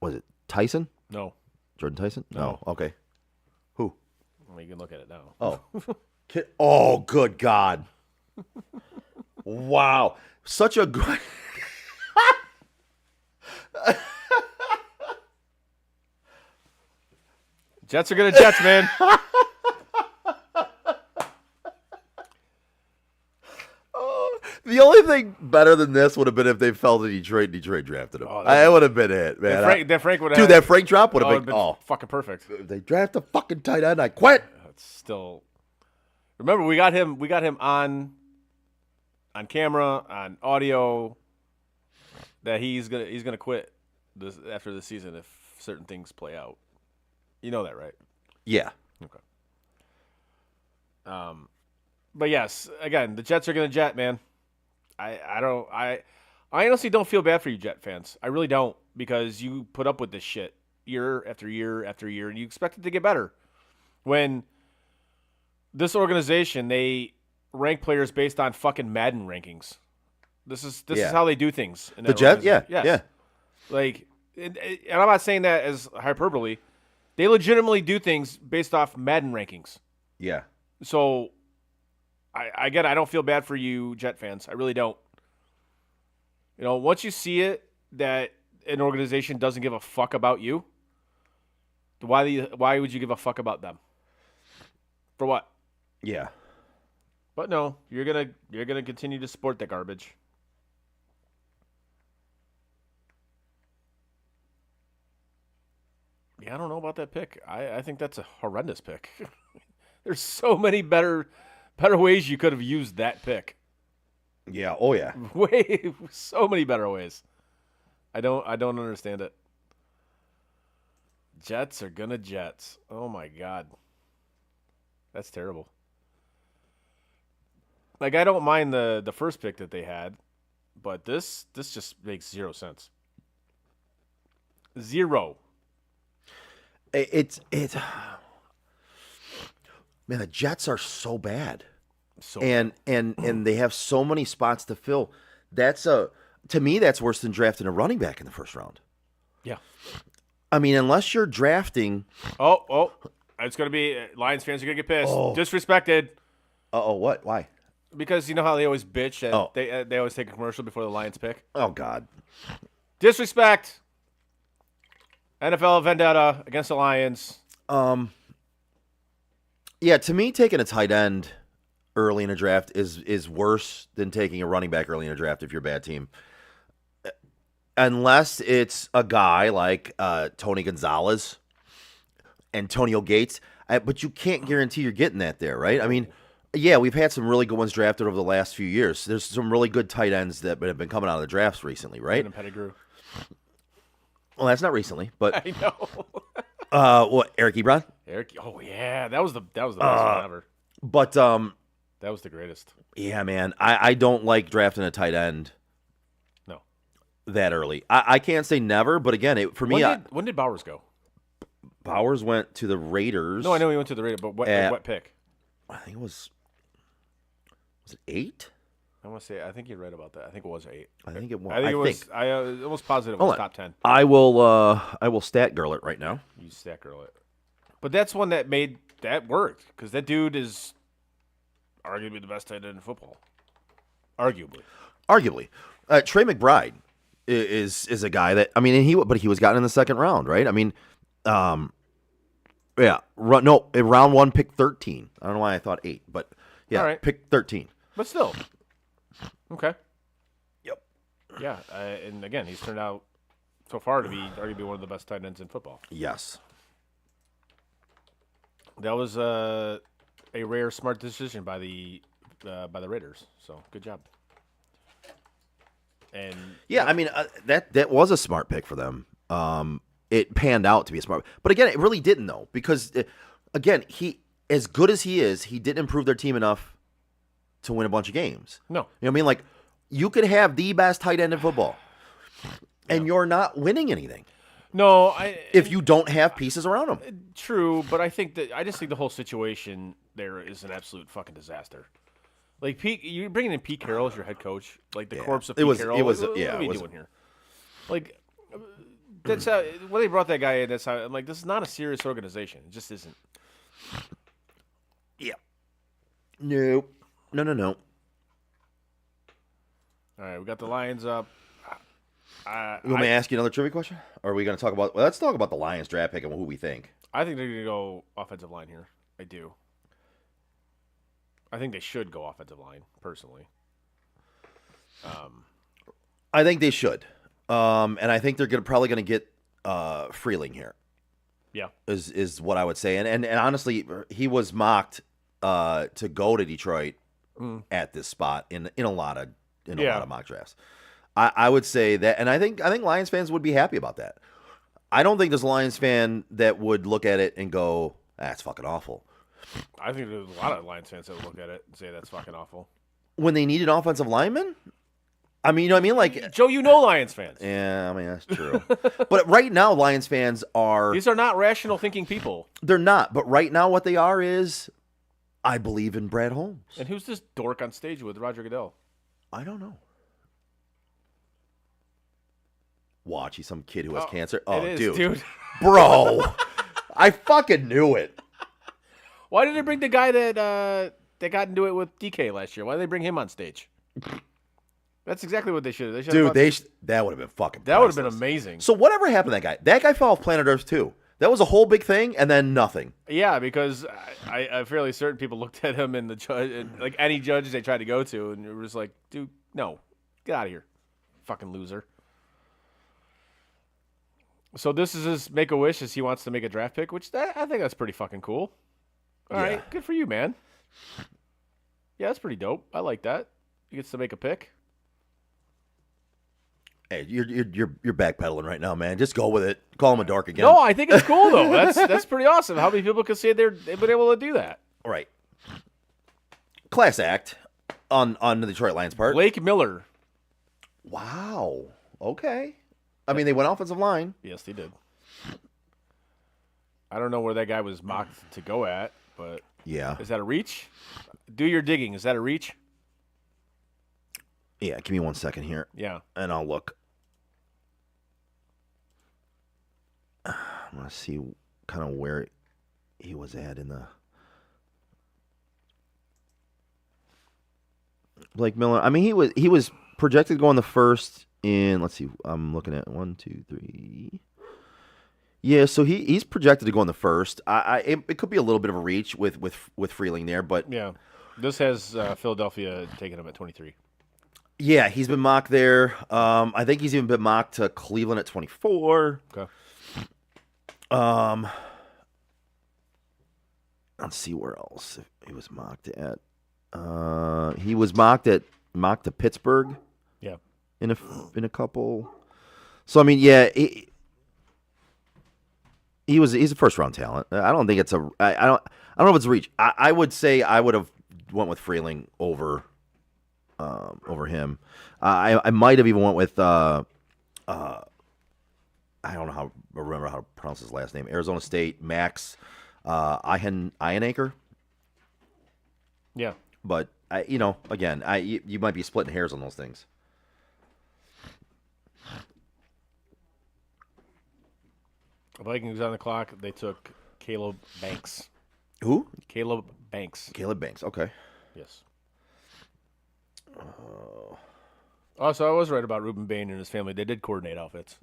Was it Tyson? No, Jordan Tyson? No. Okay. Who? well, you can look at it now. Oh. Oh, good God. Wow. Such a good. Jets are gonna Jets, man. The only thing better than this would have been if they fell to Detroit and Detroit drafted him. Oh, I would have been it, man. That Frank would have. Dude, that Frank drop would have been. Oh, fucking perfect. if they draft a fucking tight end, I quit. It's still. Remember, we got him. We got him on camera, on audio. That he's gonna quit this after the season if certain things play out. You know that, right? Yeah. Okay. But yes, again, the Jets are gonna jet, man. I honestly don't feel bad for you Jet fans. I really don't, because you put up with this shit year after year after year, and you expect it to get better. When this organization, they rank players based on fucking Madden rankings. This is how they do things. In The that Jets? Yeah. organization. Yes. Yeah. Like, and I'm not saying that as hyperbole. They legitimately do things based off Madden rankings. Yeah. So, I get it. I don't feel bad for you Jet fans. I really don't. You know, once you see it that an organization doesn't give a fuck about you, why would you give a fuck about them? For what? Yeah. But no, you're gonna continue to support that garbage. Yeah, I don't know about that pick. I think that's a horrendous pick. There's so many better ways you could have used that pick. Yeah. Oh, yeah. So many better ways. I don't understand it. Jets are gonna Jets. Oh my God. That's terrible. Like, I don't mind the first pick that they had, but this just makes 0 sense. 0. It's man, the Jets are so bad. So And they have so many spots to fill. To me, that's worse than drafting a running back in the first round. yeah. I mean, unless you're drafting. Oh, it's gonna be Lions fans are gonna get pissed. Oh. Disrespected. What? Why? Because you know how they always bitch and Oh. they always take a commercial before the Lions pick. Oh God. Disrespect. NFL vendetta against the Lions. Yeah, to me, taking a tight end early in a draft is worse than taking a running back early in a draft if you're a bad team. Unless it's a guy like Tony Gonzalez, Antonio Gates, but you can't guarantee you're getting that there, right? I mean, yeah, we've had some really good ones drafted over the last few years. There's some really good tight ends that have been coming out of the drafts recently, right? And Pettigrew. Well, that's not recently, but I know. what, Eric Ebron? Eric. Oh yeah, that was the best one ever. But That was the greatest. yeah, man, I don't like drafting a tight end No. that early. I can't say never, but again, for me, When did Bowers go? Bowers went to the Raiders. No, I know he went to the Raiders, but what pick? I think it was it 8? I think you're right about that. I think it was 8. I think it was. I think it was. I almost positive it Hold was on. top 10. I will stat girl it right now. You stack girl it. But that's one that worked because that dude is arguably the best tight end in football. Arguably. Trey McBride is a guy that, I mean, he was gotten in the second round, right? I mean, yeah, round 1, pick 13. I don't know why I thought 8, but yeah, All right. pick 13. But still. Okay. Yep. Yeah, and again, he's turned out so far to be arguably one of the best tight ends in football. Yes. That was a rare, smart decision by the Raiders. So good job. And Yeah, I mean, that was a smart pick for them. It panned out to be a smart, but again, it really didn't though, because again, he, as good as he is, he didn't improve their team enough to win a bunch of games. No. You know what I mean? Like, you could have the best tight end in football, and you're not winning anything no, if you don't have pieces around him. True, but I just think the whole situation there is an absolute fucking disaster. Like you're bringing in Pete Carroll as your head coach, like the corpse of Pete Carroll. What are we doing here? Like that's how when they brought that guy in. That's how I'm like, this is not a serious organization. It just isn't. Yeah. No. All right, we got the Lions up. You want me to ask you another trivia question? Or are we going to talk about? Well, let's talk about the Lions draft pick and who we think. I think they're going to go offensive line here. I do. I think they should go offensive line, personally. I think they should, and I think they're probably going to get Freeling here. Yeah, is what I would say, and honestly, he was mocked to go to Detroit at this spot in a lot of mock drafts. I would say that, and I think Lions fans would be happy about that. I don't think there's a Lions fan that would look at it and go, "That's fucking awful." I think there's a lot of Lions fans that would look at it and say that's fucking awful. When they need an offensive lineman, I mean, you know what I mean? Like, Joe, you know Lions fans. yeah, I mean that's true. But right now, Lions fans are These are not rational thinking people. they're not. But right now, what they are is, I believe in Brad Holmes. And who's this dork on stage with Roger Goodell? I don't know. Watch, he's some kid who has cancer. Oh, it is, dude. Bro, I fucking knew it. Why did they bring the guy that got into it with DK last year? Why did they bring him on stage? That's exactly what they should have. Dude, that would have been fucking that would have been priceless. amazing. So whatever happened to that guy? That guy fell off planet Earth too. That was a whole big thing, and then nothing. Yeah, because I'm fairly certain people looked at him and the judge, and like any judges they tried to go to, and it was like, dude, no, get out of here, fucking loser. So this is his Make-A-Wish as he wants to make a draft pick, which I think that's pretty fucking cool. All right, good for you, man. Yeah, that's pretty dope. I like that. He gets to make a pick. Hey, you're backpedaling right now, man. Just go with it. Call him a dork again. No, I think it's cool though. That's pretty awesome. How many people can say they've been able to do that? Right. Class act. On the Detroit Lions part. Blake Miller. Wow. Okay. I mean, they went offensive line. Yes, they did. I don't know where that guy was mocked to go at, but Yeah. is that a reach? Do your digging. Is that a reach? Yeah. Give me 1 second here, Yeah. and I'll look. I'm gonna see kind of where he was at in the. Blake Miller. I mean, he was projected to go in the first in. Let's see. I'm looking at 1, 2, 3. Yeah, so he's projected to go in the first. It could be a little bit of a reach with Freeling there, but Yeah. This has Philadelphia taking him at 23. yeah, he's been mocked there. I think he's even been mocked to Cleveland at 24. Okay. Let's see where else he was mocked at. He was mocked to Pittsburgh Yeah. in a couple. So I mean, yeah, he's a first round talent. I don't think it's a. I don't know if it's a reach. I would say I would have went with Freeling over him. I might have even went with I don't know remember how to pronounce his last name. Arizona State Max Ihenaker. Yeah. But again, you might be splitting hairs on those things. Vikings on the clock. They took Caleb Banks. Who? Caleb Banks. Caleb Banks. Okay. Yes. Oh, so I was right about Ruben Bain and his family. They did coordinate outfits.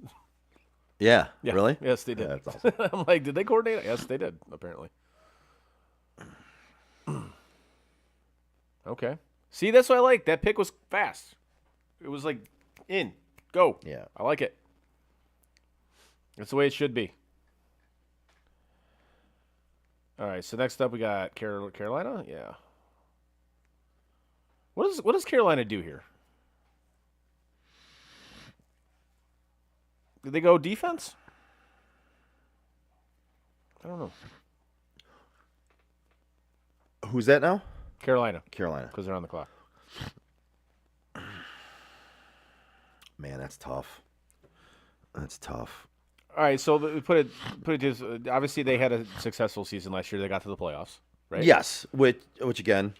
Yeah. Yeah. Really? Yes, they did. Yeah, that's awesome. I'm like, did they coordinate? Yes, they did, apparently. Okay. See, that's what I like. That pick was fast. It was like, in, go. Yeah. I like it. That's the way it should be. All right, so next up we got Carolina. Yeah. What does Carolina do here? Did they go defense? I don't know. Who's that now? Carolina, Carolina. because they're on the clock. Man, that's tough. That's tough. All right, so put it just obviously they had a successful season last year. They got to the playoffs, right? Yes, which again,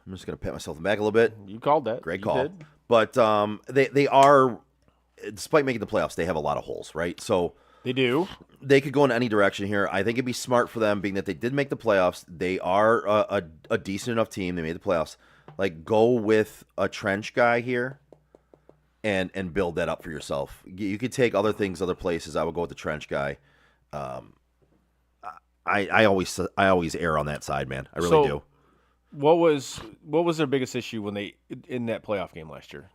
I'm just gonna pat myself on the back a little bit. You called that. Great You call. did. But they are, despite making the playoffs, they have a lot of holes, right? So They do. they could go in any direction here. I think it'd be smart for them, being that they did make the playoffs. They are a decent enough team. They made the playoffs. Like, go with a trench guy here and build that up for yourself. You could take other things, other places. I would go with the trench guy. I always err on that side, man. I really do. What was their biggest issue when they in that playoff game last year?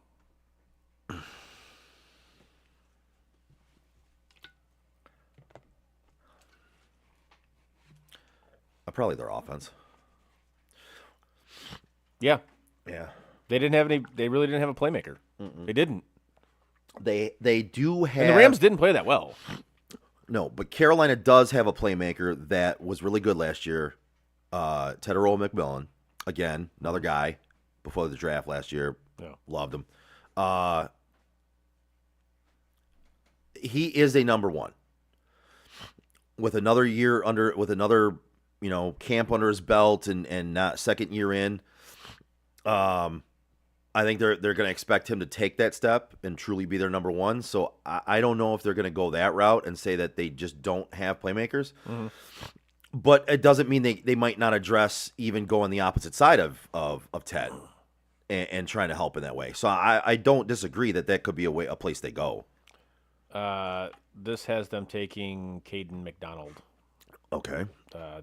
Probably their offense. Yeah, Yeah. they didn't have any. They really didn't have a playmaker. They didn't. They do have. And the Rams didn't play that well. No, but Carolina does have a playmaker that was really good last year. Tedero McMillan, again, another guy before the draft last year. Yeah. Loved him. He is a number one. With another year camp under his belt and not second year in, I think they're going to expect him to take that step and truly be their number one. So I don't know if they're going to go that route and say that they just don't have playmakers. Mm-hmm. But it doesn't mean they might not address even going the opposite side of Ted and trying to help in that way. So I don't disagree that could be a place they go. This has them taking Caden McDonald, Okay.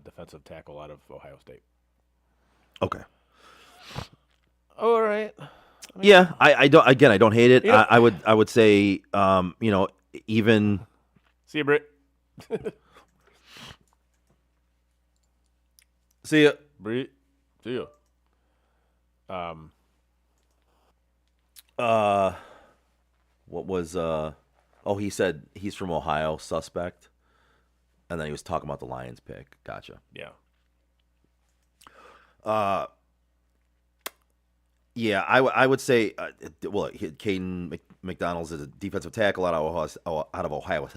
defensive tackle out of Ohio State. Okay. All right. Yeah, I don't hate it. Yeah. I would say even See you, Britt. see ya. Britt. See you. What was he said he's from Ohio, suspect. And then he was talking about the Lions pick. Gotcha. Yeah. Yeah, I would say, well, Caden McDonald's is a defensive tackle out of Ohio.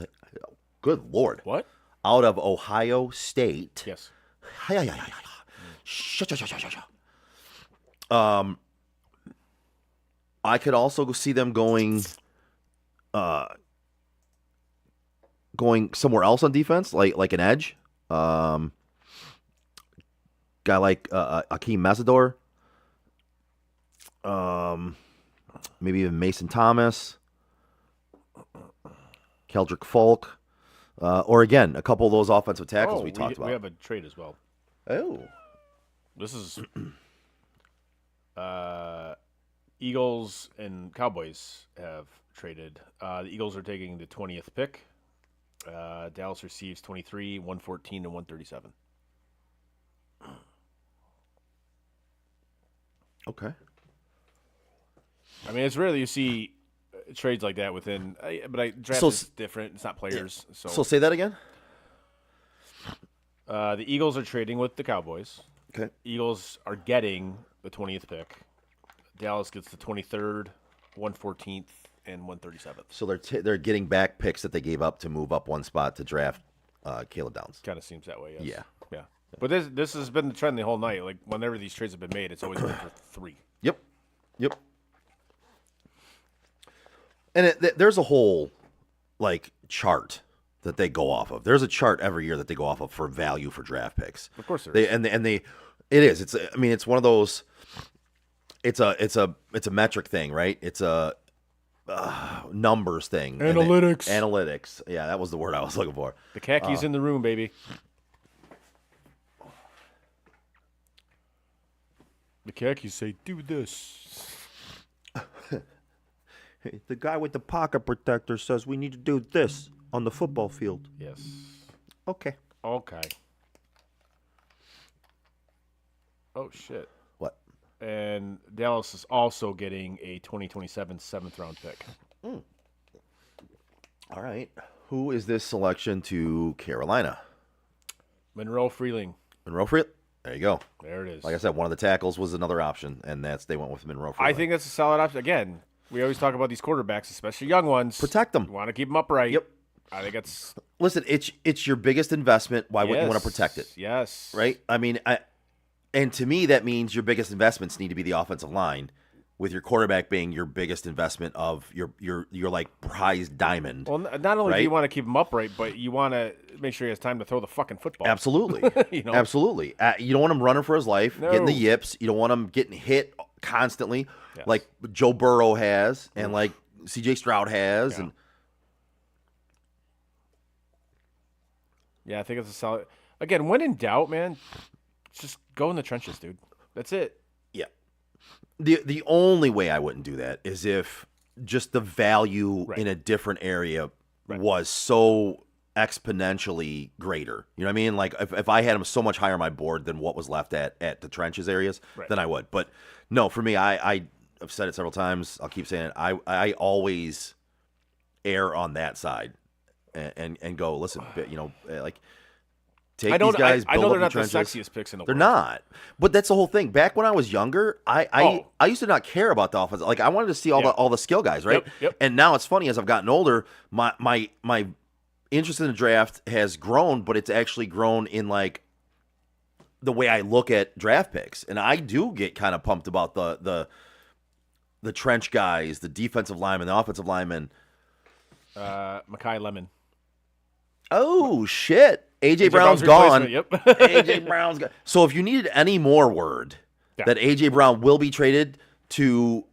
Good Lord. What? Out of Ohio State. Yes. I could also see them going somewhere else on defense, like an edge. Guy like Akeem Mesidor. Maybe even Mason Thomas, Keldrick Folk, or again, a couple of those offensive tackles we talked about. We have a trade as well. Oh. This is Eagles and Cowboys have traded. The Eagles are taking the 20th pick. Dallas receives 23, 114, and 137. Okay. I mean, it's rare that you see trades like that within. But draft is different. It's not players. Yeah. So say that again. The Eagles are trading with the Cowboys. Okay. Eagles are getting the 20th pick. Dallas gets the 23rd, 114th, and 137th. So they're getting back picks that they gave up to move up one spot to draft Caleb Downs. Kind of seems that way. Yes. Yeah. Yeah. But this has been the trend the whole night. Like whenever these trades have been made, it's always been for 3. Yep. And there's a whole chart that they go off of. There's a chart every year that they go off of for value for draft picks. Of course there is. It's one of those. It's a metric thing, right? It's a numbers thing. Analytics. Yeah, that was the word I was looking for. The khakis in the room, baby. The khakis say, "Do this." Hey, the guy with the pocket protector says we need to do this on the football field. Yes. Okay. Oh shit. What? And Dallas is also getting a 2027 7th round pick. All right. Who is this selection to Carolina? Monroe Freeling. There you go. There it is. Like I said, one of the tackles was another option, and they went with Monroe Freeling. I think that's a solid option. Again, we always talk about these quarterbacks, especially young ones. Protect them. You want to keep them upright. Yep. I think it's. Listen, it's your biggest investment. Why wouldn't you want to protect it? Yes. Right? I mean, and to me, that means your biggest investments need to be the offensive line, with your quarterback being your biggest investment of your prized diamond. Well, not only do you want to keep him upright, but you want to make sure he has time to throw the fucking football. Absolutely. Absolutely. You don't want him running for his life, getting the yips. You don't want him getting hit constantly, like Joe Burrow has, and like C.J. Stroud has, and. Yeah, I think it's a solid. Again, when in doubt, man, just go in the trenches, dude. That's it. Yeah. The only way I wouldn't do that is if just the value in a different area was so exponentially greater. You know what I mean? Like if I had him so much higher on my board than what was left at the trenches areas, then I would. But no, for me, I've said it several times. I'll keep saying it. I always err on that side. And go, listen, take these guys. I know they're not trenches. the sexiest picks in the world. They're not. But that's the whole thing. Back when I was younger, I used to not care about the offense. Like I wanted to see all the skill guys, right? Yep. And now it's funny as I've gotten older, my interest in the draft has grown, but it's actually grown in like the way I look at draft picks, and I do get kind of pumped about the trench guys, the defensive linemen, the offensive linemen. Mekhi Lemon. Oh shit! AJ Brown's gone. Yep. AJ Brown's gone. So if you needed any more word that AJ Brown will be traded to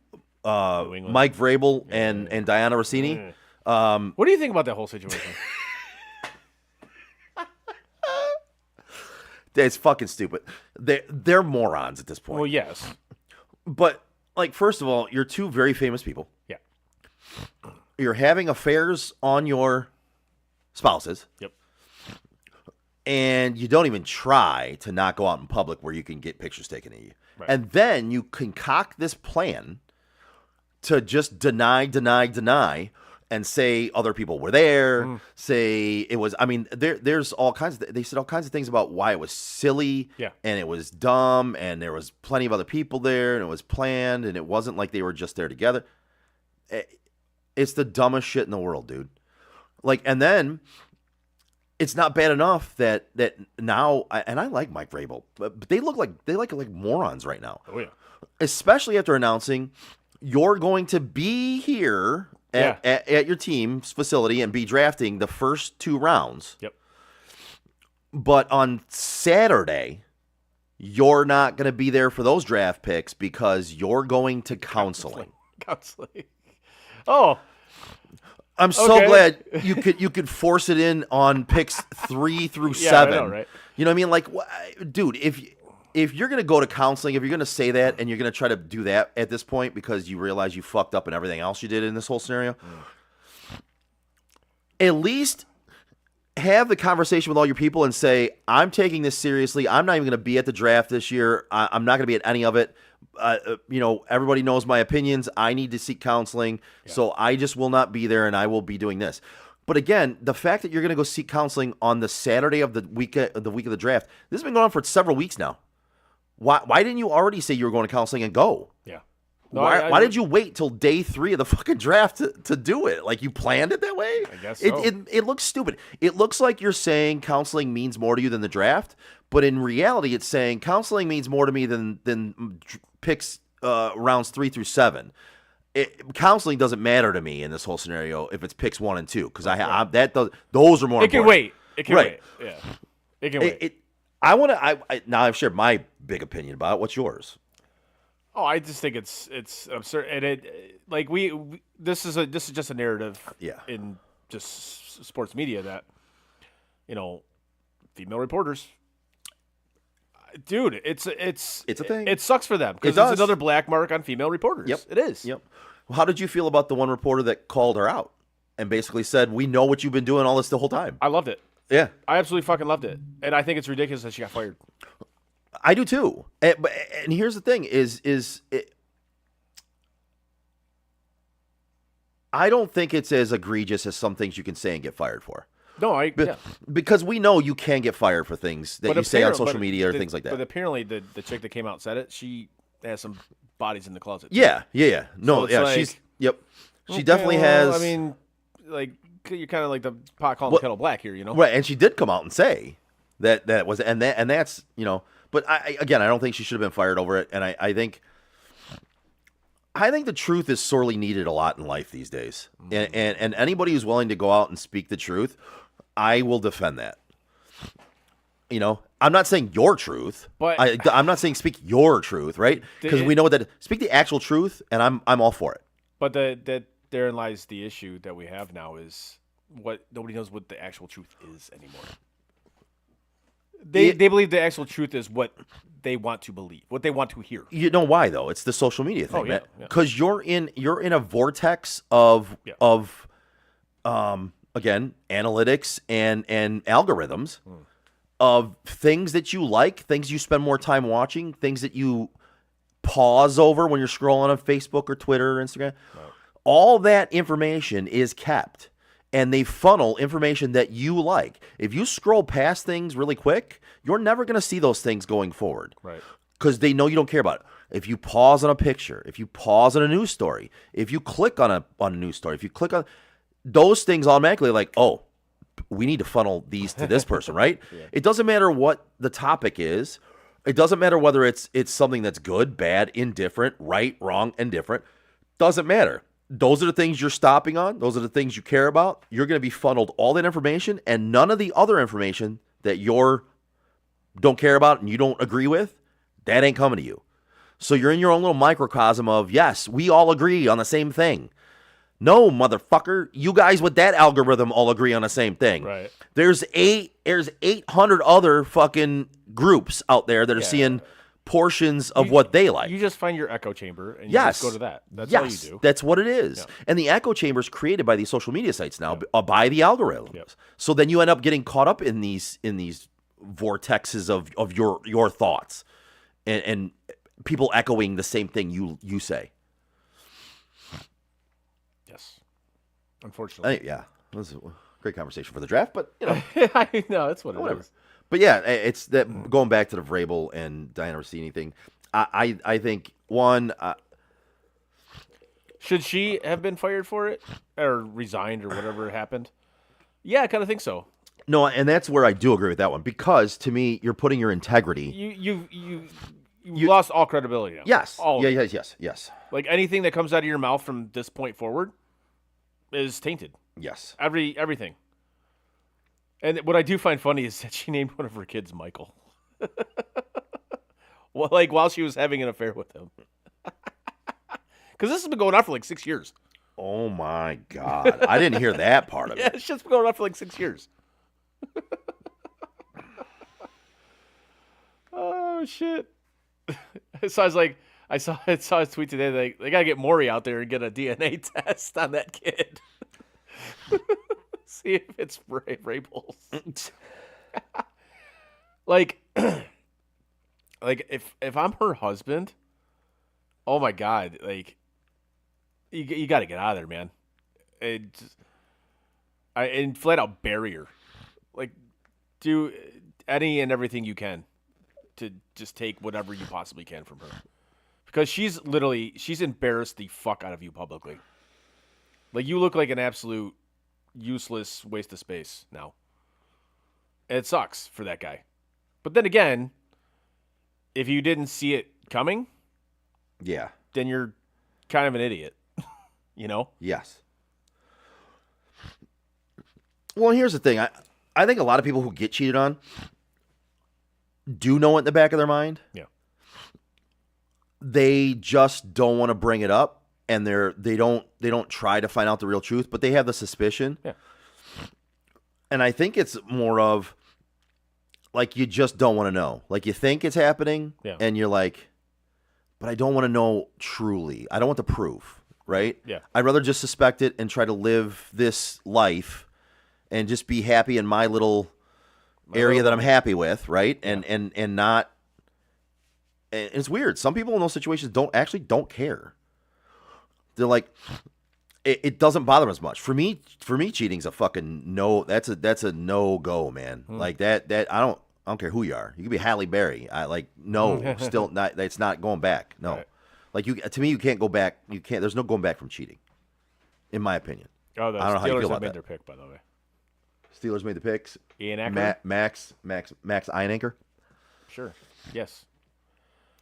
Mike Vrabel and Diana Rossini. What do you think about that whole situation? It's fucking stupid. They're morons at this point. Well, yes. But first of all, you're two very famous people. Yeah. You're having affairs on your spouses. Yep. And you don't even try to not go out in public where you can get pictures taken of you. Right. And then you concoct this plan to just deny, and say other people were there, say it was. I mean, there's all kinds of. They said all kinds of things about why it was silly, and it was dumb, and there was plenty of other people there, and it was planned, and it wasn't like they were just there together. It's the dumbest shit in the world, dude. Like, and then it's not bad enough that now, and I like Mike Vrabel, but they look like morons right now. Oh yeah, especially after announcing you're going to be here at your team's facility and be drafting the first 2 rounds. Yep. But on Saturday, you're not going to be there for those draft picks because you're going to counseling. Counseling. Oh, I'm so glad you could force it in on picks 3 through 7. I know, right? You know what I mean? Like, dude, if you're going to go to counseling, if you're going to say that and you're going to try to do that at this point because you realize you fucked up and everything else you did in this whole scenario, at least have the conversation with all your people and say, I'm taking this seriously. I'm not even going to be at the draft this year. I'm not going to be at any of it. Everybody knows my opinions. I need to seek counseling. So I just will not be there and I will be doing this. But again, the fact that you're going to go seek counseling on the Saturday of the week of the draft, this has been going on for several weeks now. Why didn't you already say you were going to counseling and go? Yeah. No, why did you wait till day 3 of the fucking draft to do it? Like, you planned it that way? I guess so. It looks stupid. It looks like you're saying counseling means more to you than the draft, but in reality, it's saying counseling means more to me than picks rounds 3 through 7. Counseling doesn't matter to me in this whole scenario if it's picks 1 and 2 because those are more. It can wait. It can wait. Yeah. It can wait. Now I've shared my big opinion about it. What's yours? Oh, I just think it's absurd, and this is just a narrative. In just sports media that, female reporters. Dude, it's a thing. It sucks for them because it's another black mark on female reporters. Yep, it is. Yep. Well, how did you feel about the one reporter that called her out and basically said, "We know what you've been doing all the whole time"? I loved it. Yeah, I absolutely fucking loved it, and I think it's ridiculous that she got fired. I do too. And here's the thing: I don't think it's as egregious as some things you can say and get fired for. No, because we know you can get fired for things that you say on social media or things like that. But apparently, the chick that came out and said it, she has some bodies in the closet. Yeah. No, so she's She definitely has. I mean, like, you're kind of like the pot calling the kettle black here, Right, and she did come out and say that was, and that's But I don't think she should have been fired over it, and I think the truth is sorely needed a lot in life these days, and anybody who's willing to go out and speak the truth, I will defend that. I'm not saying your truth, but I'm not saying speak your truth, right? Because we know that speak the actual truth, and I'm all for it. But therein lies the issue that we have now is what nobody knows what the actual truth is anymore. They believe the actual truth is what they want to believe, what they want to hear. You know why though? It's the social media thing, man. Yeah. Because you're in a vortex of again, analytics and algorithms of things that you like, things you spend more time watching, things that you pause over when you're scrolling on Facebook or Twitter or Instagram. Right. All that information is kept. And they funnel information that you like. If you scroll past things really quick, you're never going to see those things going forward. Right. Because they know you don't care about it. If you pause on a picture, if you pause on a news story, if you click on a news story, if you click on those things automatically, like, oh, we need to funnel these to this person, right? Yeah. It doesn't matter what the topic is. It doesn't matter whether it's something that's good, bad, indifferent, right, wrong, indifferent. Doesn't matter. Those are the things you're stopping on. Those are the things you care about. You're going to be funneled all that information, and none of the other information that you don't care about and you don't agree with, that ain't coming to you. So you're in your own little microcosm of, yes, we all agree on the same thing. No, motherfucker, you guys with that algorithm all agree on the same thing. Right. There's 800 other fucking groups out there that are seeing portions of what they like. You just find your echo chamber and you just go to that. That's all you do. That's what it is. Yeah. And the echo chamber is created by these social media sites now, by the algorithms. Yep. So then you end up getting caught up in these vortexes of your thoughts and people echoing the same thing you say. Yes. Unfortunately. Yeah, this is a great conversation for the draft, but you know, I know that's what it whatever. is. But yeah, it's that going back to the Vrabel and Diana Rossini thing. I think one. Should she have been fired for it or resigned or whatever happened? Yeah, I kind of think so. No, and that's where I do agree with that one because to me, you're putting your integrity. You lost all credibility now. Yes. All of it. Yes. Like anything that comes out of your mouth from this point forward is tainted. Yes. Everything. And what I do find funny is that she named one of her kids Michael. Well, like while she was having an affair with him. Because this has been going on for like 6 years. Oh my God. I didn't hear that part of Yeah, it. it's just been going on for like 6 years. Oh shit! So I was like, I saw his tweet today. They gotta get Maury out there and get a DNA test on that kid. See if it's Vrabel's. like if I'm her husband, oh my God, like you got to get out of there, man. And flat out bury her. Like, do any and everything you can to just take whatever you possibly can from her. Because she's embarrassed the fuck out of you publicly. Like, you look like an absolute useless waste of space now. And it sucks for that guy. But then again, if you didn't see it coming, Yeah. then you're kind of an idiot. You know? Yes. Well, here's the thing. I think a lot of people who get cheated on do know it in the back of their mind. Yeah. They just don't want to bring it up, and they don't try to find out the real truth, but they have the suspicion. Yeah. And I think it's more of like you just don't want to know. Like you think it's happening, Yeah. and you're like, but I don't want to know truly. I don't want the proof, right? Yeah. I'd rather just suspect it and try to live this life and just be happy in my little area that I'm happy with, right? And not. And it's weird. Some people in those situations don't care. They're like, it doesn't bother them as much. For me, cheating's a fucking no. That's a no go, man. Like that I don't care who you are. You could be Halle Berry. Still not. It's not going back. No, Right. like to me, you can't go back. You can't. There's no going back from cheating, in my opinion. Oh, the I don't know how you Steelers feel have about made that. their pick, by the way. Steelers made the picks. Ian Ackerman? Max Einanker. Sure. Yes.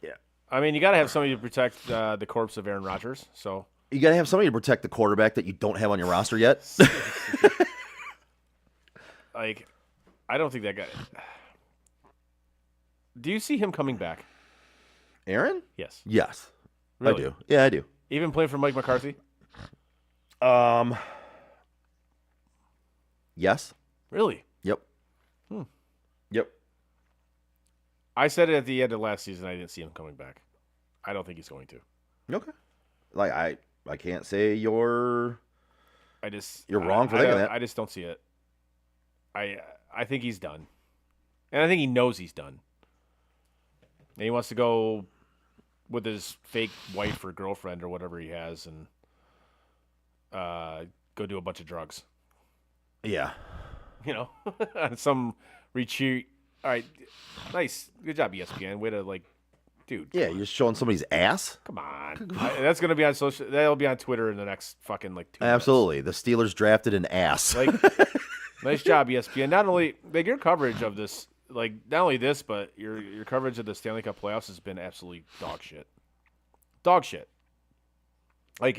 Yeah. I mean, you got to have somebody to protect the corpse of Aaron Rodgers. So You got to have somebody to protect the quarterback that you don't have on your roster yet. like, I don't think that guy. Do you see him coming back? Aaron? Yes. Yes. Really? I do. Yeah, I do. Even playing for Mike McCarthy? Yes. Really? Yep. Yep. I said it at the end of last season. I didn't see him coming back. I don't think he's going to. Okay. Like I can't say you're wrong for thinking that. I just don't see it. I think he's done, and I think he knows he's done. And he wants to go with his fake wife or girlfriend or whatever he has, and go do a bunch of drugs. Yeah. You know, on some retreat. All right, nice, good job, ESPN. Way to dude. Yeah, you're showing somebody's ass? Come on. That's gonna be on social. That'll be on Twitter in the next fucking 2 minutes. Absolutely. The Steelers drafted an ass. Nice job, ESPN. Not only your coverage of this, not only this, but your coverage of the Stanley Cup playoffs has been absolutely dog shit. Dog shit. I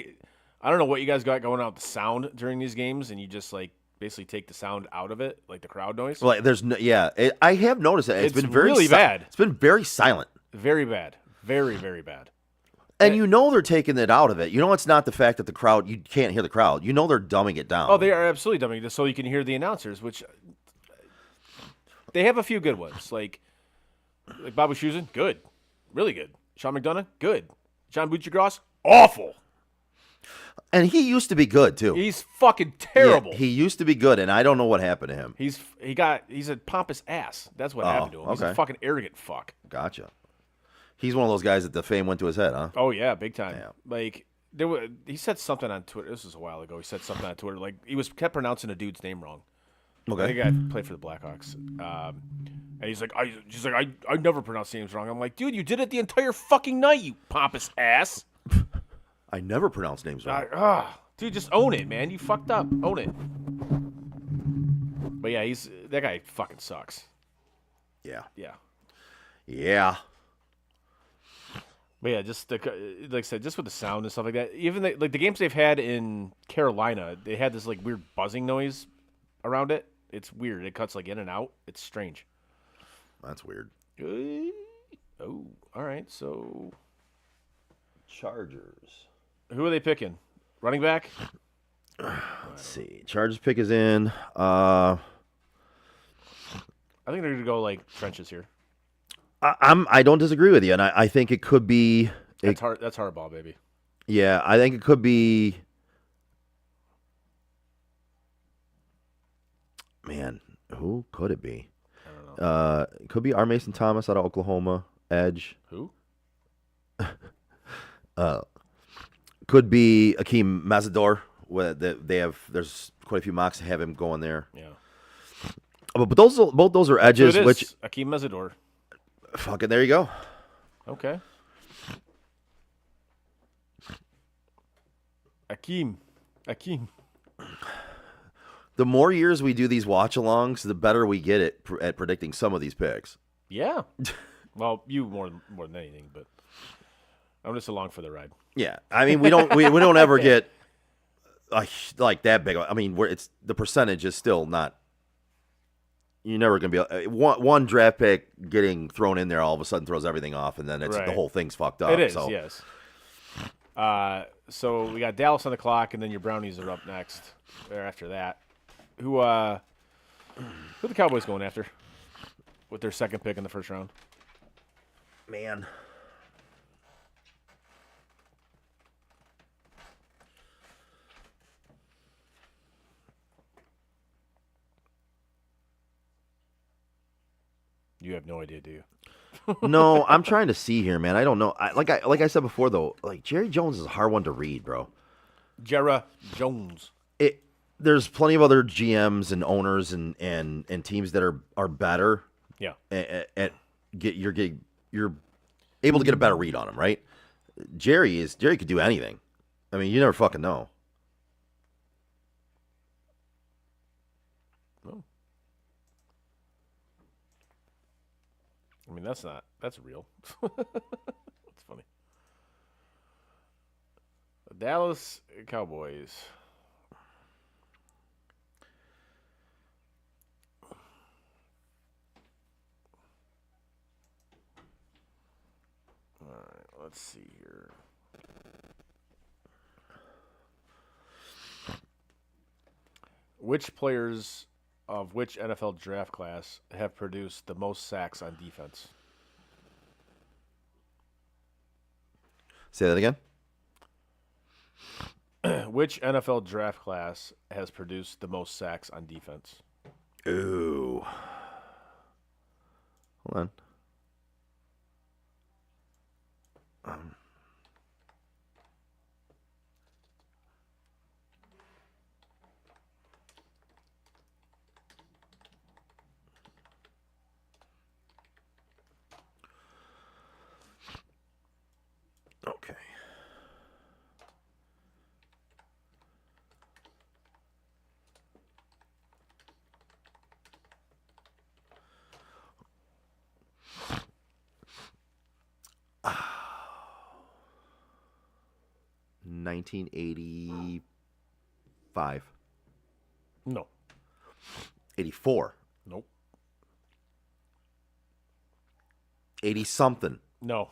don't know what you guys got going on with the sound during these games, and you just basically take the sound out of it, like the crowd noise. Well, there's no. Yeah, I have noticed that it's been very really bad. It's been very silent. Very bad. Very, very bad. And they're taking it out of it. It's not the fact that the crowd, you can't hear the crowd. They're dumbing it down. Oh, they are absolutely dumbing this so you can hear the announcers, which they have a few good ones. Like Bobby Schusen, good. Really good. Sean McDonough, good. John Buccigross, awful. And he used to be good, too. He's fucking terrible. Yeah, he used to be good, and I don't know what happened to him. He's a pompous ass. That's what happened to him. He's a okay. fucking arrogant fuck. Gotcha. He's one of those guys that the fame went to his head, huh? Oh, yeah, big time. Yeah. He said something on Twitter. This was a while ago. He said something on Twitter. Like, he kept pronouncing a dude's name wrong. Okay. The guy played for the Blackhawks. And he's like, I never pronounce names wrong. I'm like, dude, you did it the entire fucking night, you pompous ass. I never pronounce names wrong. Dude, just own it, man. You fucked up. Own it. But yeah, that guy fucking sucks. Yeah. Yeah. Yeah. But yeah, just like I said, just with the sound and stuff like that. Even the games they've had in Carolina, they had this like weird buzzing noise around it. It's weird. It cuts like in and out. It's strange. That's weird. Oh, all right. So, Chargers. who are they picking? Running back? Let's see. Chargers pick is in. I think they're gonna go like trenches here. I don't disagree with you, and I think it could be. That's hard. That's hardball, baby. Yeah, I think it could be. Man, who could it be? I don't know. It could be R. Mason Thomas out of Oklahoma, edge. Who? Could be Akeem Mazador. There's quite a few mocks that have him going there. Yeah. But both those are edges. So it is Which Akeem Mesidor. fucking there you go. Okay. Akeem. The more years we do these watch-alongs, the better we get at predicting some of these picks. Yeah. Well, you more than anything, but I'm just along for the ride. Yeah, I mean we don't ever get like that big. I mean, it's the percentage is still not. You're never gonna be one draft pick getting thrown in there all of a sudden throws everything off, and then the Right. whole thing's fucked up. It is, so. yes. So we got Dallas on the clock, and then your Brownies are up next. Or after that, who are the Cowboys going after with their second pick in the first round? Man. You have no idea, do you? No, I'm trying to see here, man. I don't know. Like I said before, though, like Jerry Jones is a hard one to read, bro. Jera Jones. There's plenty of other GMs and owners and teams that are better. Yeah. You're able to get a better read on him, right? Jerry could do anything. I mean, you never fucking know. No. I mean, that's real. That's funny. The Dallas Cowboys. All right, let's see here. Which players of which NFL draft class have produced the most sacks on defense? Say that again. Which NFL draft class has produced the most sacks on defense? Ooh. Hold on. Okay. — 1985. No. 84. Nope. 80 something. No.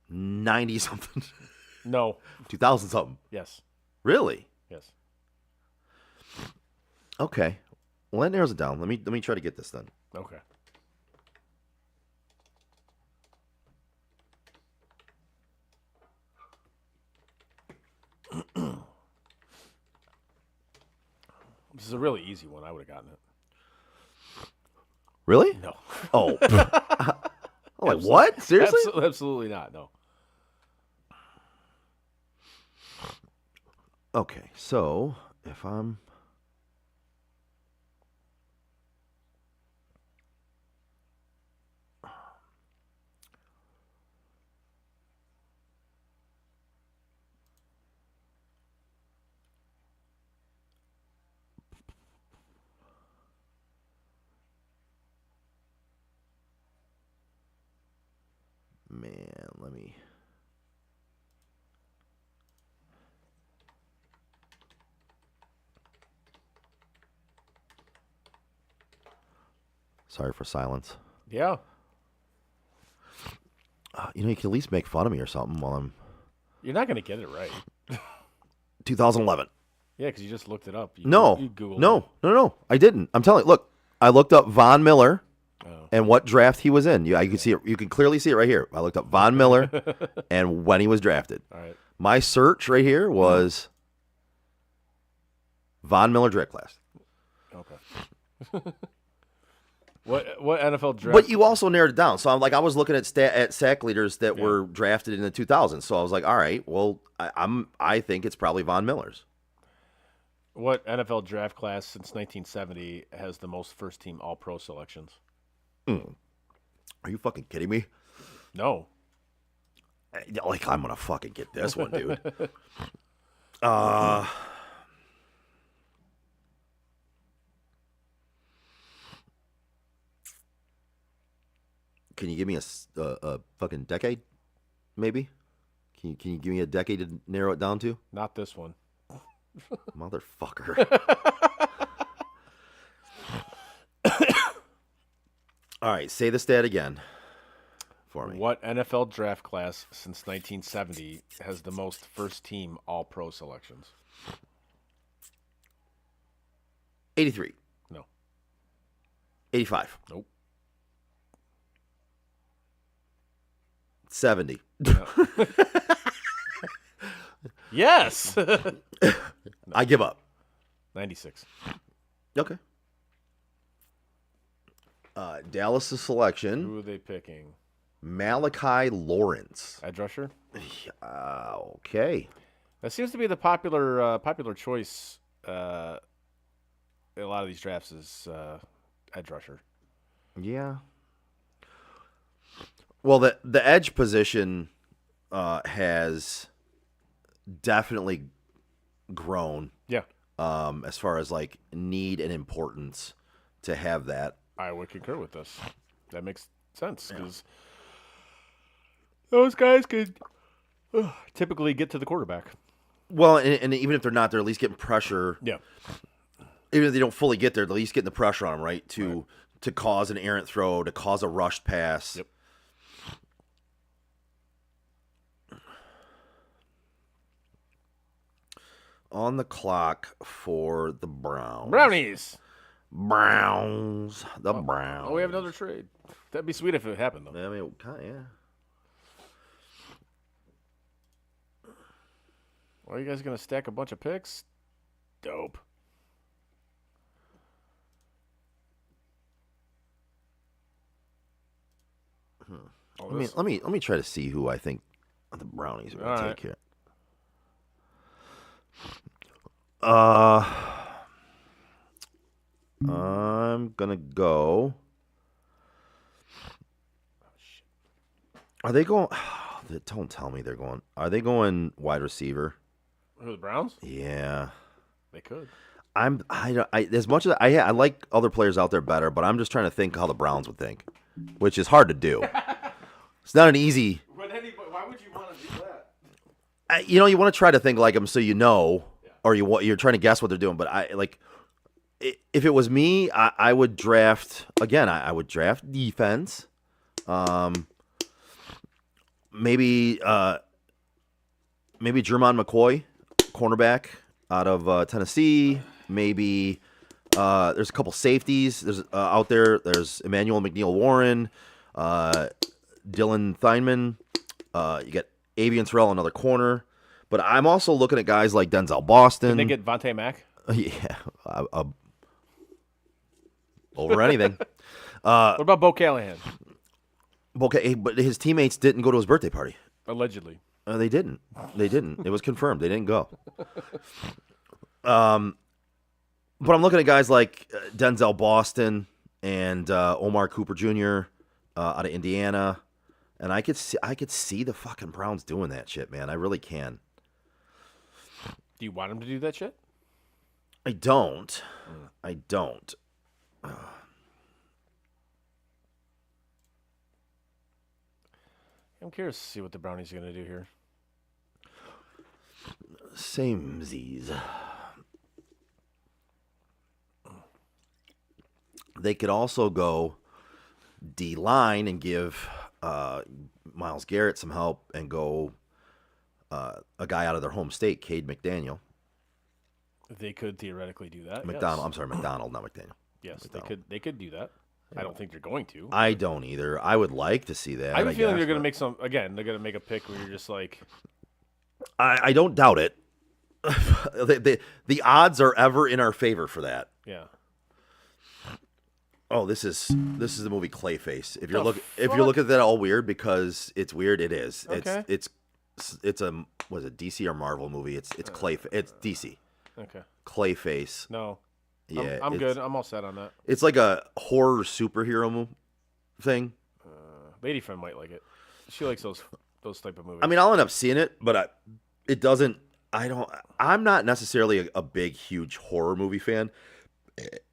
90 something. No. 2000 something. Yes. Really? Yes. Okay. Well, that narrows it down. Let me try to get this then. Okay. This is a really easy one. I would have gotten it. Really? No. Oh. I'm like, what? Seriously? Absolutely not. No. Okay, so if I'm man, let me. Sorry for silence. Yeah. You can at least make fun of me or something while I'm. You're not going to get it right. 2011. Yeah, because you just looked it up. You Googled No. I didn't. I'm telling you. Look, I looked up Von Miller and what draft he was in. I can see it. You can clearly see it right here. I looked up Von Miller and when he was drafted. All right. My search right here was Von Miller draft class. Okay. What NFL draft? But you also narrowed it down. So I was looking at sack leaders that were drafted in the 2000s. So I was like, all right, well, I think it's probably Von Miller's. What NFL draft class since 1970 has the most first-team All-Pro selections? Are you fucking kidding me? No. I'm gonna fucking get this one, dude. Can you give me a fucking decade, maybe? Can you give me a decade to narrow it down to? Not this one. Motherfucker. All right, say the stat again for me. What NFL draft class since 1970 has the most first-team All-Pro selections? 83. No. 85. Nope. 70. Yes. I give up. 96. Okay. Dallas' selection. Who are they picking? Malachi Lawrence. Edge rusher? Okay. That seems to be the popular choice. A lot of these drafts is edge rusher. Yeah. Well, the edge position has definitely grown. Yeah. As far as need and importance to have that. I would concur with this. That makes sense because those guys could typically get to the quarterback. Well, and even if they're not, they're at least getting pressure. Yeah. Even if they don't fully get there, they're at least getting the pressure on them, right? To cause an errant throw, to cause a rushed pass. Yep. On the clock for the Browns. Brownies. Browns. The Oh, Browns. we have another trade. That'd be sweet if it happened, though. I mean, yeah. Are you guys going to stack a bunch of picks? Dope. Oh, Let me try to see who I think the Brownies are going to take here. I'm gonna go. Are they going? Don't tell me they're going. Are they going wide receiver? Who, the Browns? Yeah, They could. As much as I like other players out there better, but I'm just trying to think how the Browns would think, which is hard to do. It's not an easy. Why would you want to do that? You want to try to think like them, so or you're trying to guess what they're doing. But if it was me, I would draft again. I would draft defense. Maybe Jermon McCoy, cornerback out of Tennessee. Maybe there's a couple safeties. There's out there. There's Emmanuel McNeil Warren, Dylan Theinman. You get Avian Terrell, another corner. But I'm also looking at guys like Denzel Boston. Can they get Vontae Mack? Yeah, over anything. What about Bo Callahan? Okay, but his teammates didn't go to his birthday party. Allegedly. They didn't. They didn't. It was confirmed. They didn't go. But I'm looking at guys like Denzel Boston and Omar Cooper Jr. Out of Indiana, and I could see the fucking Browns doing that shit, man. I really can. Do you want him to do that shit? I don't. I don't. I'm curious to see what the Brownies are going to do here. Samesies. They could also go D-line and give Myles Garrett some help and go a guy out of their home state, Cade McDaniel. They could theoretically do that. McDonald. Yes. I'm sorry, McDonald, not McDaniel. Yes, McDonald. they could do that. I don't think they're going to. I don't either. I would like to see that. I have a feeling guess, they're going to but make some. Again, they're going to make a pick where you're just like, I don't doubt it. the odds are ever in our favor for that. yeah. Oh, this is the movie Clayface. If you're The looking at that all weird because it's weird, it is. Okay. It's a was it DC or Marvel movie? It's it's DC. Okay. Clayface. No. Yeah, I'm it's- good. I'm all set on that. It's like a horror superhero thing. Lady friend might like it. She likes those type of movies. I mean, I'll end up seeing it, but it doesn't. I'm not necessarily a big, huge horror movie fan,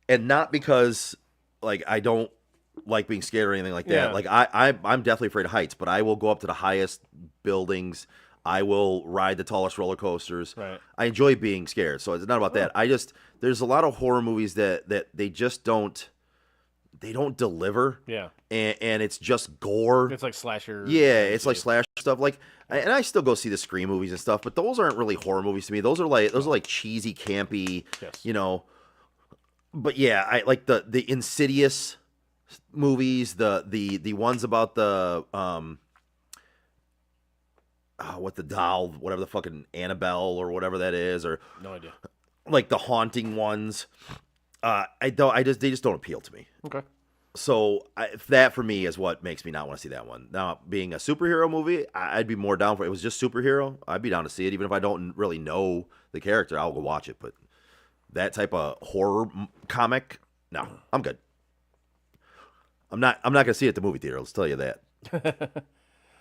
and not because like I don't like being scared or anything like that. Yeah. Like I'm definitely afraid of heights, but I will go up to the highest buildings. I will ride the tallest roller coasters. Right. I enjoy being scared, so it's not about that. There's a lot of horror movies that they just don't deliver. yeah. And it's just gore. It's like slasher. Yeah, it's like slasher stuff. Like, and I still go see the Scream movies and stuff, but those aren't really horror movies to me. Those are like cheesy, campy, Yes. you know. But yeah, I like the Insidious movies, the ones about the what the doll, whatever the fucking Annabelle or whatever that is, or No idea. like the haunting ones. They just don't appeal to me. Okay. So that for me is what makes me not want to see that one. Now, being a superhero movie, I'd be more down for it. It was just superhero. I'd be down to see it, even if I don't really know the character. I'll go watch it. But that type of horror comic, no, I'm good. I'm not gonna see it at the movie theater. Let's tell you that.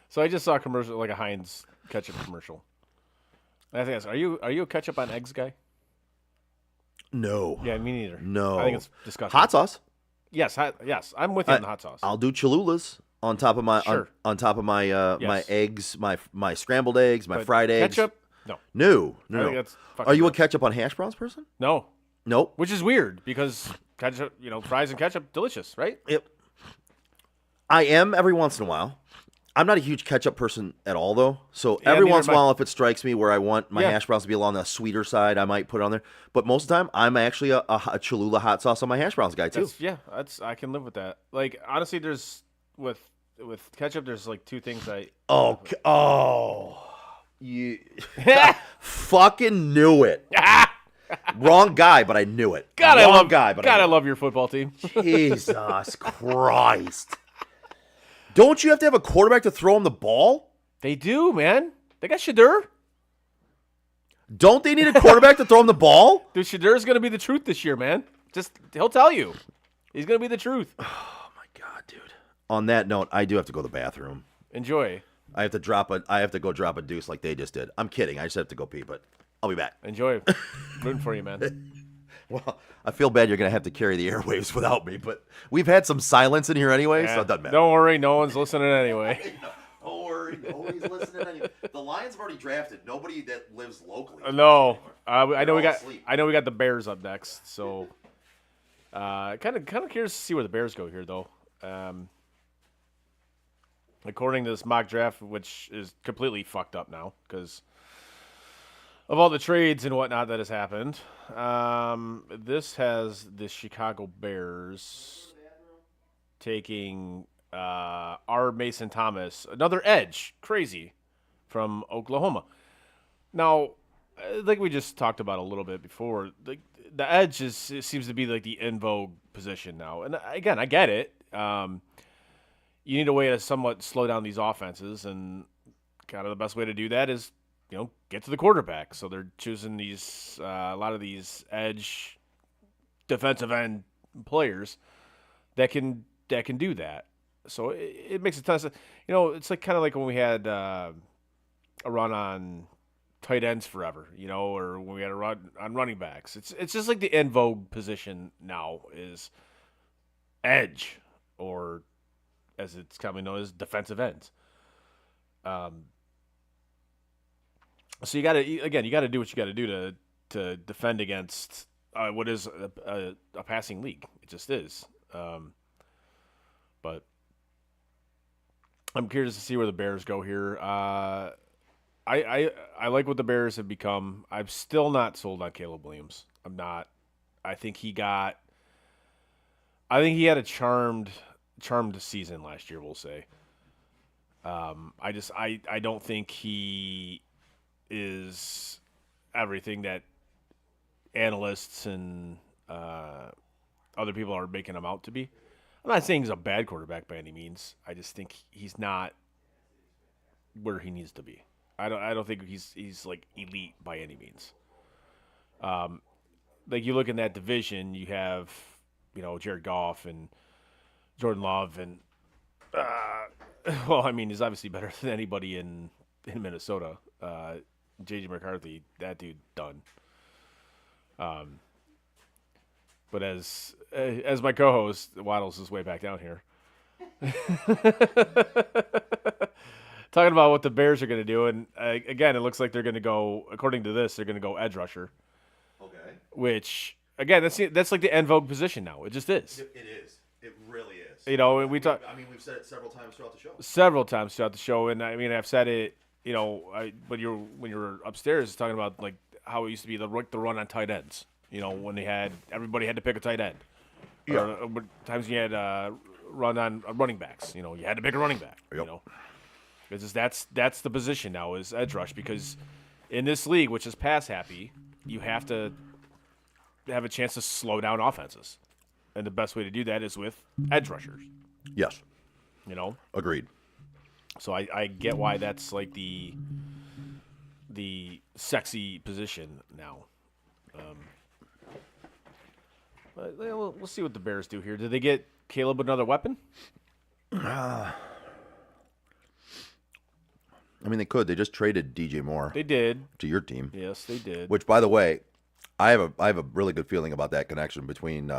So I just saw a commercial, like a Heinz ketchup commercial. And I think that's, are you a ketchup on eggs guy? No. Yeah, me neither. No. I think it's disgusting. Hot sauce. Yes, yes. I'm with you on the hot sauce. I'll do Cholulas on top of my Sure. on top of my my Yes. eggs, my scrambled eggs, my But fried eggs. Ketchup? No. No. I think that's fucking Are you a gross. ketchup on hash browns person? No. Nope. Which is weird because ketchup, fries and ketchup, delicious, right? Yep. I am every once in a while. I'm not a huge ketchup person at all, though. So Yeah, every neither once in a am I. while, if it strikes me where I want my Yeah. hash browns to be along the sweeter side, I might put it on there. But most of the time, I'm actually a Cholula hot sauce on my hash browns guy too. I can live with that. Like honestly, there's with ketchup, there's like two things I. You fucking knew it. Wrong guy, but I knew it. God, I Wrong love guy, but God, I I knew love your football team. it. Jesus Christ! Don't you have to have a quarterback to throw him the ball? They do, man. They got Shadur. Don't they need a quarterback to throw him the ball? Dude, Shadur's gonna be the truth this year, man. He'll tell you. He's gonna be the truth. God, dude. On that note, I do have to go to the bathroom. Enjoy. I have to go drop a deuce like they just did. I'm kidding. I just have to go pee, but I'll be back. Enjoy. Rooting for you, man. Well, I feel bad you're going to have to carry the airwaves without me, but we've had some silence in here anyway, so it doesn't matter. Don't worry, no one's listening anyway. Don't worry. Nobody's listening anyway. The Lions have already drafted. Nobody that lives locally. No, I know we all got. asleep. I know we got the Bears up next. So, kind of curious to see where the Bears go here, though. According to this mock draft, which is completely fucked up now because of all the trades and whatnot that has happened, this has the Chicago Bears taking R. Mason Thomas, another edge, crazy, from Oklahoma. Now, like we just talked about a little bit before, the edge seems to be like the in vogue position now. And again, I get it. You need a way to somewhat slow down these offenses, and kind of the best way to do that is, get to the quarterback. So they're choosing these a lot of these edge defensive end players that can do that. So it makes a ton of sense. It's like kind of like when we had a run on tight ends forever, or when we had a run on running backs. It's just like the en vogue position now is edge, or as it's commonly known as defensive ends. So you got to do what you got to do to defend against what is a passing league. It just is. But I'm curious to see where the Bears go here. I like what the Bears have become. I'm still not sold on Caleb Williams. I'm not. I think he had a charmed season last year, we'll say. I don't think he is everything that analysts and other people are making him out to be. I'm not saying he's a bad quarterback by any means. I just think he's not where he needs to be. I don't think he's like elite by any means. Like you look in that division, you have Jared Goff and Jordan Love, and he's obviously better than anybody in Minnesota. J.J. McCarthy, that dude done. But as my co-host waddles his way back down here, talking about what the Bears are going to do, and again, it looks like they're going to go. According to this, they're going to go edge rusher. Okay. Which again, that's like the en vogue position now. It just is. It is. It really is. And we talk. I mean, we've said it several times throughout the show. And I mean, I've said it. When you're upstairs talking about like how it used to be the run on tight ends. When everybody had to pick a tight end. Yeah. Or times you had run on running backs. You had to pick a running back. Yep. Because that's the position now is edge rush, because in this league, which is pass happy, you have to have a chance to slow down offenses, and the best way to do that is with edge rushers. Yes. Agreed. So I get why that's like the sexy position now. But we'll see what the Bears do here. Did they get Caleb another weapon? I mean, they could. They just traded DJ Moore. They did. To your team. Yes, they did. Which, by the way, I have a really good feeling about that connection between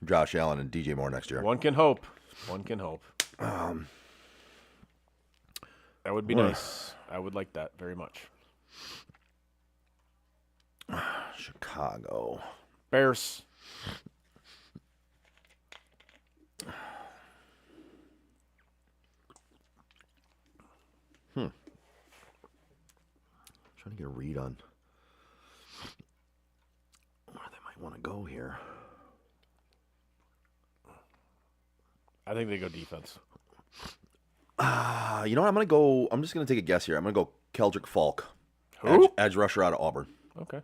Josh Allen and DJ Moore next year. One can hope. That would be nice. I would like that very much. Chicago Bears. Trying to get a read on where they might want to go here. I think they go defense. You know what? I'm just going to take a guess here. I'm going to go Keldrick Falk. Who? Edge rusher out of Auburn. Okay.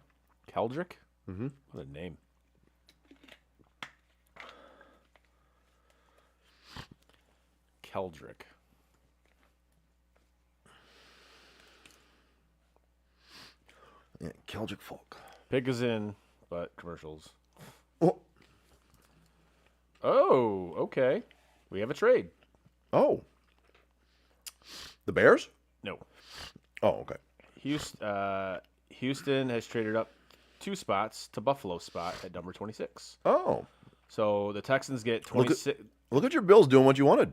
Keldrick? Mm-hmm. What a name. Keldrick. Yeah, Keldrick Falk. Pig is in, but commercials. Oh, okay. We have a trade. Oh. The Bears? No. Oh, okay. Houston has traded up 2 spots to Buffalo's spot at number 26. Oh. So the Texans get 26. Look at your Bills doing what you wanted.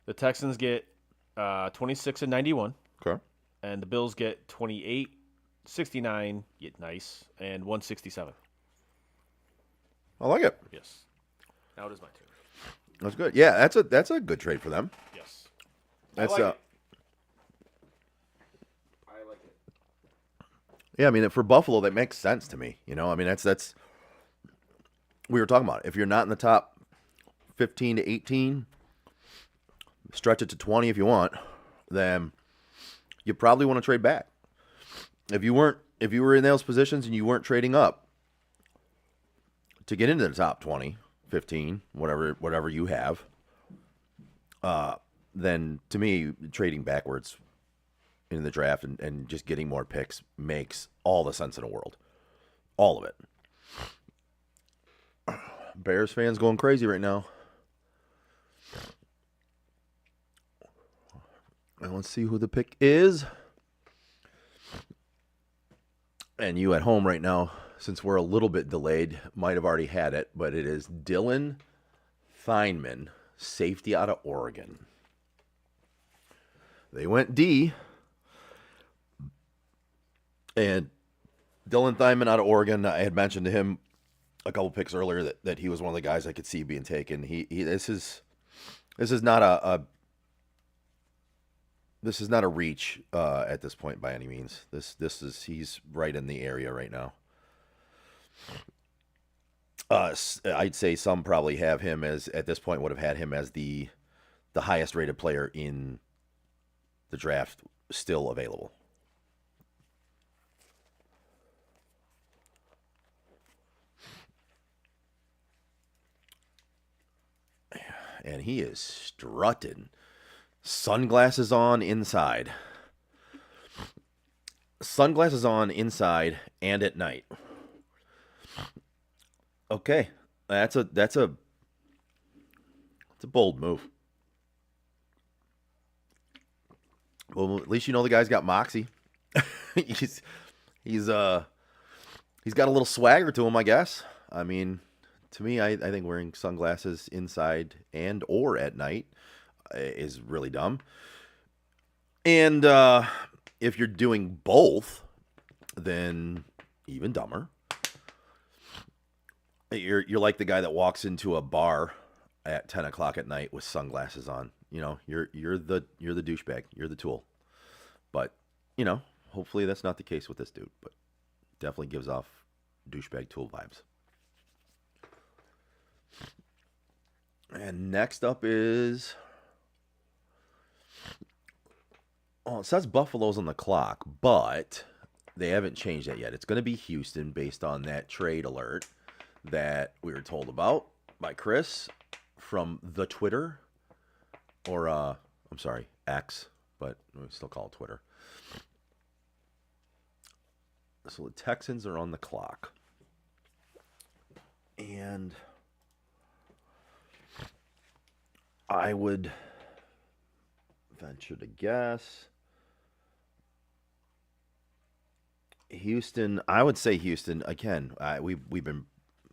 The Texans get 26 and 91. Okay. And the Bills get 28, 69, nice, and 167. I like it. Yes. Now it is my turn. That's good. Yeah, that's a good trade for them. Yes. That's I like it. Yeah, I mean, for Buffalo, that makes sense to me. I mean, that's we were talking about it. If you're not in the top 15 to 18, stretch it to 20 if you want, then you probably want to trade back. If you were in those positions and you weren't trading up to get into the top 20, 15, whatever you have, then to me, trading backwards in the draft and just getting more picks makes all the sense in the world. All of it. Bears fans going crazy right now. And let's see who the pick is. And you at home right now, since we're a little bit delayed, might have already had it, but it is Dylan Feynman, safety out of Oregon. They went D. And Dylan Feynman out of Oregon, I had mentioned to him a couple picks earlier that he was one of the guys I could see being taken. This is not a reach at this point by any means. He's right in the area right now. I'd say some probably have him as, at this point, would have had him as the highest rated player in the draft still available. And he is strutting. Sunglasses on inside. Sunglasses on inside and at night. Okay, that's a bold move. Well, at least you know the guy's got moxie. he's got a little swagger to him, I guess. I mean, to me, I think wearing sunglasses inside and or at night is really dumb. And if you're doing both, then even dumber. You're like the guy that walks into a bar at 10 o'clock at night with sunglasses on. You know, you're the douchebag. You're the tool. But, you know, hopefully that's not the case with this dude. But definitely gives off douchebag tool vibes. And next up is... Oh, it says Buffalo's on the clock, but they haven't changed that yet. It's going to be Houston based on that trade alert that we were told about by Chris from the Twitter. Or, I'm sorry, X, but we still call it Twitter. So the Texans are on the clock. And I would venture to guess Houston. I would say Houston again. We've been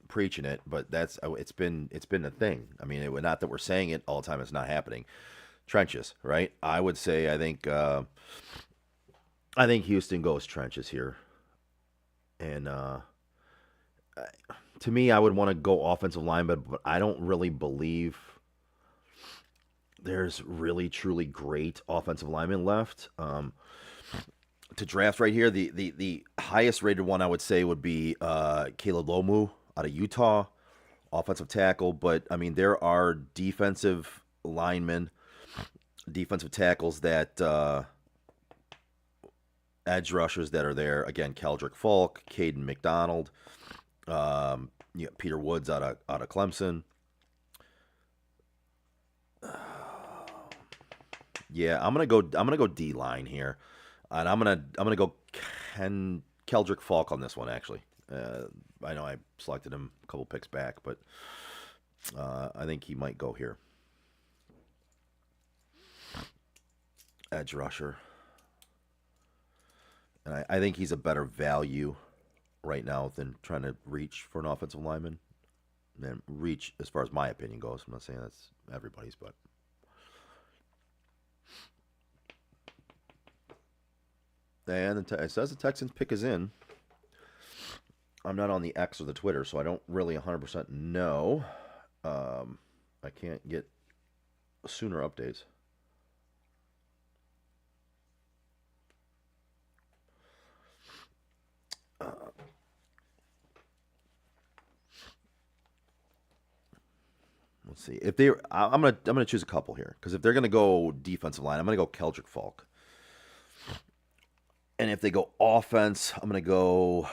preaching it, but it's been a thing. I mean, not that we're saying it all the time. It's not happening. Trenches, right? I would say I think Houston goes trenches here, and to me, I would want to go offensive line, but I don't really believe there's really truly great offensive linemen left to draft right here. The highest rated one I would say would be Caleb Lomu out of Utah, offensive tackle. But I mean, there are defensive linemen, defensive tackles that edge rushers that are there. Again, Keldrick Falk, Caden McDonald, Peter Woods out of Clemson. Yeah, I'm gonna go D line here, and I'm gonna go Keldrick Falk on this one. Actually, I know I selected him a couple picks back, but I think he might go here. Edge rusher, and I think he's a better value right now than trying to reach for an offensive lineman. And reach, as far as my opinion goes, I'm not saying that's everybody's, but. And it says the Texans pick is in. I'm not on the X or the Twitter, so I don't really 100% know. I can't get sooner updates. Let's see if they. I'm gonna choose a couple here because if they're gonna go defensive line, I'm gonna go Keldrick Falk. And if they go offense, I'm going to go...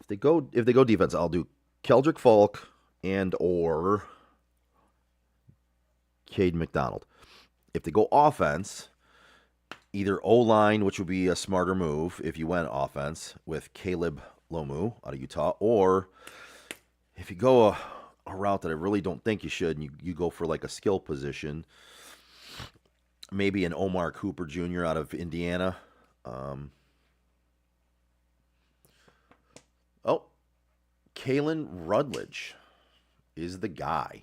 If they go defense, I'll do Keldrick Falk and or Cade McDonald. If they go offense, either O-line, which would be a smarter move if you went offense with Caleb Lomu out of Utah, or if you go a route that I really don't think you should, and you go for like a skill position, maybe an Omar Cooper Jr. out of Indiana. Kalen Rutledge is the guy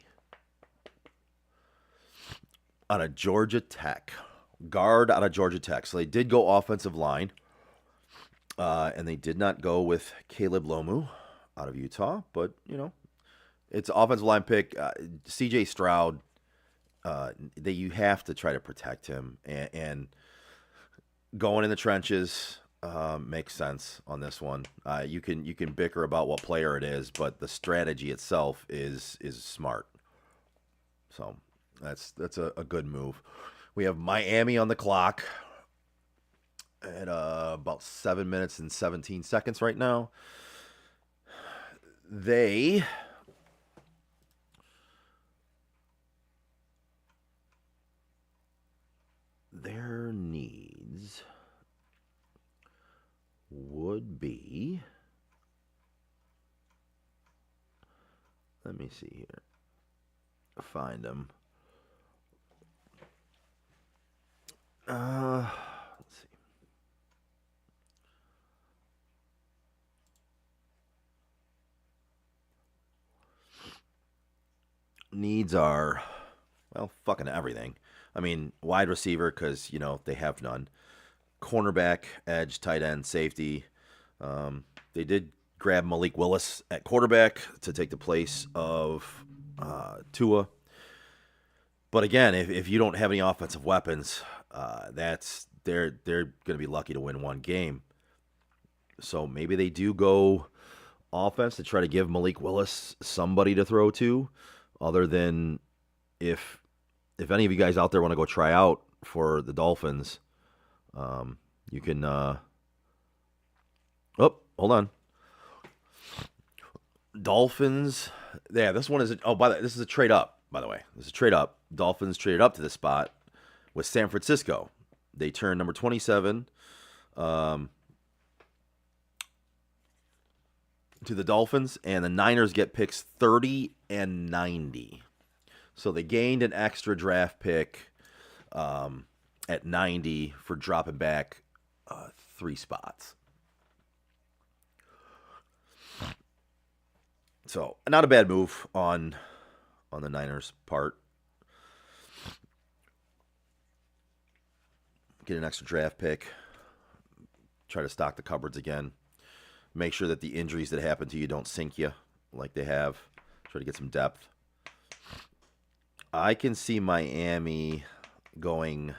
out of Georgia Tech. Guard out of Georgia Tech. So they did go offensive line, and they did not go with Caleb Lomu out of Utah, but, it's an offensive line pick. C.J. Stroud, you have to try to protect him, and going in the trenches makes sense on this one. You can bicker about what player it is, but the strategy itself is smart. So that's a good move. We have Miami on the clock at about 7 minutes and 17 seconds right now. Their needs would be, let me see here, find them. Let's see. Needs are, fucking everything. I mean, wide receiver, because, they have none. Cornerback, edge, tight end, safety. They did grab Malik Willis at quarterback to take the place of Tua. But again, if you don't have any offensive weapons, they're going to be lucky to win one game. So maybe they do go offense to try to give Malik Willis somebody to throw to, other than if any of you guys out there want to go try out for the Dolphins, you can. Hold on. Dolphins. Yeah, this one is. This is a trade up. By the way, this is a trade up. Dolphins traded up to this spot with San Francisco. They turned number 27 to the Dolphins, and the Niners get picks 30 and 90. So they gained an extra draft pick at 90 for dropping back 3 spots. So not a bad move on the Niners' part. Get an extra draft pick. Try to stock the cupboards again. Make sure that the injuries that happen to you don't sink you like they have. Try to get some depth. I can see Miami going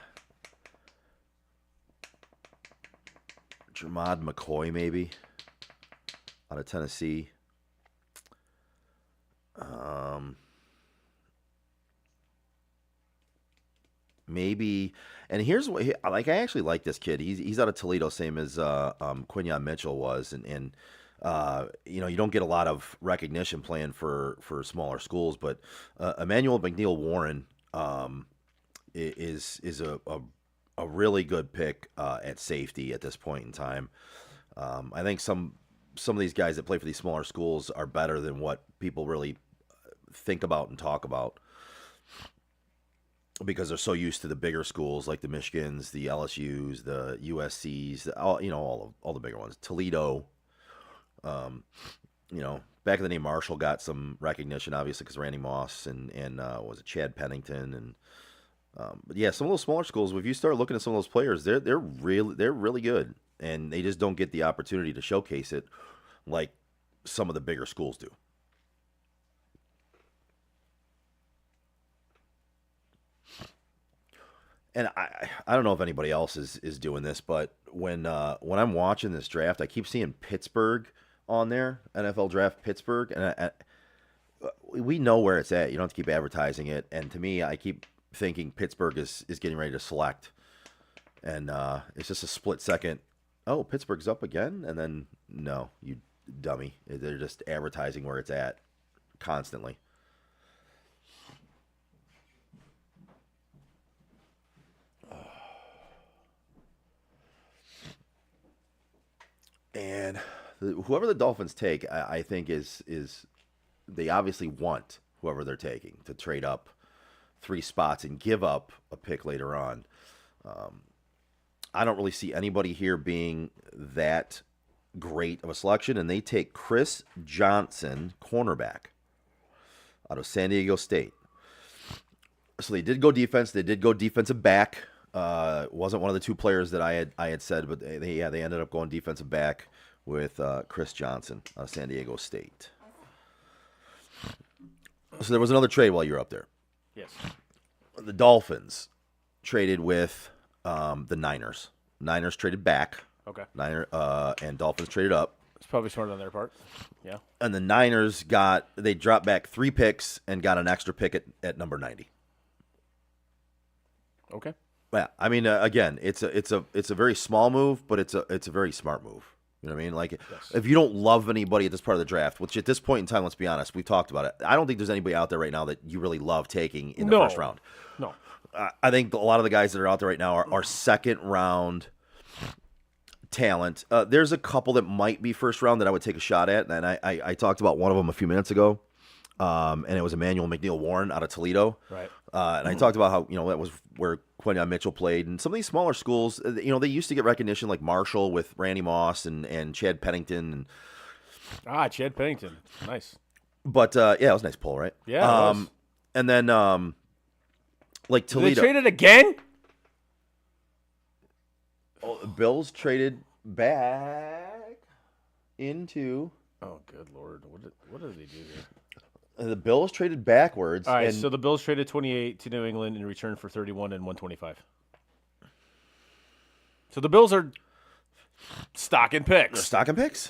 Jermod McCoy maybe out of Tennessee. Maybe, and here's what I actually like this kid. He's out of Toledo, same as Quinyon Mitchell was, and you don't get a lot of recognition playing for smaller schools, but Emmanuel McNeil Warren is a really good pick at safety at this point in time. I think some of these guys that play for these smaller schools are better than what people really think about and talk about, because they're so used to the bigger schools like the Michigans, the LSUs, the USCs, all the bigger ones. Toledo, back in the day, Marshall got some recognition, obviously, because Randy Moss and was it Chad Pennington, and but yeah, some of those smaller schools, if you start looking at some of those players, they're really good, and they just don't get the opportunity to showcase it like some of the bigger schools do. And I don't know if anybody else is doing this, but when I'm watching this draft, I keep seeing Pittsburgh on there, NFL Draft Pittsburgh, and we know where it's at. You don't have to keep advertising it. And to me, I keep thinking Pittsburgh is getting ready to select, and it's just a split second. Oh, Pittsburgh's up again, and then no, you dummy. They're just advertising where it's at constantly. And whoever the Dolphins take, I think is they obviously want whoever they're taking to trade up 3 spots and give up a pick later on. I don't really see anybody here being that great of a selection, and they take Chris Johnson, cornerback, out of San Diego State. So they did go defense. They did go defensive back. Wasn't one of the 2 players that I had said, but they ended up going defensive back with Chris Johnson out of San Diego State. So there was another trade while you were up there. Yes. The Dolphins traded with the Niners. Niners traded back. Okay. And Dolphins traded up. It's probably smart on their part. Yeah. And the Niners they dropped back 3 picks and got an extra pick at number 90. Okay. Yeah, I mean, again, it's a very small move, but it's a very smart move. You know what I mean? Like, if you don't love anybody at this part of the draft, which at this point in time, let's be honest, we've talked about it. I don't think there's anybody out there right now that you really love taking in the first round. No. I think a lot of the guys that are out there right now are second round talent. There's a couple that might be first round that I would take a shot at, and I talked about one of them a few minutes ago, and it was Emmanuel McNeil-Warren out of Toledo. Right. And I talked about how, that was where Quinyon Mitchell played. And some of these smaller schools, they used to get recognition like Marshall with Randy Moss and Chad Pennington. Chad Pennington. Nice. But, yeah, it was a nice pull, right? Yeah, it was. And then, like Toledo. Did they trade it again? The Bills traded back into. Oh, good Lord. What did they do here? The Bills traded backwards. All right, so the Bills traded 28 to New England in return for 31 and 125. So the Bills are stocking picks. They're stocking picks.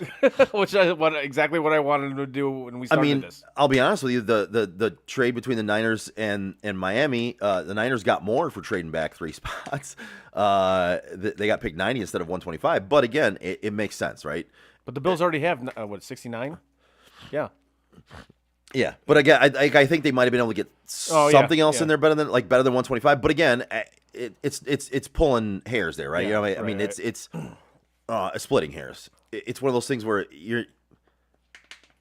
Which is exactly what I wanted to do when we started this. I'll be honest with you. The trade between the Niners and Miami, the Niners got more for trading back 3 spots. They got picked 90 instead of 125. But again, it makes sense, right? But the Bills already have, 69? Yeah. Yeah, but again, I think they might have been able to get something else in there better than 125. But again, it's pulling hairs there, right? Yeah, I mean, it's splitting hairs. It's one of those things where you're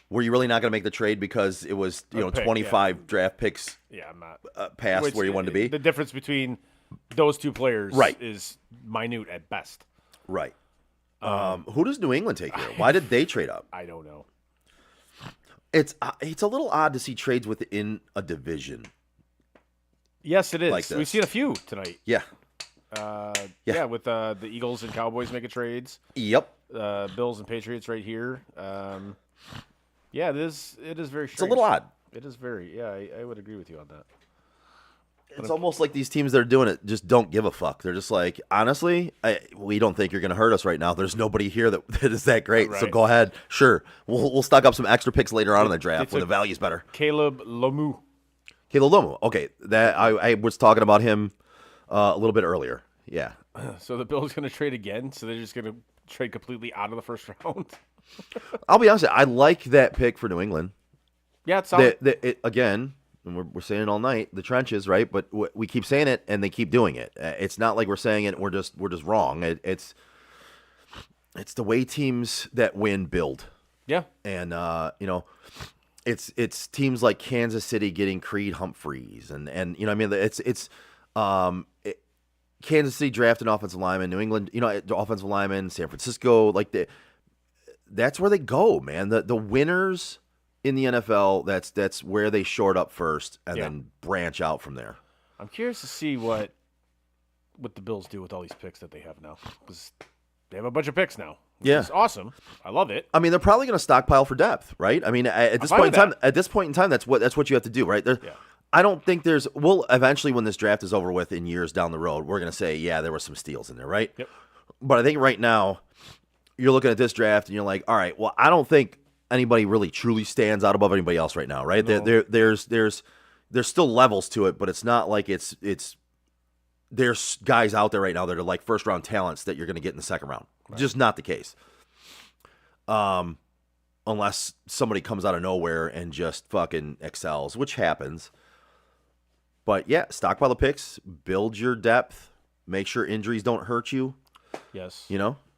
really not going to make the trade because it was 25 draft picks. Yeah, I'm not past where you wanted to be. The difference between those 2 players is minute at best. Right. Who does New England take here? Why did they trade up? I don't know. It's a little odd to see trades within a division. Yes, it is. Like this. We've seen a few tonight. Yeah. With the Eagles and Cowboys making trades. Yep. Bills and Patriots right here. Yeah, it is very strange. It's a little odd. It is very, I would agree with you on that. It's almost like these teams that are doing it just don't give a fuck. They're just like, honestly, we don't think you're going to hurt us right now. There's nobody here that is that great. Right. So go ahead. Sure. We'll stock up some extra picks later on in the draft when the value's better. Caleb Lomu. Okay. That I was talking about him a little bit earlier. Yeah. So the Bills going to trade again? So they're just going to trade completely out of the first round? I'll be honest. I like that pick for New England. Yeah, it's solid. Again, and we're saying it all night, the trenches, right? But we keep saying it, and they keep doing it. It's not like we're saying it, and we're just wrong. It's the way teams that win build. Yeah, and it's teams like Kansas City getting Creed Humphreys, and it's Kansas City drafted an offensive lineman, New England, offensive lineman, San Francisco, that's where they go, man. The winners in the NFL, that's where they short up first and then branch out from there. I'm curious to see what the Bills do with all these picks that they have now, because they have a bunch of picks now. It's awesome. I love it. I mean, they're probably going to stockpile for depth, right? I mean, at this point in time, that's what you have to do, right? I don't think we'll eventually, when this draft is over with in years down the road, we're going to say, yeah, there were some steals in there, right? Yep. But I think right now, you're looking at this draft and you're like, all right, well, I don't think anybody really truly stands out above anybody else right now, right? No. There's still levels to it, but it's not like it's there's guys out there right now that are like first round talents that you're going to get in the second round. Right. Just not the case. Unless somebody comes out of nowhere and just fucking excels, which happens. But yeah, stockpile the picks, build your depth, make sure injuries don't hurt you. Yes.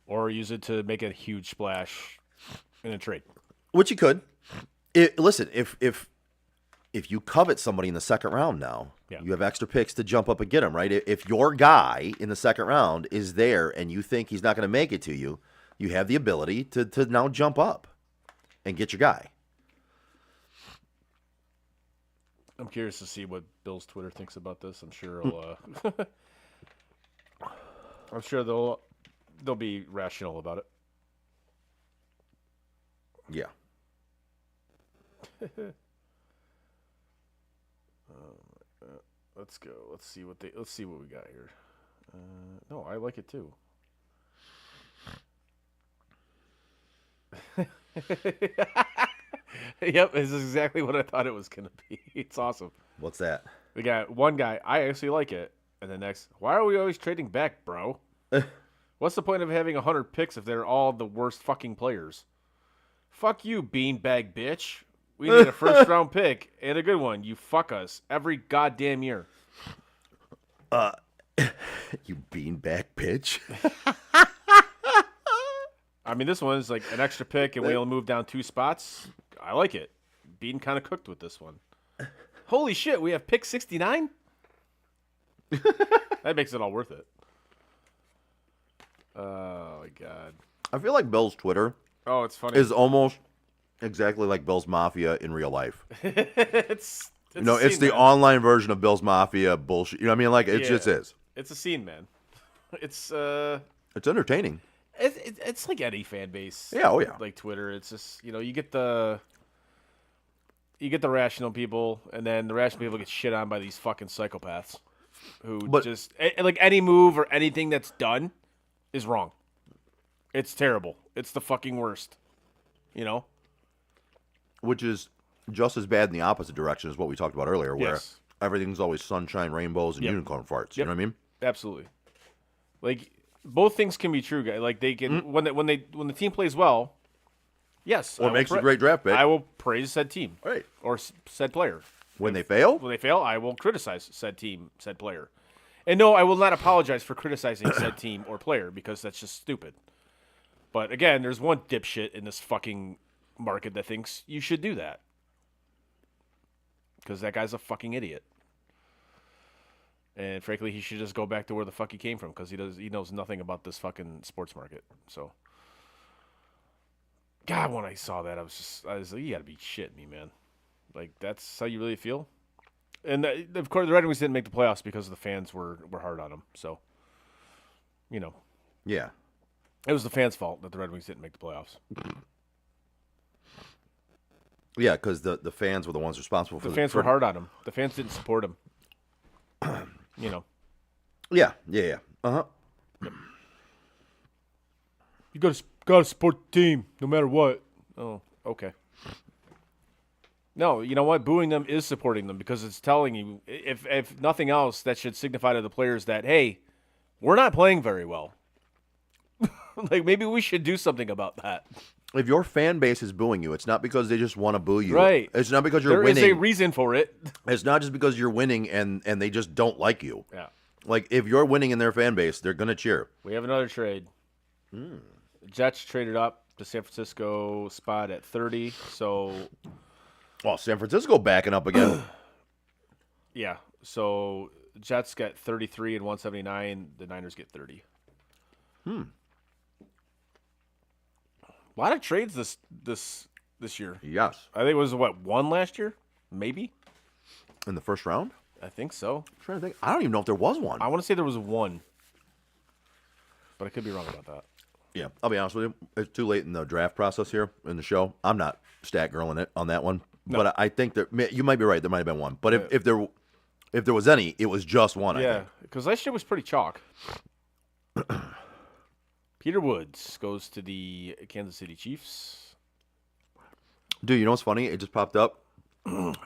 or use it to make a huge splash in a trade. Which you could. Listen, if you covet somebody in the second round now, Yeah. you have extra picks to jump up and get him, right? If your guy in the second round is there and you think he's not going to make it to you, you have the ability to now jump up and get your guy. I'm curious to see what Bill's Twitter thinks about this. I'm sure he'll, I'm sure they'll be rational about it. Yeah. Let's go. Let's see what we got here. No, I like it too. Yep, this is exactly what I thought it was gonna be. It's awesome. What's that? We got one guy, I actually like it, and the next, why are we always trading back, bro? What's the point of having 100 picks if they're all the worst fucking players? Fuck you, beanbag bitch. We need a first round pick and a good one. You fuck us every goddamn year. You beanbag bitch. I mean, this one is like an extra pick, and we only moved down 2 spots. I like it. Being kind of cooked with this one. Holy shit, we have pick 69? That makes it all worth it. Oh, my God. I feel like Bill's Twitter Oh, it's funny. is almost exactly like Bill's Mafia in real life. it's It's a scene, the man. online version of Bill's Mafia bullshit. You know what I mean? Like, it Yeah. just is. It's a scene, man. It's It's entertaining. it's like any fan base. Yeah, oh yeah. Like Twitter, it's just you get the rational people, and then the rational people get shit on by these fucking psychopaths who just like any move or anything that's done is wrong. It's terrible. It's the fucking worst. Which is just as bad in the opposite direction as what we talked about earlier, where Yes. everything's always sunshine, rainbows, and Yep. unicorn farts. You Yep. know what I mean? Absolutely. Like both things can be true, guys. Like they can when the team plays well. Yes, Or I will makes a great draft pick. I will praise said team, Right. or said player. When they fail, When they fail, I will criticize said team, said player. And no, I will not apologize for criticizing said team or player because that's just stupid. But again, there's one dipshit in this fucking market that thinks you should do that. Because that guy's a fucking idiot. And frankly, he should just go back to where the fuck he came from because he knows nothing about this fucking sports market. So, God, when I saw that, I was like, you gotta be shitting me, man. Like, that's how you really feel? And of course, the Red Wings didn't make the playoffs because the fans were hard on them. So, yeah. it was the fans' fault that the Red Wings didn't make the playoffs. Yeah, because the fans were the ones responsible for The fans for- were hard on him. The fans didn't support him. Yeah. Uh-huh. You gotta support the team no matter what. Oh, okay. No, you know what? Booing them is supporting them because it's telling you, if nothing else, that should signify to the players that, hey, we're not playing very well. Like, maybe we should do something about that. If your fan base is booing you, it's not because they just want to boo you. Right. It's not because you're There is winning. a reason for it. It's not just because you're winning and they just don't like you. Yeah. Like, if you're winning in their fan base, they're going to cheer. We have another trade. Jets traded up to San Francisco spot at 30. So, Well, San Francisco backing up again. yeah. So, Jets get 33 and 179. The Niners get 30. A lot of trades this year. Yes. I think it was, one last year? Maybe? In the first round? I think so. I'm trying to think. I don't even know if there was one. I want to say there was one. But I could be wrong about that. Yeah, I'll be honest with you. It's too late in the draft process here in the show. I'm not stat girling it on that one. No. But I think that you might be right. There might have been one. But if there was any, it was just one, I Yeah, think. because last year was pretty chalk. Peter Woods goes to the Kansas City Chiefs. Dude, you know what's funny? It just popped up.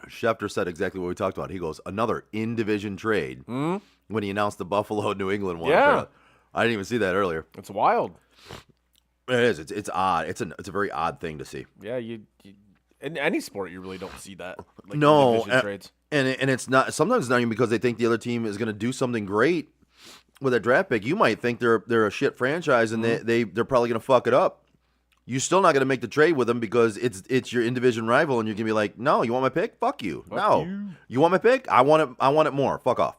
Schefter said exactly what we talked about. He goes, another in-division trade when he announced the Buffalo New England one. Yeah. I didn't even see that earlier. It's wild. It is. It's odd. It's a very odd thing to see. Yeah, you in any sport you really don't see that. Like No, division trades. and it's not. Sometimes it's not even because they think the other team is going to do something great. with a draft pick, you might think they're a shit franchise and they're probably going to fuck it up. You're still not going to make the trade with them because it's your in-division rival, and you're going to be like, no, you want my pick? Fuck you. You want my pick? I want it more. Fuck off.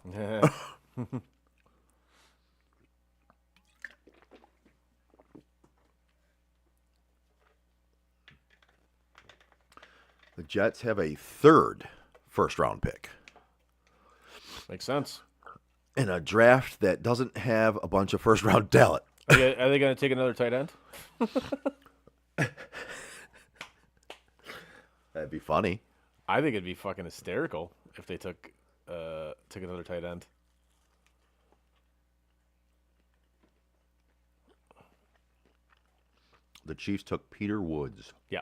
The Jets have a third first-round pick Makes sense. in a draft that doesn't have a bunch of first-round talent. Are they going to take another tight end? That'd be funny. I think it'd be fucking hysterical if they took another tight end. The Chiefs took Peter Woods. Yeah.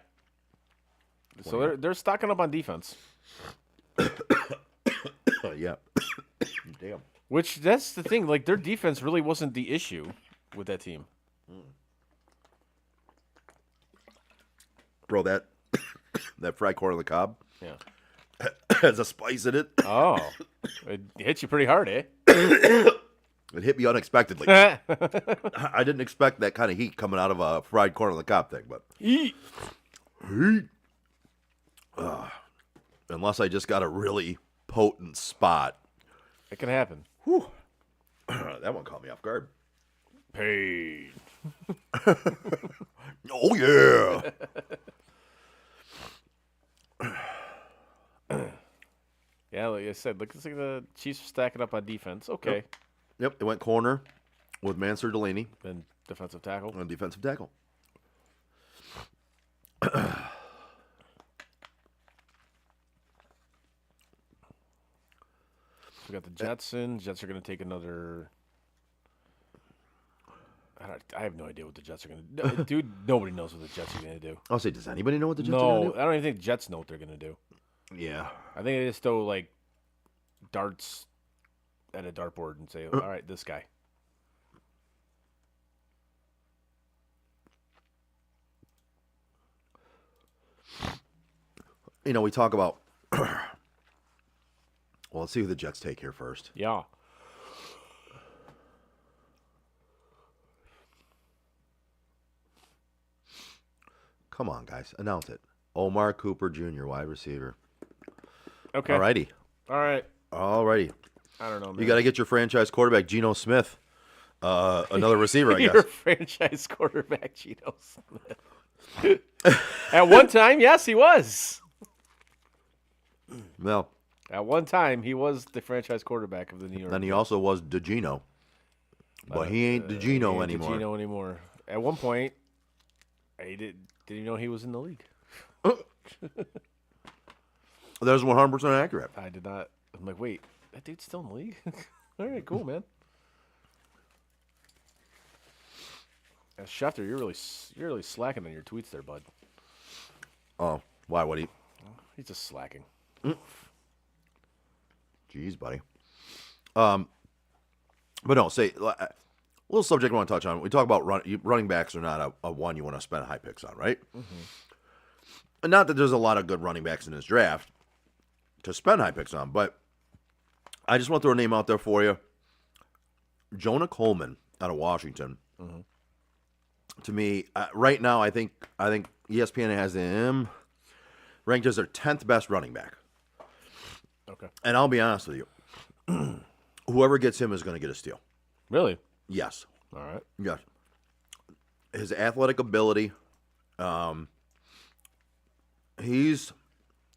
So they're stocking up on defense. Yeah. Damn. Which that's the thing. Like their defense really wasn't the issue with that team. Bro, that fried corn on the cob Yeah. has a spice in it. Oh, it hits you pretty hard, eh? It hit me unexpectedly. I didn't expect that kind of heat coming out of a fried corn on the cob thing, but heat. Unless I just got a really potent spot. It can happen. That one caught me off guard. Pain. Oh yeah. Yeah, like I said, looks like the Chiefs are stacking up on defense. Okay. Yep, they went corner with Mansur Delaney Then defensive tackle. on defensive tackle. We got the Jets in. Jets are going to take another. I have no idea what the Jets are going to do. Dude, nobody knows what the Jets are going to do. I'll say, does anybody know what the Jets are going No, to I don't even think the Jets know what they're going to do. do? Yeah. I think they just throw, like, darts at a dartboard and say, all right, this guy. You know, we talk about. Well, let's see who the Jets take here first. Yeah. Come on, guys, announce it. Omar Cooper Jr., wide receiver. Okay. Alrighty. All right. Alrighty. I don't know, man. You got to get your franchise quarterback, Geno Smith. Another receiver, I Your guess. franchise quarterback, Geno Smith. At one time, yes, he was. Well, At one time, he was the franchise quarterback of the New York. then he also was DeGeno. But he ain't DeGeno anymore. Geno anymore. At one point, I didn't even know he was in the league. That was 100% accurate. I did not. I'm like, wait, that dude's still in the league? All right, cool, man. Schefter, you're really slacking on your tweets there, bud. Oh, why? What? He's just slacking. Jeez, buddy. But no, say a little subject I want to touch on. We talk about running backs are not a one you want to spend high picks on, right? Mm-hmm. And not that there's a lot of good running backs in this draft to spend high picks on, but I just want to throw a name out there for you. Jonah Coleman out of Washington. Mm-hmm. To me, right now, I think ESPN has him ranked as their 10th best running back. Okay. And I'll be honest with you. Whoever gets him is going to get a steal. Really? Yes. All right. Yes. His athletic ability, I'm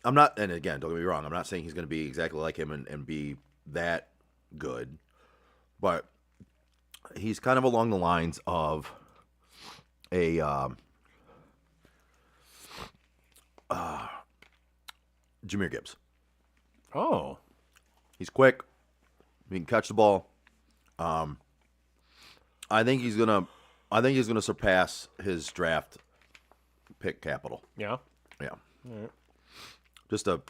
not, and again, don't get me wrong, I'm not saying he's going to be exactly like him and be that good, but he's kind of along the lines of a Jahmyr Gibbs. Oh. He's quick. He can catch the ball. I think he's gonna surpass his draft pick capital. Yeah. Yeah. All right. Just a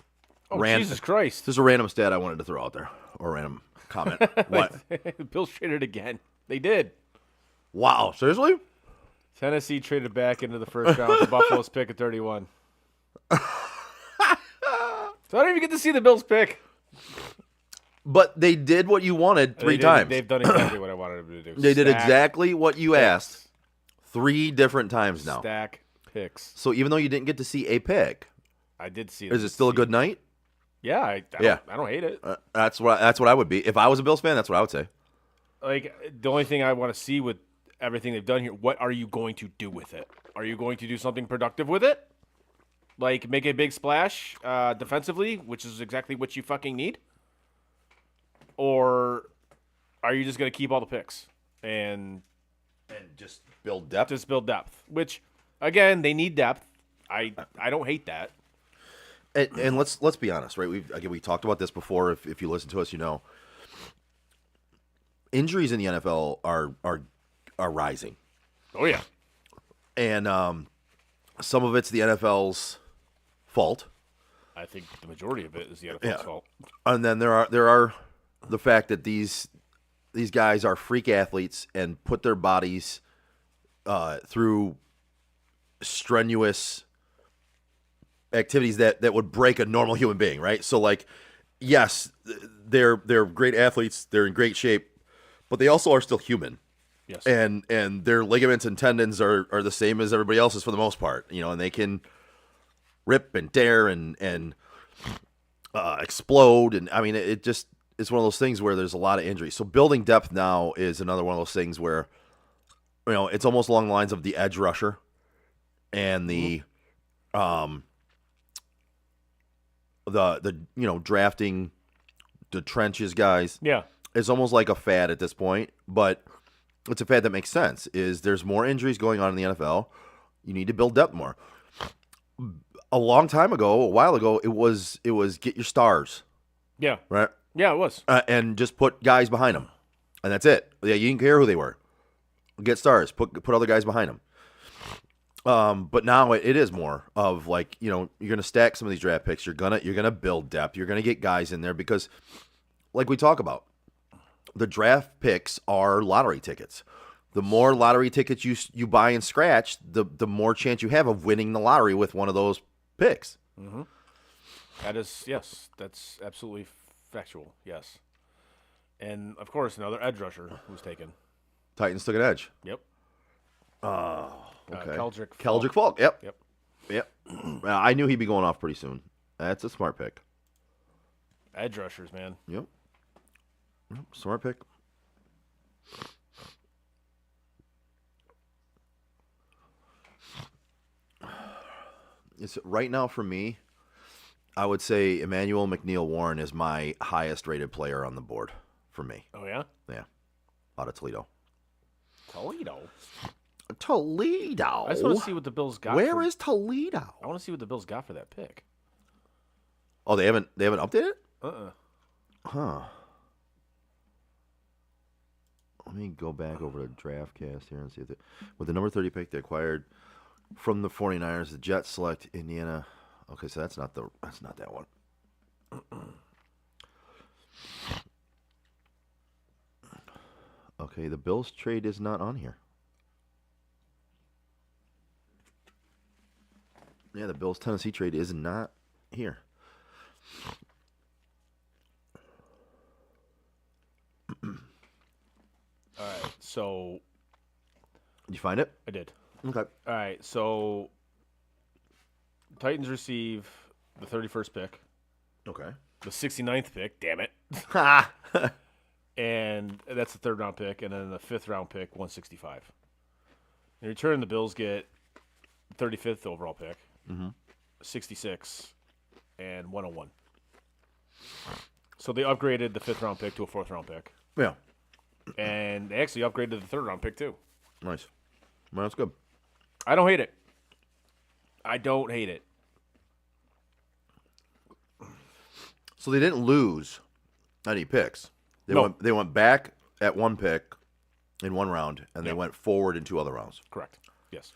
Jesus Christ. Just a random stat I wanted to throw out there, or a random comment. What? Bills traded again. They did. Wow, seriously? Tennessee traded back into the first round with Buffalo's pick at 31. So I don't even get to see the Bills pick. But they did what you wanted three times. They've done exactly what I wanted them to do. They did Stack exactly what you picks. asked 3 different times now. Stack picks. So even though you didn't get to see a pick, I did see. is it still a good night? Yeah, I don't hate it. That's what I would be. If I was a Bills fan, that's what I would say. Like, the only thing I want to see with everything they've done here, what are you going to do with it? Are you going to do something productive with it? Like, make a big splash defensively, which is exactly what you fucking need? Or are you just going to keep all the picks and just build depth? just build depth? Which, again, they need depth. I don't hate that. And let's be honest, right? We talked about this before. If you listen to us, you know. Injuries in the NFL are rising. Oh, yeah. And some of it's the NFL's fault, I think the majority of it is the NFL's fault. and then there are the fact that these guys are freak athletes and put their bodies through strenuous activities that would break a normal human being, right? So, like, yes, they're great athletes, they're in great shape, but they also are still human. Yes. And their ligaments and tendons are the same as everybody else's for the most part, you know, and they can rip and tear and explode, and I mean it's one of those things where there's a lot of injuries. So building depth now is another one of those things where, you know, it's almost along the lines of the edge rusher and the you know, drafting the trenches guys. Yeah. It's almost like a fad at this point, but it's a fad that makes sense. Is there's more injuries going on in the NFL. You need to build depth more. A long time ago, a while ago, it was get your stars, Yeah. right? Yeah, it was. And just put guys behind them, and that's it. Yeah, you didn't care who they were. Get stars, put other guys behind them. But now it is more of like, you know, you're gonna stack some of these draft picks. You're gonna build depth. You're gonna get guys in there because, like we talk about, the draft picks are lottery tickets. The more lottery tickets you buy and scratch, the more chance you have of winning the lottery with one of those picks. Mm-hmm. That is, yes, that's absolutely factual, yes. And, of course, another edge rusher was taken. Titans took an edge. Yep. Okay. Keldrick Falk. Yep. Yep. I knew he'd be going off pretty soon. That's a smart pick. Edge rushers, man. Yep. Smart pick. It's right now for me. I would say Emmanuel McNeil Warren is my highest rated player on the board for me. Oh, yeah? Yeah, out of Toledo. Toledo? Toledo. I just want to see what the Bills got. Where is Toledo? I want to see what the Bills got for that pick. Oh, they haven't updated? Uh-uh. Huh. Let me go back over to DraftCast here and see if with the number 30 pick they acquired from the 49ers, the Jets select Indiana. Okay, so that's not that one. Okay, the Bills trade is not on here. Yeah, the Bills Tennessee trade is not here. All right, so Did you find it? I did. Okay. All right, so Titans receive the 31st pick, Okay. the 69th pick, damn it, and that's the third round pick, and then the fifth round pick, 165. In return, the Bills get 35th overall pick, 66, and 101. So they upgraded the fifth round pick to a fourth round pick, Yeah. and they actually upgraded the third round pick too. Nice. Well, that's good. I don't hate it. I don't hate it. So they didn't lose any picks. No. They went back at one pick in one round, and they went forward in two other rounds. Correct. Yes.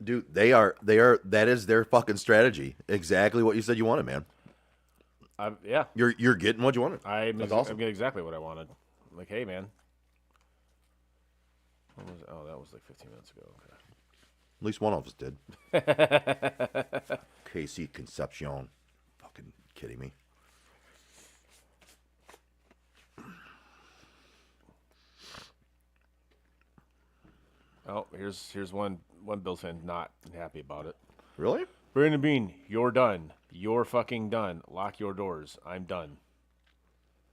Dude, that is their fucking strategy. Exactly what you said you wanted, man. Yeah. You're getting what you wanted. I'm awesome. getting exactly what I wanted. Like, hey, man. That was like 15 minutes ago. Okay. At least one of us did. KC Concepcion. Fucking kidding me. here's one Bills fan not happy about it. Really? Brandon Bean, you're done. You're fucking done. Lock your doors. I'm done.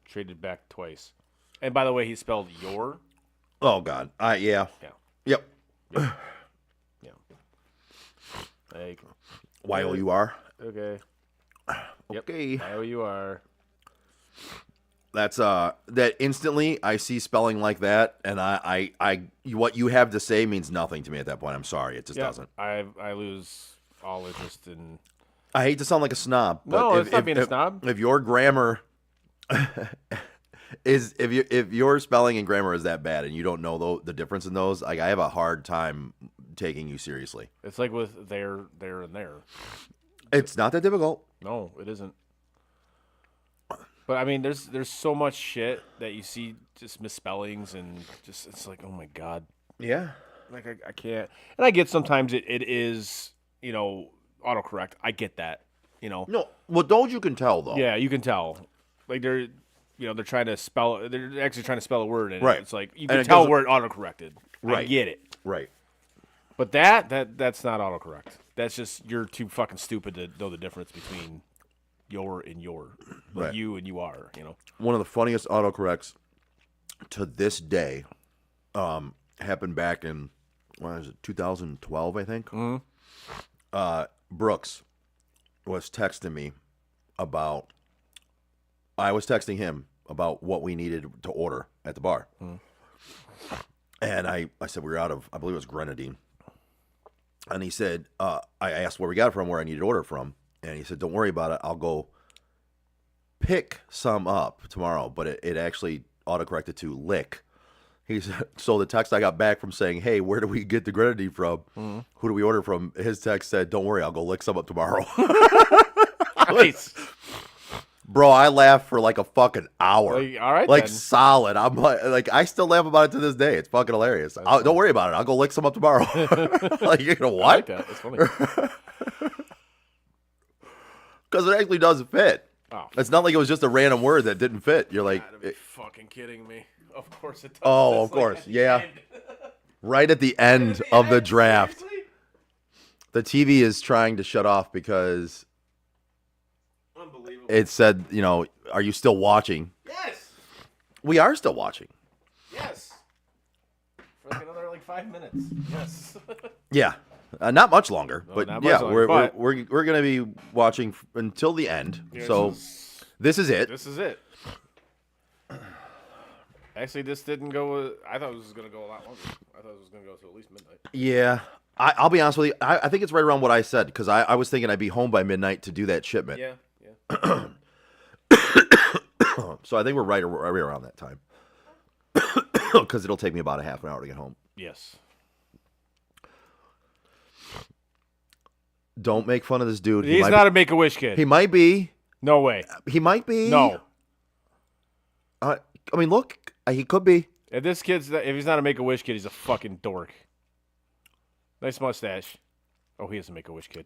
Traded back twice. And by the way, he spelled your. Oh God. Yeah. Yeah. Yep. Yeah. Like, Y-O-U-R. okay. Yep. Okay. Y-O-U-R. That's that instantly I see spelling like that, and I what you have to say means nothing to me at that point. I'm sorry, it just doesn't. I lose all interest in. I hate to sound like a snob, but No, it's not being a snob. If your grammar if your spelling and grammar is that bad, and you don't know the difference in those, like I have a hard time taking you seriously. It's like with there, and there. It's not that difficult. No, it isn't. But I mean, there's so much shit that you see, just misspellings, and just it's like, oh my God. Yeah. Like I can't. And I get sometimes it is, autocorrect. I get that, No, well, those you can tell though. Yeah, you can tell. Like they're trying to spell. They're actually trying to spell a word, and Right. it's like you And can it tell doesn't- where it autocorrected. I Right. get it. Right. But that's not autocorrect. That's just you're too fucking stupid to know the difference between your and your, like Right. you and you are. One of the funniest autocorrects to this day happened back in, what is it, 2012, I think. Mm-hmm. Brooks was texting me about, I was texting him about what we needed to order at the bar. And I said we were out of, I believe it was grenadine. And he said, I asked where we got it from, where I needed to order from. And he said, don't worry about it. I'll go pick some up tomorrow. But it actually autocorrected to lick. He said, so the text I got back from saying, hey, where do we get the grenadine from? Who do we order from? His text said, don't worry, I'll go lick some up tomorrow. Nice. Bro, I laughed for like a fucking hour. All right, like then. solid. I'm like, I still laugh about it to this day. It's fucking hilarious. Don't worry about it. I'll go lick some up tomorrow. Like, you're gonna I what? like that. It's funny. Because it actually does fit. Oh. It's not like it was just a random word that didn't fit. You're like, Gotta be fucking kidding me. Of course it does. oh, That's of course, at the yeah. end. Right at the end of the end, draft, seriously? the TV is trying to shut off because Unbelievable. it said, are you still watching? Yes. We are still watching. Yes. For like another 5 minutes. Yes. Yeah, not much longer, No, but not much yeah, longer, but- we're gonna be watching until the end. This So is- this is it. This is it. Actually, this didn't go. I thought it was going to go a lot longer. I thought it was going to go to at least midnight. Yeah, I'll be honest with you. I think it's right around what I said because I was thinking I'd be home by midnight to do that shipment. Yeah. So I think we're right around that time because it'll take me about a half an hour to get home. Yes. Don't make fun of this dude. He's not a Make-A-Wish kid. He might be. No way. He might be. No. I mean, look, he could be. If this kid's if he's not a Make-A-Wish kid, he's a fucking dork. Nice mustache. Oh, he is a Make-A-Wish kid.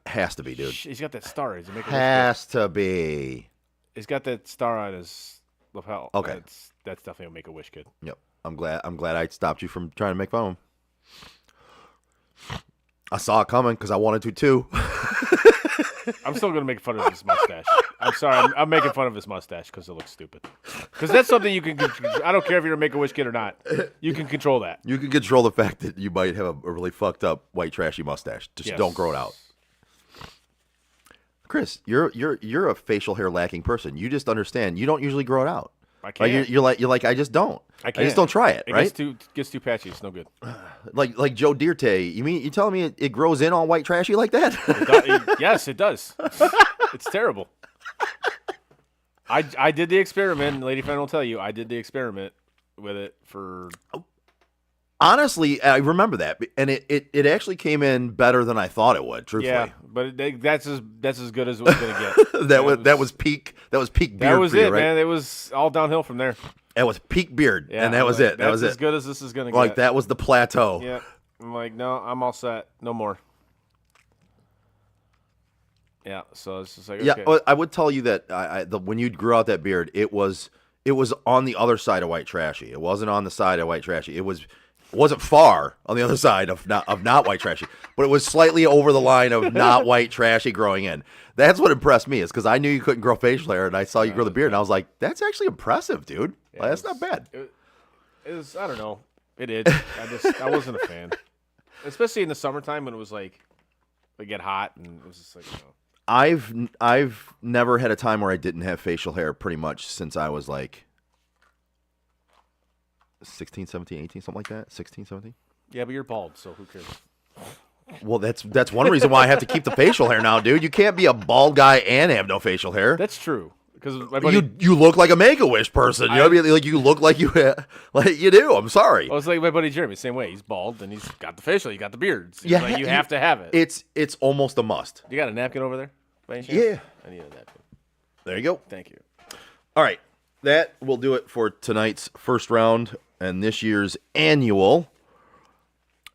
Has to be, dude. He's got that star. He's a Make-A-Wish kid. Has to be. He's got that star on his lapel. Okay. That's definitely a Make-A-Wish kid. Yep. I'm glad I stopped you from trying to make fun of him. I saw it coming because I wanted to too. I'm still going to make fun of his mustache. I'm sorry. I'm making fun of his mustache because it looks stupid. Because that's something you can I don't care if you're a Make-A-Wish kid or not. You can control that. You can control the fact that you might have a really fucked up white trashy mustache. Just Yes. don't grow it out. Chris, you're a facial hair lacking person. You just understand. You don't usually grow it out. I Like can't. you're like I just don't. I I can't. just don't try it. It Right? gets too patchy. It's no good. Like Joe Dierte. You telling me it grows in all white trashy like that? Yes, it does. It's terrible. I did the experiment, and Lady Fan will tell you, I did the experiment with it for. Honestly, I remember that, and it actually came in better than I thought it would. Truthfully, Yeah, but that's as good as it was gonna get. that was peak beard. That was for you, it, right? man. It was all downhill from there. That was peak beard, Yeah, and that I'm was like, it. That was That's as it. good as this is gonna Like get. that was the plateau. Yeah, I'm like, no, I'm all set. No more. Yeah, so it's just like, Yeah, okay. well, I would tell you that when you grew out that beard, it was on the other side of white trashy. It wasn't on the side of white trashy. It was wasn't far on the other side of not white trashy, but it was slightly over the line of not white trashy growing in. That's what impressed me, is because I knew you couldn't grow facial hair, and I saw you grow the beard, and I was like, that's actually impressive, dude. Yeah, Like, that's not bad. It was, I don't know. It is. I wasn't a fan, especially in the summertime when it was like it get hot and it was just like, you know. I've never had a time where I didn't have facial hair pretty much since I was like 16, 17, 18, something like that. 16, 17. Yeah, but you're bald, so who cares? Well, that's one reason why I have to keep the facial hair now, dude. You can't be a bald guy and have no facial hair. That's true. Because my buddy, You look like a Make-A-Wish person. You know what I mean? Like, you look like you do. I'm sorry. I was like my buddy Jeremy, same way. He's bald and he's got the facial, you got the beards. Yeah, Like, you have to have it. It's almost a must. You got a napkin over there? By any chance? Yeah. I need a napkin. There you go. Thank you. All right. That will do it for tonight's first round and this year's annual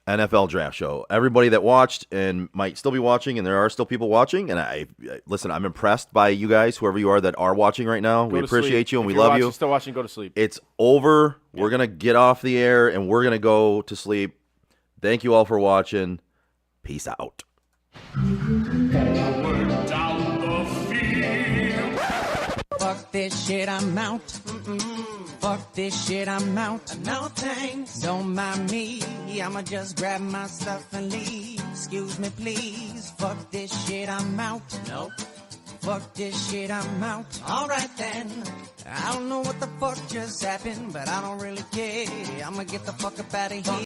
NFL Draft Show. Everybody that watched and might still be watching, and there are still people watching, and listen, I'm impressed by you guys, whoever you are that are watching right now. We appreciate you and we love you. Still watching, go to sleep. It's over. We're going to get off the air and we're going to go to sleep. Thank you all for watching. Peace out. Fuck this shit, I'm out. Fuck this shit, I'm out. No thanks. Don't mind me. I'ma just grab my stuff and leave. Excuse me, please. Fuck this shit, I'm out. Nope. Fuck this shit, I'm out. Alright then. I don't know what the fuck just happened, but I don't really care. I'ma get the fuck up out of here.